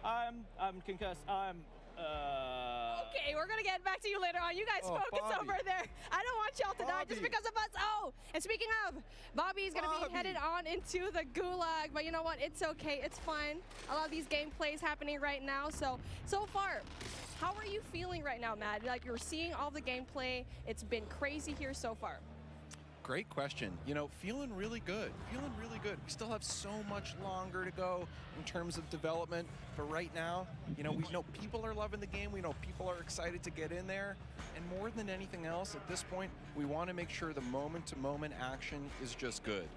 I'm concussed. Okay, we're gonna get back to you later on. You guys focus Bobby. over there. I don't want y'all to die just because of us. Oh, and speaking of, Bobby's gonna be headed on into the gulag, but you know what? It's okay, it's fine. A lot of these gameplays happening right now. So far, how are you feeling right now, Matt? Like, you're seeing all the gameplay. It's been crazy here so far. Great question. You know, feeling really good. Feeling really good. We still have so much longer to go in terms of development, but right now, you know, we know people are loving the game. We know people are excited to get in there, and more than anything else, at this point, we want to make sure the moment-to-moment action is just good.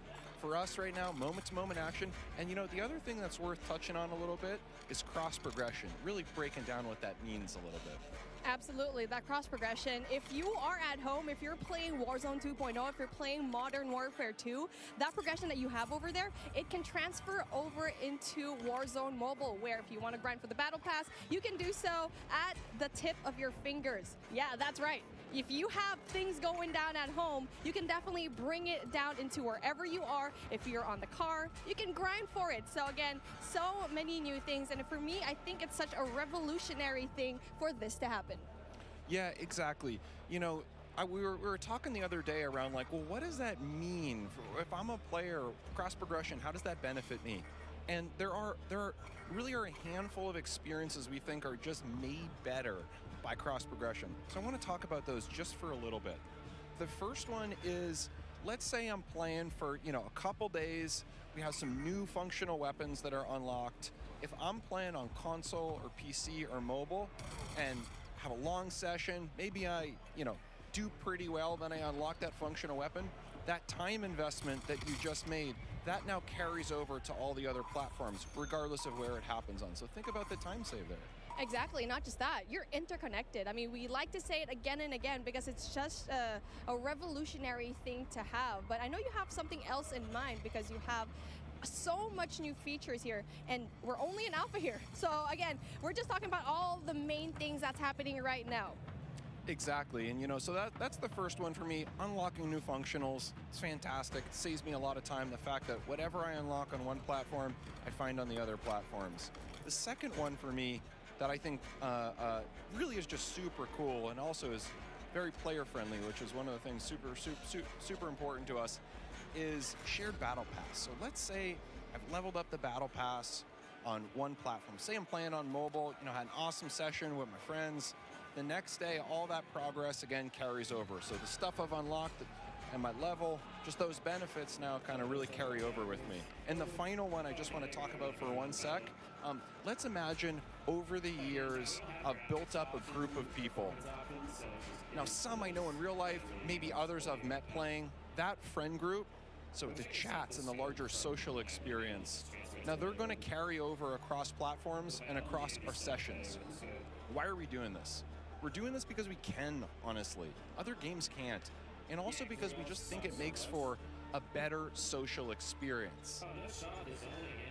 For us right now, moment-to-moment action, and you know, the other thing that's worth touching on a little bit is cross-progression, really breaking down what that means a little bit. Absolutely, that cross progression. If you are at home, if you're playing Warzone 2.0, if you're playing Modern Warfare 2, that progression that you have over there, it can transfer over into Warzone Mobile, where if you want to grind for the Battle Pass, you can do so at the tip of your fingers. Yeah, that's right. If you have things going down at home, you can definitely bring it down into wherever you are. If you're on the car, you can grind for it. So again, so many new things. And for me, I think it's such a revolutionary thing for this to happen. Yeah, exactly. You know, we were talking the other day around like, well, what does that mean? If I'm a player, cross progression, how does that benefit me? And there really are a handful of experiences we think are just made better by cross progression. So I want to talk about those just for a little bit. The first one is, let's say I'm playing for, you know, a couple days. We have some new functional weapons that are unlocked. If I'm playing on console or PC or mobile and have a long session, maybe I, you know, do pretty well, then I unlock that functional weapon. That time investment that you just made, that now carries over to all the other platforms, regardless of where it happens on. So think about the time save there. Exactly, not just that, you're interconnected. I mean, we like to say it again and again because it's just a revolutionary thing to have. But I know you have something else in mind because you have so much new features here, and we're only in alpha here. So again, we're just talking about all the main things that's happening right now. Exactly, and so that's the first one for me. Unlocking new functionals, it's fantastic. It saves me a lot of time. The fact that whatever I unlock on one platform, I find on the other platforms. The second one for me that I think really is just super cool and also is very player friendly, which is one of the things super important to us, is shared battle pass. So let's say I've leveled up the battle pass on one platform. Say I'm playing on mobile, had an awesome session with my friends. The next day, all that progress again carries over. So the stuff I've unlocked and my level, just those benefits now kind of really carry over with me. And the final one I just want to talk about for 1 sec. Let's imagine over the years, I've built up a group of people. Now, some I know in real life, maybe others I've met playing. That friend group, so the chats and the larger social experience, now they're going to carry over across platforms and across our sessions. Why are we doing this? We're doing this because we can, honestly. Other games can't. And also because we just think it makes for a better social experience.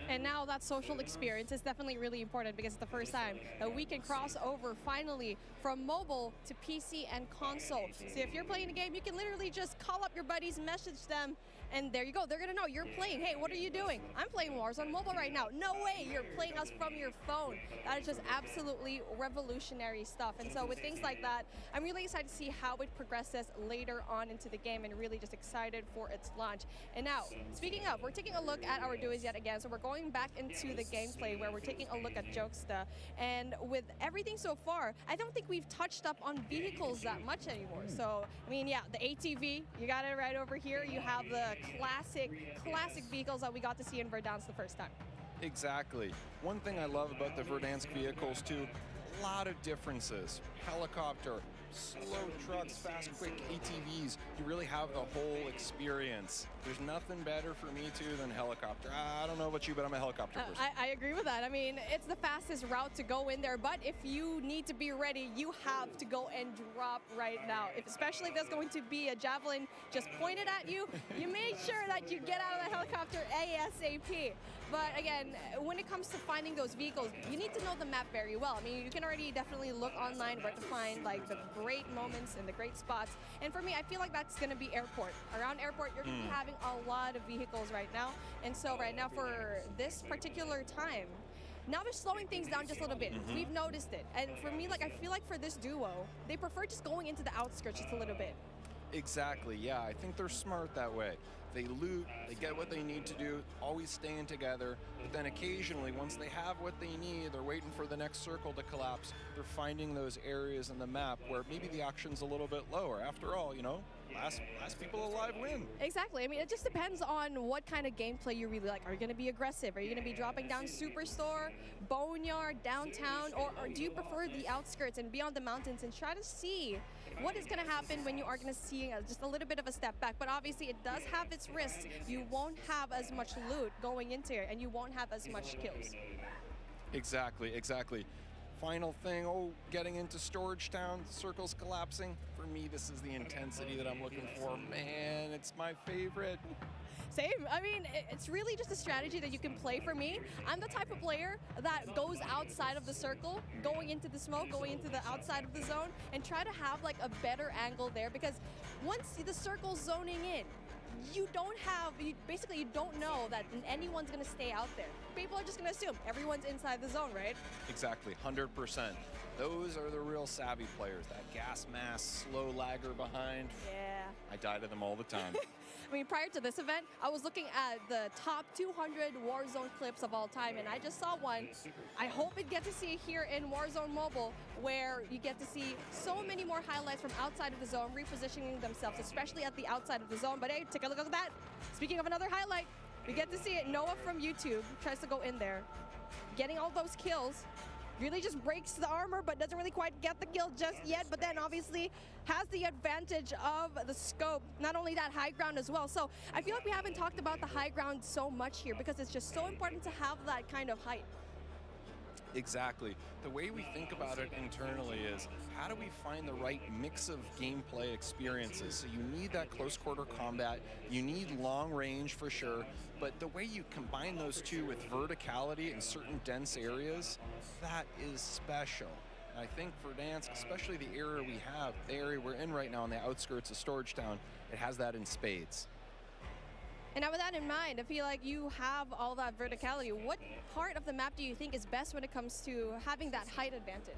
And now that social experience is definitely really important because it's the first time that we can cross over finally from mobile to PC and console. So if you're playing a game, you can literally just call up your buddies, message them, and there you go. They're gonna know you're playing. Hey, what are you doing? I'm playing Warzone Mobile right now. No way, you're playing us from your phone. That is just absolutely revolutionary stuff. And so with things like that, I'm really excited to see how it progresses later on into the game and really just excited for its launch. And now, speaking of, we're taking a look at our duos yet again. So we're going back into the gameplay where we're taking a look at Jokesta. And with everything so far, I don't think we've touched up on vehicles that much anymore. So, I mean, yeah, the ATV, you got it right over here. You have the classic vehicles that we got to see in Verdansk the first time. Exactly. One thing I love about the Verdansk vehicles too, a lot of differences. Helicopter, slow trucks, fast, quick ATVs. You really have the whole experience. There's nothing better for me too than helicopter. I don't know about you, but I'm a helicopter person. I agree with that. I mean, it's the fastest route to go in there, but if you need to be ready, you have to go and drop right now. Especially if there's going to be a javelin just pointed at you, you make sure that you get out of the helicopter ASAP. But again, when it comes to finding those vehicles, you need to know the map very well. I mean, you can already definitely look online where to find like the great moments and the great spots. And for me, I feel like that's going to be airport. Around airport, you're going to be having a lot of vehicles right now. And so right now for this particular time, now they're slowing things down just a little bit. We've noticed it. And for me, like I feel like for this duo, they prefer just going into the outskirts just a little bit. Exactly, yeah. I think they're smart that way. They loot, they get what they need to do, always staying together, but then occasionally, once they have what they need, they're waiting for the next circle to collapse. They're finding those areas in the map where maybe the action's a little bit lower. After all, last people alive win. Exactly. I mean, it just depends on what kind of gameplay you really like. Are you going to be aggressive? Are you going to be dropping down Superstore, Boneyard, downtown, or do you prefer the outskirts and beyond the mountains and try to see what is going to happen when you are going to see just a little bit of a step back? But obviously, it does have its risks. You won't have as much loot going into it, and you won't have as much kills. Exactly. Final thing, getting into Storage Town, circles collapsing. For me, this is the intensity that I'm looking for. Man, it's my favorite. Same. I mean, it's really just a strategy that you can play for me. I'm the type of player that goes outside of the circle, going into the smoke, going into the outside of the zone, and try to have like a better angle there, because once the circle's zoning in, you don't know that anyone's going to stay out there. People are just going to assume everyone's inside the zone, right? Exactly, 100%. Those are the real savvy players. That gas mask, slow lagger behind. Yeah. I die to them all the time. I mean, prior to this event, I was looking at the top 200 Warzone clips of all time, and I just saw one. I hope it gets to see it here in Warzone Mobile, where you get to see so many more highlights from outside of the zone, repositioning themselves, especially at the outside of the zone. But hey, take a look at that. Speaking of another highlight, we get to see it. Noah from YouTube tries to go in there, getting all those kills. really just breaks the armor, but doesn't really quite get the kill just yet. But then obviously has the advantage of the scope. Not only that, high ground as well. So I feel like we haven't talked about the high ground so much here because it's just so important to have that kind of height. Exactly. The way we think about it internally is how do we find the right mix of gameplay experiences? So you need that close quarter combat, you need long range for sure, but the way you combine those two with verticality in certain dense areas, that is special. And I think for Dansk, especially the area we have, the area we're in right now on the outskirts of Storage Town, it has that in spades. And now with that in mind, I feel like you have all that verticality. What part of the map do you think is best when it comes to having that height advantage?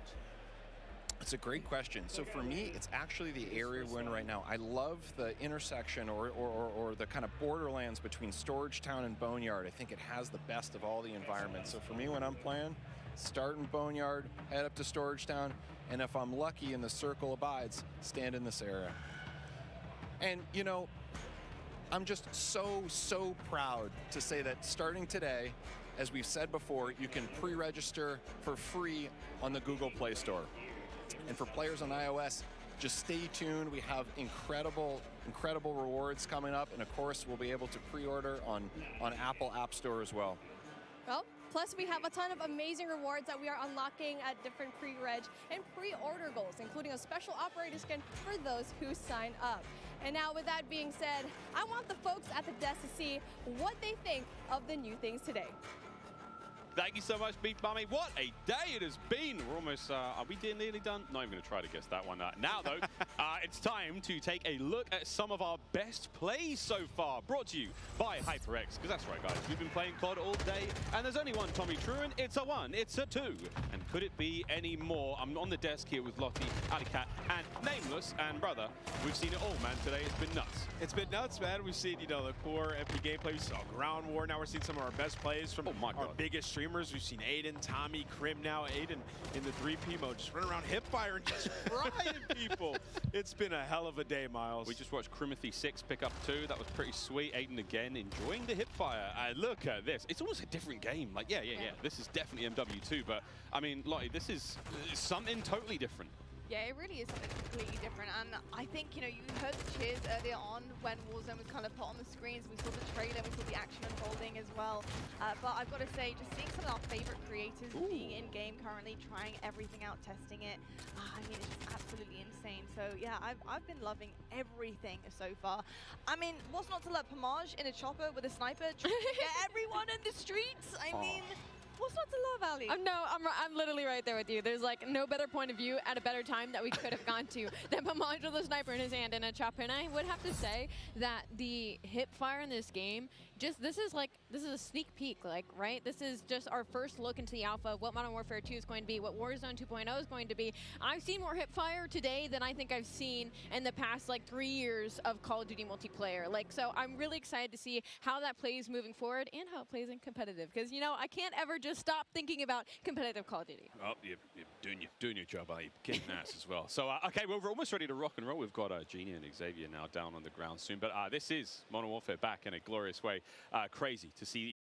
It's a great question. So for me, it's actually the area we're in right now. I love the intersection or the kind of borderlands between Storage Town and Boneyard. I think it has the best of all the environments. So for me, when I'm playing, start in Boneyard, head up to Storage Town, and if I'm lucky and the circle abides, stand in this area. And, you know, I'm just so proud to say that starting today, as we've said before, you can pre-register for free on the Google Play Store. And for players on iOS, just stay tuned. We have incredible rewards coming up. And of course, we'll be able to pre-order on Apple App Store as well. Well, plus we have a ton of amazing rewards that we are unlocking at different pre-reg and pre-order goals, including a special operator skin for those who sign up. And now with that being said, I want the folks at the desk to see what they think of the new things today. Thank you so much, Beef Mummy. What a day it has been. We're almost, are we nearly done? Not even going to try to guess that one. Now, though, it's time to take a look at some of our best plays so far, brought to you by HyperX. Because that's right, guys, we've been playing COD all day, and there's only one Tommy Truant. It's a 1, it's a 2. And could it be any more? I'm on the desk here with Lottie, Alicat, and Nameless, and brother, we've seen it all, man. Today it's been nuts. It's been nuts, man. We've seen, you know, the core MP gameplay. We saw Ground War. Now we're seeing some of our best plays from our biggest streamers. We've seen Aiden, Tommy, Krim now. Aiden in the 3P mode, just running around hipfire and just frying people. It's been a hell of a day, Miles. We just watched Crimothy6 pick up 2. That was pretty sweet. Aiden again enjoying the hipfire. Look at this. It's almost a different game. Like, yeah. This is definitely MW2, but I mean, Lottie, this is something totally different. Yeah, it really is something completely different. And I think, you know, you heard the cheers earlier on when Warzone was kind of put on the screens. We saw the trailer, we saw the action unfolding as well. But I've got to say, just seeing some of our favorite creators being in-game currently, trying everything out, testing it. I mean, it's just absolutely insane. So, yeah, I've been loving everything so far. I mean, what's not to love? Pomage in a chopper with a sniper, trying to get everyone in the streets. I mean... What's not to love, Ali? I'm literally right there with you. There's like no better point of view at a better time that we could have gone to than Pomage with a sniper in his hand and a chopper. And I would have to say that the hip fire in this game, this is a sneak peek, like, right? This is just our first look into the alpha of what Modern Warfare 2 is going to be, what Warzone 2.0 is going to be. I've seen more hip fire today than I think I've seen in the past like 3 years of Call of Duty multiplayer. Like, so I'm really excited to see how that plays moving forward and how it plays in competitive. Because, you know, I can't ever just stop thinking about competitive Call of Duty. Oh, you're doing your job, you're kicking ass as well. So, okay, well, we're almost ready to rock and roll. We've got Genie and Xavier now down on the ground soon. But this is Modern Warfare back in a glorious way. Crazy to see